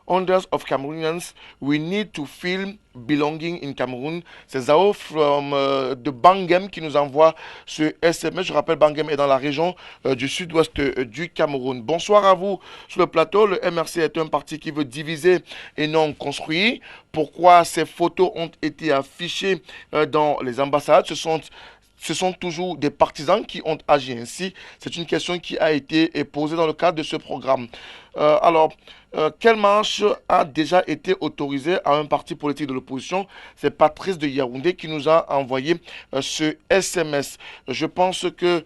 hundreds of Cameroonians. We need to feel belonging in Cameroon. C'est Zao de Bangem qui nous envoie ce SMS. Je rappelle, Bangem est dans la région du sud-ouest du Cameroun. Bonsoir à vous sur le plateau. Le MRC est un parti qui veut diviser et non construire. Pourquoi ces photos ont été affichées dans les ambassades? Ce sont toujours des partisans qui ont agi ainsi. C'est une question qui a été posée dans le cadre de ce programme. Quelle marche a déjà été autorisée à un parti politique de l'opposition? C'est Patrice de Yaoundé qui nous a envoyé ce SMS. Je pense que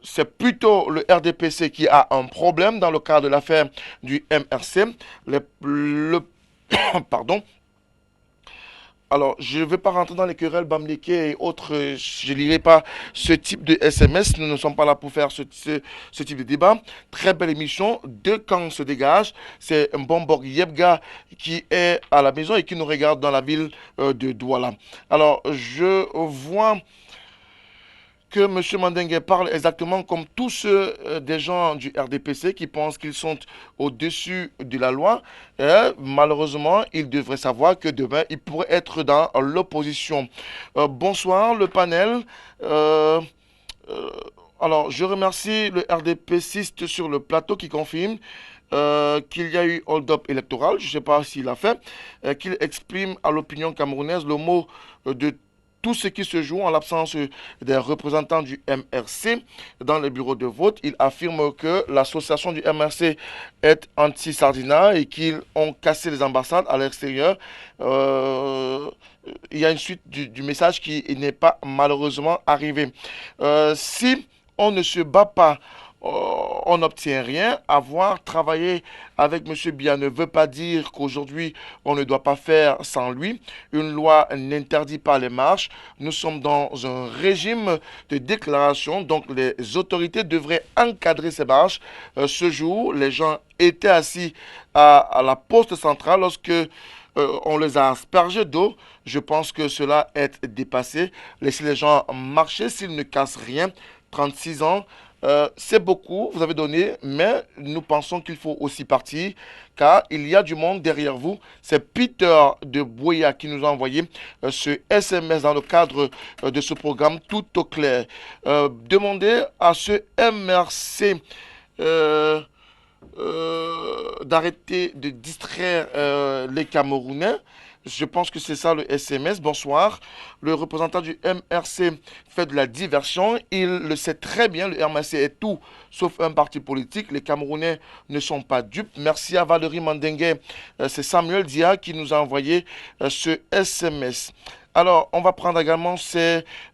c'est plutôt le RDPC qui a un problème dans le cadre de l'affaire du MRC. Pardon. Alors, je ne vais pas rentrer dans les querelles Bamleke et autres, je ne lirai pas ce type de SMS, nous ne sommes pas là pour faire ce type de débat. Très belle émission, deux camps se dégagent, c'est Mbomborg Yebga qui est à la maison et qui nous regarde dans la ville de Douala. Alors, je vois que M. Mandengue parle exactement comme tous ceux des gens du RDPC qui pensent qu'ils sont au-dessus de la loi. Malheureusement, ils devraient savoir que demain, ils pourraient être dans l'opposition. Bonsoir, le panel. Alors, je remercie le RDPciste sur le plateau qui confirme qu'il y a eu hold-up électoral, je ne sais pas s'il l'a fait, qu'il exprime à l'opinion camerounaise le mot de tout ce qui se joue en l'absence des représentants du MRC dans les bureaux de vote. Il affirme que l'association du MRC est anti-Sardina et qu'ils ont cassé les ambassades à l'extérieur. Il y a une suite du message qui n'est pas malheureusement arrivé. Si on ne se bat pas, on n'obtient rien. Avoir travaillé avec M. Biya ne veut pas dire qu'aujourd'hui, on ne doit pas faire sans lui. Une loi n'interdit pas les marches. Nous sommes dans un régime de déclaration, donc les autorités devraient encadrer ces marches. Ce jour, les gens étaient assis à la poste centrale lorsque on les a aspergés d'eau. Je pense que cela est dépassé. Laissez les gens marcher s'ils ne cassent rien. 36 ans. C'est beaucoup, vous avez donné, mais nous pensons qu'il faut aussi partir, car il y a du monde derrière vous. C'est Peter de Boya qui nous a envoyé ce SMS dans le cadre de ce programme tout au clair. Demandez à ce MRC d'arrêter de distraire les Camerounais. Je pense que c'est ça le SMS. Bonsoir. Le représentant du MRC fait de la diversion. Il le sait très bien. Le MRC est tout sauf un parti politique. Les Camerounais ne sont pas dupes. Merci à Valérie Mandengue. C'est Samuel Dia qui nous a envoyé ce SMS. Alors, on va prendre également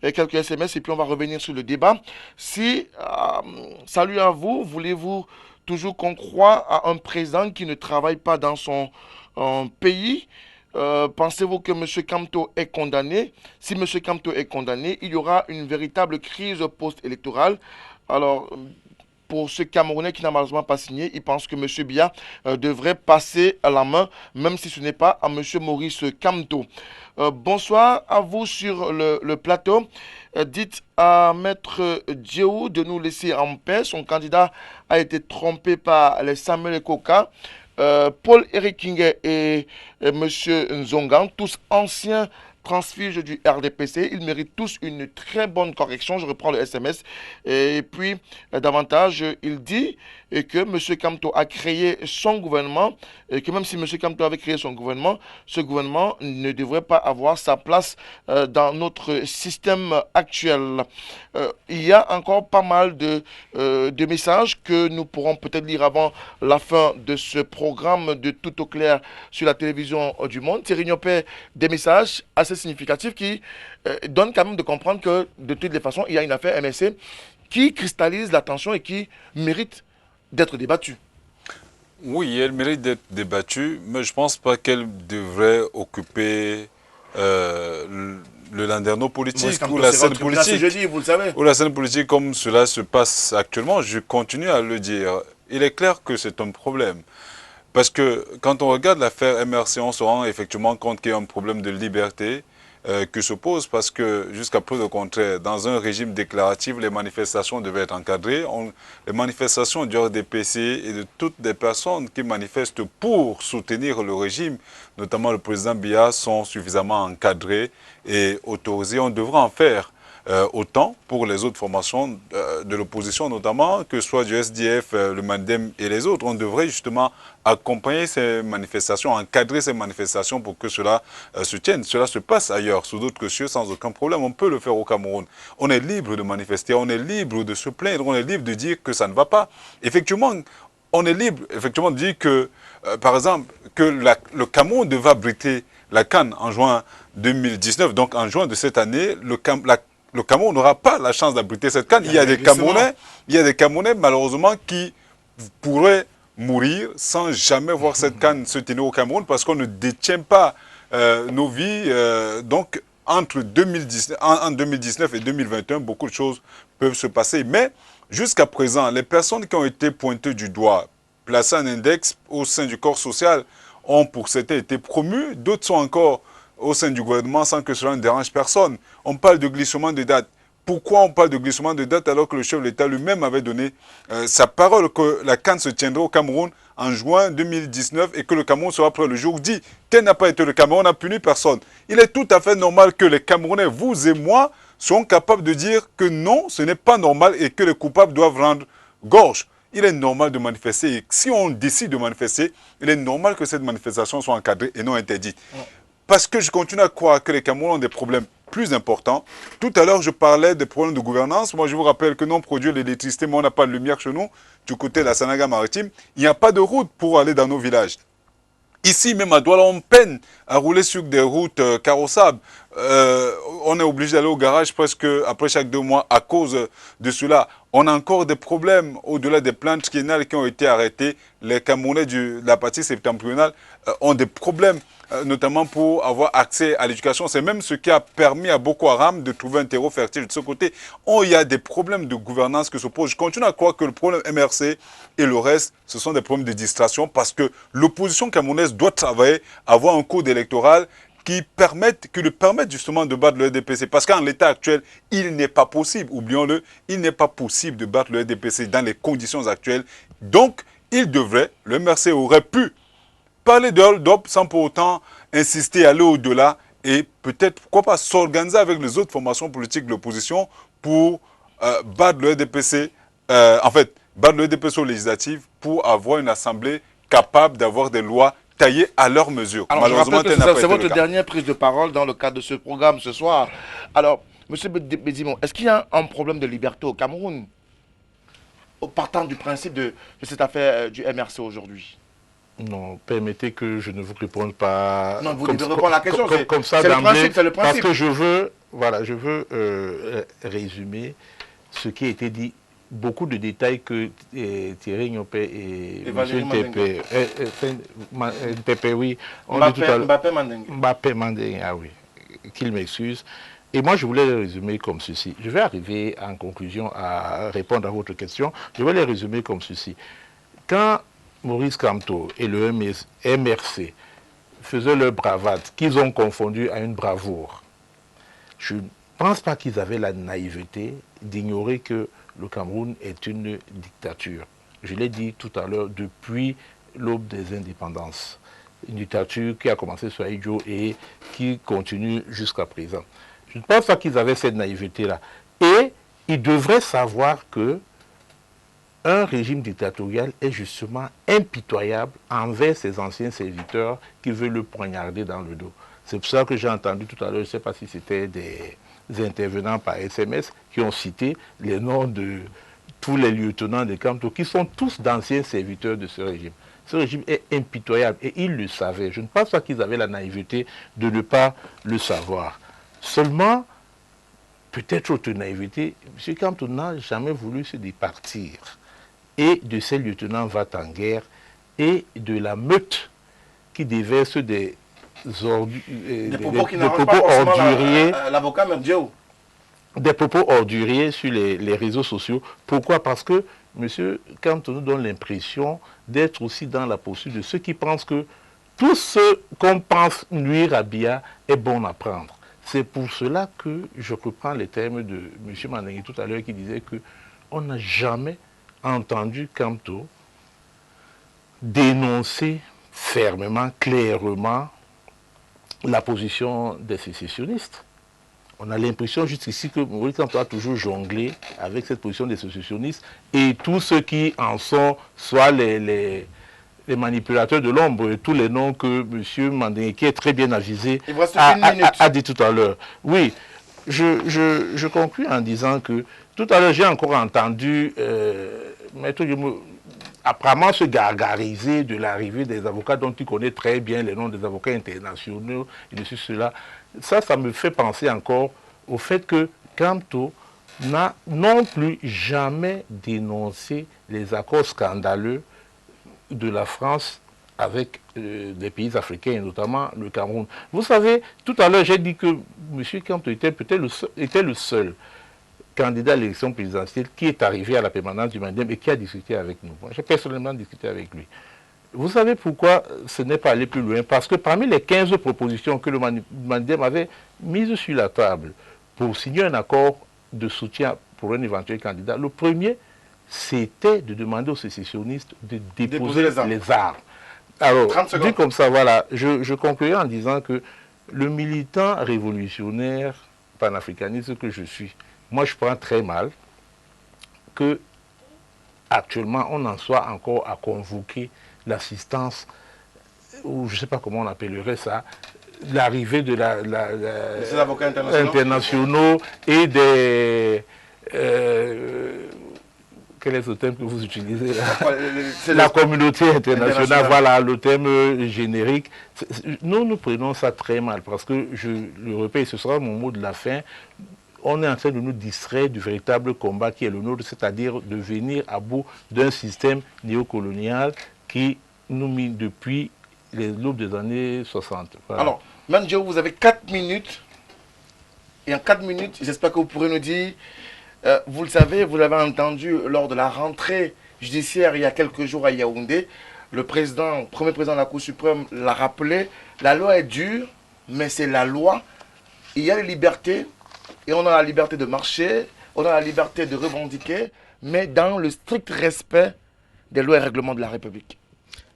quelques SMS et puis on va revenir sur le débat. Salut à vous. Voulez-vous toujours qu'on croie à un président qui ne travaille pas dans son pays? Pensez-vous que M. Kamto est condamné? Si M. Kamto est condamné, il y aura une véritable crise post-électorale. Alors, pour ce Camerounais qui n'a malheureusement pas signé, il pense que M. Biya devrait passer à la main, même si ce n'est pas à M. Maurice Kamto. Bonsoir à vous sur le plateau. Dites à Maître Diéou de nous laisser en paix. Son candidat a été trompé par les Samuel Koka. Paul-Éric Kinguet et M. Nzongan, tous anciens transfuges du RDPC, ils méritent tous une très bonne correction. Je reprends le SMS. Et puis, davantage, il dit que M. Kamto a créé son gouvernement, et que même si M. Kamto avait créé son gouvernement, ce gouvernement ne devrait pas avoir sa place dans notre système actuel. Il y a encore pas mal de messages que nous pourrons peut-être lire avant la fin de ce programme de Tout au clair sur la télévision du Monde. Thierry Niopé, des messages assez significatifs qui donnent quand même de comprendre que de toutes les façons, il y a une affaire MSC qui cristallise l'attention et qui mérite d'être débattue. Oui, elle mérite d'être débattue, mais je ne pense pas qu'elle devrait occuper le landerneau politique ou la scène politique. Jeudi, vous le savez. Ou la scène politique comme cela se passe actuellement. Je continue à le dire. Il est clair que c'est un problème. Parce que quand on regarde l'affaire MRC, on se rend effectivement compte qu'il y a un problème de liberté qui se pose parce que jusqu'à preuve du contraire, dans un régime déclaratif, les manifestations devaient être encadrées. Les manifestations du RDPC et de toutes les personnes qui manifestent pour soutenir le régime, notamment le président Biya, sont suffisamment encadrées et autorisées. On devrait en faire autant pour les autres formations de l'opposition, notamment, que ce soit du SDF, le MANDEM et les autres. On devrait justement accompagner ces manifestations, encadrer ces manifestations pour que cela se tienne. Cela se passe ailleurs, sous d'autres cieux, sans aucun problème. On peut le faire au Cameroun. On est libre de manifester, on est libre de se plaindre, on est libre de dire que ça ne va pas. Effectivement, on est libre effectivement de dire que, par exemple, que le Cameroun devait abriter la CAN en juin 2019. Donc en juin de cette année, le Cameroun n'aura pas la chance d'abriter cette CAN. Il y a des Camerounais, malheureusement, qui pourraient mourir sans jamais voir cette CAN se tenir au Cameroun parce qu'on ne détient pas nos vies. Donc, entre 2019 et 2021, beaucoup de choses peuvent se passer. Mais, jusqu'à présent, les personnes qui ont été pointées du doigt, placées en index au sein du corps social, ont pour certains été promues. D'autres sont encore au sein du gouvernement sans que cela ne dérange personne. On parle de glissement de date. Pourquoi on parle de glissement de date alors que le chef de l'État lui-même avait donné sa parole que la CAN se tiendrait au Cameroun en juin 2019 et que le Cameroun sera prêt le jour dit. Tel n'a pas été le Cameroun, n'a puni personne. Il est tout à fait normal que les Camerounais, vous et moi, soient capables de dire que non, ce n'est pas normal et que les coupables doivent rendre gorge. Il est normal de manifester et si on décide de manifester, il est normal que cette manifestation soit encadrée et non interdite. Parce que je continue à croire que les Camerounais ont des problèmes plus importants. Tout à l'heure, je parlais des problèmes de gouvernance. Moi, je vous rappelle que nous, on produit l'électricité, mais on n'a pas de lumière chez nous. Du côté de la Sanaga maritime, il n'y a pas de route pour aller dans nos villages. Ici, même à Douala, on peine à rouler sur des routes carrossables. On est obligé d'aller au garage presque après chaque 2 mois à cause de cela. On a encore des problèmes au-delà des plaintes triennales qui ont été arrêtées. Les Camerounais de la partie septentrionale ont des problèmes, notamment pour avoir accès à l'éducation. C'est même ce qui a permis à Boko Haram de trouver un terreau fertile de ce côté. Il y a des problèmes de gouvernance qui se posent. Je continue à croire que le problème MRC et le reste, ce sont des problèmes de distraction parce que l'opposition camerounaise doit travailler, avoir un code électoral qui le permettent justement de battre le RDPC. Parce qu'en l'état actuel, il n'est pas possible, oublions-le, il n'est pas possible de battre le RDPC dans les conditions actuelles. Donc, le MRC aurait pu parler de hold-up sans pour autant insister, aller au-delà et peut-être, pourquoi pas, s'organiser avec les autres formations politiques de l'opposition pour battre le RDPC, battre le RDPC aux législatives pour avoir une assemblée capable d'avoir des lois taillées à leur mesure. Alors, malheureusement, c'est votre dernière prise de parole dans le cadre de ce programme ce soir. Alors, M. Bédimon, est-ce qu'il y a un problème de liberté au Cameroun, partant du principe de cette affaire du MRC aujourd'hui? Non, permettez que je ne vous réponde pas. Non, vous devez répondre à la question. Comme ça, c'est le principe, c'est le principe. Parce que je veux résumer ce qui a été dit beaucoup de détails que Thierry Nyopé et M. Pépé, oui, ont dit tout à l'heure. Mbappé Mandeng, ah oui, qu'il m'excuse. Et moi, je voulais les résumer comme ceci. Je vais arriver en conclusion à répondre à votre question. Je vais les résumer comme ceci. Quand Maurice Kamto et le MRC faisaient leur bravade, qu'ils ont confondu à une bravoure, je ne pense pas qu'ils avaient la naïveté d'ignorer que le Cameroun est une dictature. Je l'ai dit tout à l'heure, depuis l'aube des indépendances. Une dictature qui a commencé sur Aïdjo et qui continue jusqu'à présent. Je ne pense pas qu'ils avaient cette naïveté-là. Et ils devraient savoir que un régime dictatorial est justement impitoyable envers ses anciens serviteurs qui veulent le poignarder dans le dos. C'est pour ça que j'ai entendu tout à l'heure, je ne sais pas si c'était des intervenants par SMS qui ont cité les noms de tous les lieutenants de Kamto, qui sont tous d'anciens serviteurs de ce régime. Ce régime est impitoyable et ils le savaient. Je ne pense pas qu'ils avaient la naïveté de ne pas le savoir. Seulement, peut-être autre naïveté, M. Kamto n'a jamais voulu se départir et de ces lieutenants va-t-en-guerre et de la meute qui déverse des propos orduriers, l'avocat Merdiou. Des propos orduriers sur les réseaux sociaux. Pourquoi? Parce que M. Kamto nous donne l'impression d'être aussi dans la poursuite de ceux qui pensent que tout ce qu'on pense nuire à Biya est bon à prendre. C'est pour cela que je reprends les termes de M. Mandengui tout à l'heure qui disait qu'on n'a jamais entendu Kamto dénoncer fermement, clairement la position des sécessionnistes. On a l'impression jusqu'ici que Maurice Kamto a toujours jonglé avec cette position des sécessionnistes et tous ceux qui en sont, soit les manipulateurs de l'ombre, tous les noms que M. Mandengui, qui est très bien avisé, a dit tout à l'heure. Oui, je conclus en disant que tout à l'heure, j'ai encore entendu Maître Guillemot apparemment se gargariser de l'arrivée des avocats dont il connaît très bien les noms des avocats internationaux et de cela. Ça me fait penser encore au fait que Kamto n'a non plus jamais dénoncé les accords scandaleux de la France avec des pays africains, et notamment le Cameroun. Vous savez, tout à l'heure, j'ai dit que M. Kamto était le seul candidat à l'élection présidentielle qui est arrivé à la permanence du Mandem et qui a discuté avec nous. J'ai personnellement discuté avec lui. Vous savez pourquoi ce n'est pas allé plus loin? Parce que parmi les 15 propositions que le Mandem avait mises sur la table pour signer un accord de soutien pour un éventuel candidat, le premier, c'était de demander aux sécessionnistes de déposer les armes. Alors, dit comme ça, voilà, je conclurai en disant que le militant révolutionnaire panafricaniste que je suis, moi je prends très mal que actuellement on en soit encore à convoquer l'assistance, ou je ne sais pas comment on appellerait ça, l'arrivée de des avocats internationaux et des... quel est ce terme que vous utilisez là? La communauté internationale, voilà le terme générique. Nous prenons ça très mal parce que, je le répète, ce sera mon mot de la fin, on est en train de nous distraire du véritable combat qui est le nôtre, c'est-à-dire de venir à bout d'un système néocolonial qui nous mine depuis l'aube des années 60. Voilà. Alors, Mandjou, vous avez 4 minutes. Et en 4 minutes, j'espère que vous pourrez nous dire, vous le savez, vous l'avez entendu lors de la rentrée judiciaire il y a quelques jours à Yaoundé, le premier président de la Cour suprême l'a rappelé, la loi est dure, mais c'est la loi. Il y a les libertés, et on a la liberté de marcher, on a la liberté de revendiquer, mais dans le strict respect des lois et règlements de la République.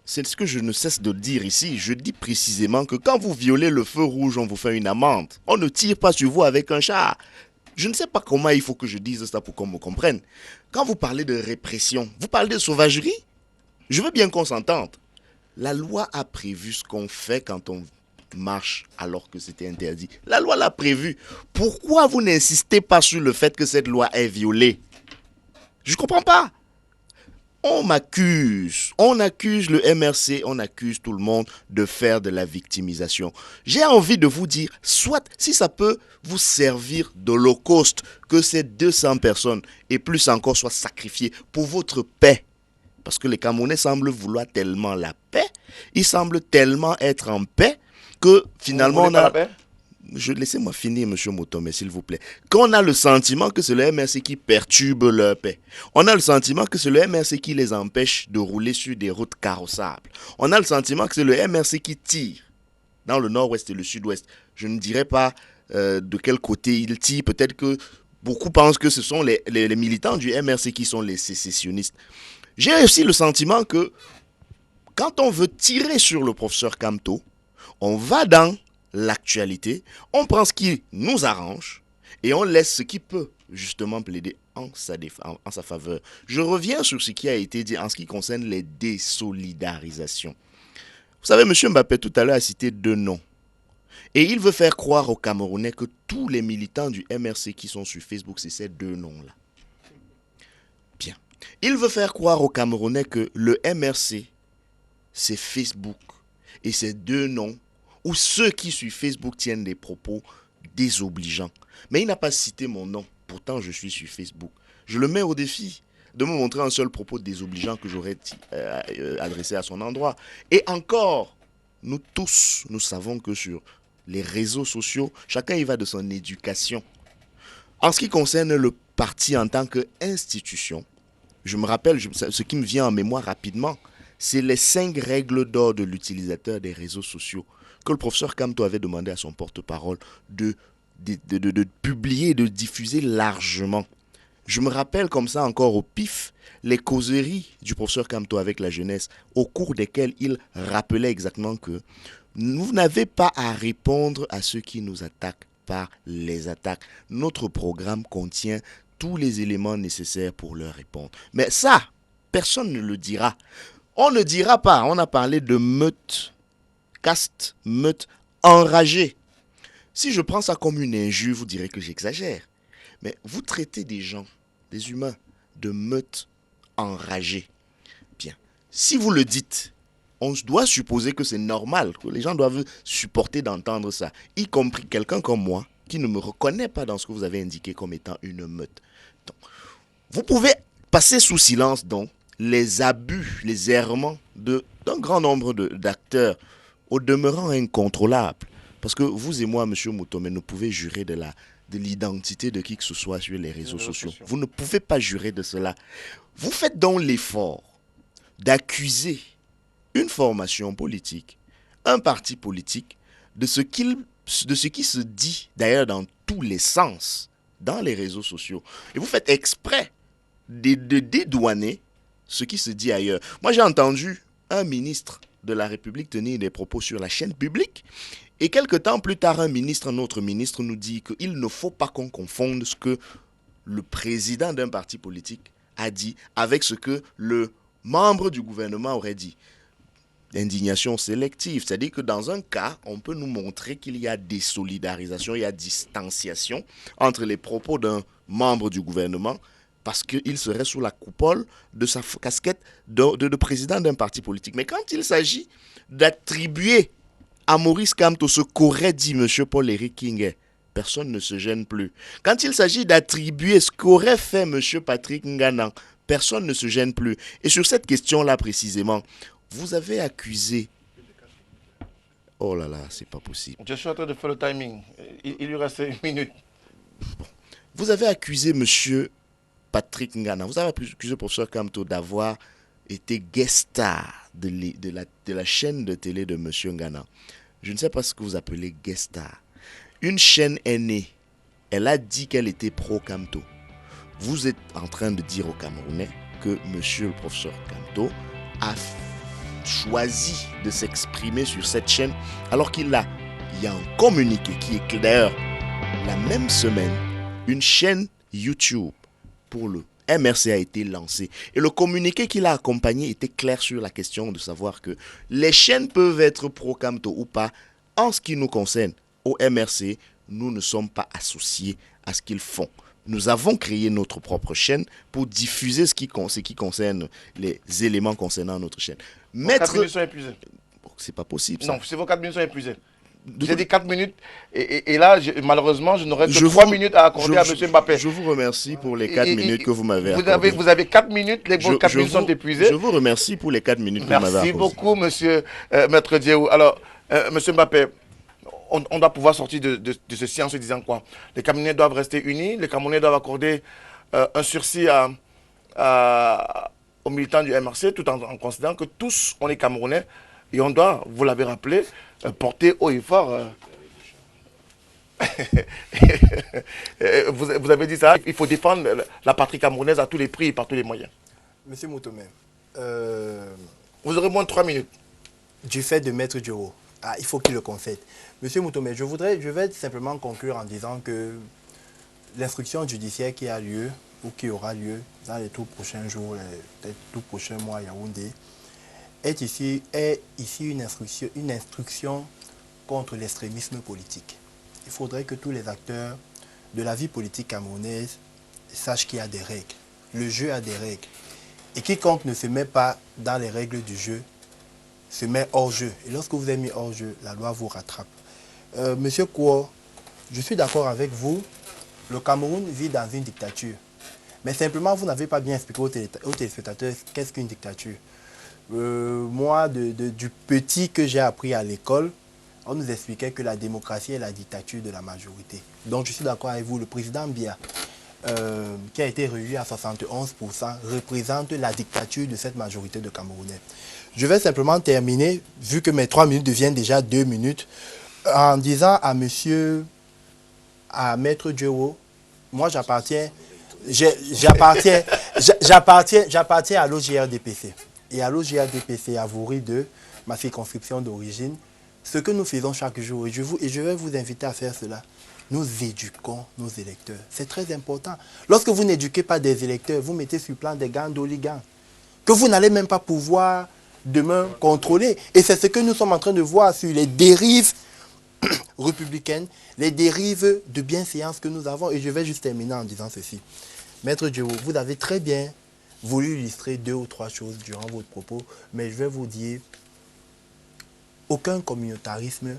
C'est ce que je ne cesse de dire ici. Je dis précisément que quand vous violez le feu rouge, on vous fait une amende. On ne tire pas sur vous avec un char. Je ne sais pas comment il faut que je dise ça pour qu'on me comprenne. Quand vous parlez de répression, vous parlez de sauvagerie? Je veux bien qu'on s'entende. La loi a prévu ce qu'on fait quand on marche alors que c'était interdit. La loi l'a prévu. Pourquoi vous n'insistez pas sur le fait que cette loi est violée? Je ne comprends pas. on accuse le MRC, on accuse tout le monde de faire de la victimisation. J'ai envie de vous dire, soit si ça peut vous servir d'holocauste, que ces 200 personnes et plus encore soient sacrifiées pour votre paix. Parce que les Camerounais semblent vouloir tellement la paix, ils semblent tellement être en paix que finalement on a... Laissez-moi finir, monsieur Motome, s'il vous plaît. Qu'on a le sentiment que c'est le MRC qui perturbe leur paix. On a le sentiment que c'est le MRC qui les empêche de rouler sur des routes carrossables. On a le sentiment que c'est le MRC qui tire dans le nord-ouest et le sud-ouest. Je ne dirais pas de quel côté il tire. Peut-être que beaucoup pensent que ce sont les militants du MRC qui sont les sécessionnistes. J'ai aussi le sentiment que quand on veut tirer sur le professeur Kamto, on va dans l'actualité, on prend ce qui nous arrange et on laisse ce qui peut justement plaider en sa faveur. Je reviens sur ce qui a été dit en ce qui concerne les désolidarisations. Vous savez, M. Mbappé tout à l'heure a cité 2 noms. Et il veut faire croire aux Camerounais que tous les militants du MRC qui sont sur Facebook, c'est ces 2 noms-là. Bien. Il veut faire croire aux Camerounais que le MRC, c'est Facebook. Et ces 2 noms, ou ceux qui sur Facebook tiennent des propos désobligeants. Mais il n'a pas cité mon nom. Pourtant, je suis sur Facebook. Je le mets au défi de me montrer un seul propos désobligeant que j'aurais adressé à son endroit. Et encore, nous tous, nous savons que sur les réseaux sociaux, chacun y va de son éducation. En ce qui concerne le parti en tant qu'institution, je me rappelle, ce qui me vient en mémoire rapidement, c'est les 5 règles d'or de l'utilisateur des réseaux sociaux que le professeur Kamto avait demandé à son porte-parole de publier, de diffuser largement. Je me rappelle comme ça encore au pif les causeries du professeur Kamto avec la jeunesse, au cours desquelles il rappelait exactement que vous n'avez pas à répondre à ceux qui nous attaquent par les attaques. Notre programme contient tous les éléments nécessaires pour leur répondre. Mais ça, personne ne le dira. On ne dira pas, on a parlé de meute, caste, meute, enragée. Si je prends ça comme une injure, vous direz que j'exagère. Mais vous traitez des gens, des humains, de meute enragée. Bien. Si vous le dites, on doit supposer que c'est normal, que les gens doivent supporter d'entendre ça, y compris quelqu'un comme moi, qui ne me reconnaît pas dans ce que vous avez indiqué comme étant une meute. Donc, vous pouvez passer sous silence donc les abus, les errements d'un grand nombre d'acteurs, au demeurant incontrôlables. Parce que vous et moi, M. Motome, ne pouvez jurer de l'identité de qui que ce soit sur les réseaux sociaux. Vous ne pouvez pas jurer de cela. Vous faites donc l'effort d'accuser une formation politique, un parti politique, de ce qui se dit d'ailleurs dans tous les sens dans les réseaux sociaux. Et vous faites exprès de dédouaner ce qui se dit ailleurs. Moi, j'ai entendu un ministre de la République tenir des propos sur la chaîne publique. Et quelque temps plus tard, un autre ministre nous dit qu'il ne faut pas qu'on confonde ce que le président d'un parti politique a dit avec ce que le membre du gouvernement aurait dit. Indignation sélective, c'est-à-dire que dans un cas, on peut nous montrer qu'il y a désolidarisation, il y a distanciation entre les propos d'un membre du gouvernement parce qu'il serait sous la coupole de sa casquette de président d'un parti politique. Mais quand il s'agit d'attribuer à Maurice Kamto ce qu'aurait dit M. Paul-Éric Kinguet, personne ne se gêne plus. Quand il s'agit d'attribuer ce qu'aurait fait M. Patrick Ngana, personne ne se gêne plus. Et sur cette question-là précisément, vous avez accusé... Oh là là, c'est pas possible. Je suis en train de faire le timing. Il lui reste 1 minute. Bon. Vous avez accusé M. Patrick Ngana, vous avez accusé le professeur Kamto d'avoir été guest star de la chaîne de télé de M. Ngana. Je ne sais pas ce que vous appelez guest star. Une chaîne est née. Elle a dit qu'elle était pro-Kamto. Vous êtes en train de dire aux Camerounais que M. le professeur Kamto a choisi de s'exprimer sur cette chaîne alors il y a un communiqué qui est d'ailleurs la même semaine, une chaîne YouTube pour le MRC a été lancé. Et le communiqué qui l'a accompagné était clair sur la question de savoir que les chaînes peuvent être pro-Kamto ou pas. En ce qui nous concerne, au MRC, nous ne sommes pas associés à ce qu'ils font. Nous avons créé notre propre chaîne pour diffuser ce qui concerne les éléments concernant notre chaîne. Vos 4 minutes sont épuisées. C'est pas possible. Non, vos 4 minutes sont épuisées. J'ai dit 4 minutes et là, malheureusement, je n'aurai que 3 minutes à accorder à M. Mbappé. Je vous remercie pour les 4 minutes que vous m'avez accordées. Vous avez 4 minutes, les 4 minutes sont épuisées. Je vous remercie pour les 4 minutes que vous m'avez accordées. Merci beaucoup, monsieur Maître Diéou. Alors, M. Mbappé, on doit pouvoir sortir de ceci en se disant quoi? Les Camerounais doivent rester unis, les Camerounais doivent accorder un sursis aux militants du MRC, tout en considérant que tous, on est Camerounais et on doit, vous l'avez rappelé, porter haut et fort. Vous avez dit ça, il faut défendre la patrie camerounaise à tous les prix et par tous les moyens. Monsieur Moutomé, vous aurez moins de 3 minutes. Du fait de Maître Dioro, il faut qu'il le concède. Monsieur Moutomé, je vais simplement conclure en disant que l'instruction judiciaire qui a lieu ou qui aura lieu dans les tout prochains jours, peut-être tout prochains mois à Yaoundé, est ici une instruction contre l'extrémisme politique. Il faudrait que tous les acteurs de la vie politique camerounaise sachent qu'il y a des règles. Le jeu a des règles. Et quiconque ne se met pas dans les règles du jeu se met hors jeu. Et lorsque vous êtes mis hors jeu, la loi vous rattrape. Monsieur Kouo, je suis d'accord avec vous. Le Cameroun vit dans une dictature. Mais simplement, vous n'avez pas bien expliqué aux téléspectateurs qu'est-ce qu'une dictature. Moi, du petit que j'ai appris à l'école, on nous expliquait que la démocratie est la dictature de la majorité. Donc je suis d'accord avec vous, le président Biya, qui a été réélu à 71%, représente la dictature de cette majorité de Camerounais. Je vais simplement terminer, vu que mes 3 minutes deviennent déjà 2 minutes, en disant à Maître Diéwo, moi j'appartiens à l'OGRDPC. Et à l'OGRDPC, à Vouri 2, ma circonscription d'origine, ce que nous faisons chaque jour, et je vais vous inviter à faire cela, nous éduquons nos électeurs. C'est très important. Lorsque vous n'éduquez pas des électeurs, vous mettez sur plan des gangs d'oligarques que vous n'allez même pas pouvoir demain contrôler. Et c'est ce que nous sommes en train de voir sur les dérives républicaines, les dérives de bienséance que nous avons. Et je vais juste terminer en disant ceci. Maître Diéwo, vous avez très bien voulu illustrer 2 ou 3 choses durant votre propos, mais je vais vous dire, aucun communautarisme,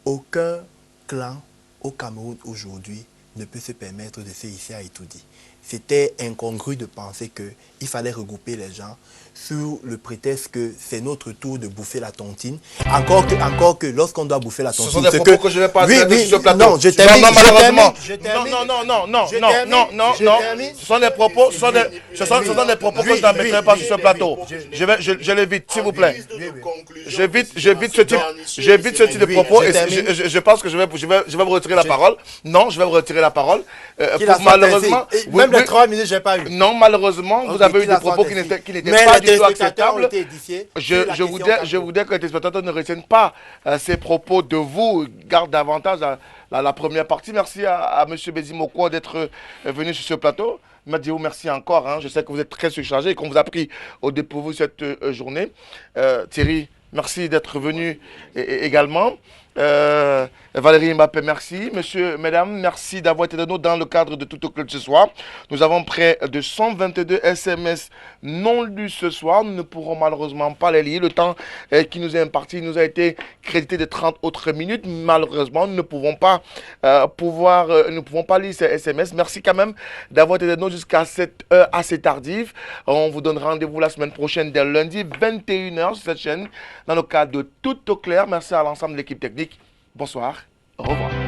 aucun clan au Cameroun aujourd'hui ne peut se permettre de se hisser à Itoudi. C'était incongru de penser qu'il fallait regrouper les gens sous le prétexte que c'est notre tour de bouffer la tontine. Encore que lorsqu'on doit bouffer la tontine... Ce sont des propos que je ne vais pas dire sur ce plateau. Non, je termine. Non, ce sont des propos, que je n'admettrai pas sur ce plateau. Je l'évite, s'il vous plaît. J'évite ce type de propos et je pense que je vais vous retirer la parole. Non, je vais vous retirer la parole. Malheureusement... Même les 3 minutes, je n'ai pas eu. Non, malheureusement, vous avez eu des propos qui n'étaient pas du tout acceptables. Je voudrais que les téléspectateurs ne retiennent pas ces propos de vous. Garde davantage la première partie. Merci à M. Bézimoko d'être venu sur ce plateau. Diéwo, merci encore. Hein. Je sais que vous êtes très surchargé et qu'on vous a pris au dépourvu cette journée. Thierry, merci d'être venu également. Valérie Mbappé, merci. Monsieur, mesdames, merci d'avoir été de nous dans le cadre de Tout au Club ce soir. Nous avons près de 122 SMS non lus ce soir. Nous ne pourrons malheureusement pas les lire. Le temps qui nous est imparti nous a été crédité de 30 autres minutes. Malheureusement, nous ne pouvons pas lire ces SMS. Merci quand même d'avoir été de nous jusqu'à cette heure assez tardive. On vous donne rendez-vous la semaine prochaine dès lundi 21h sur cette chaîne dans le cadre de Tout au Clair. Merci à l'ensemble de l'équipe technique. Bonsoir, au revoir.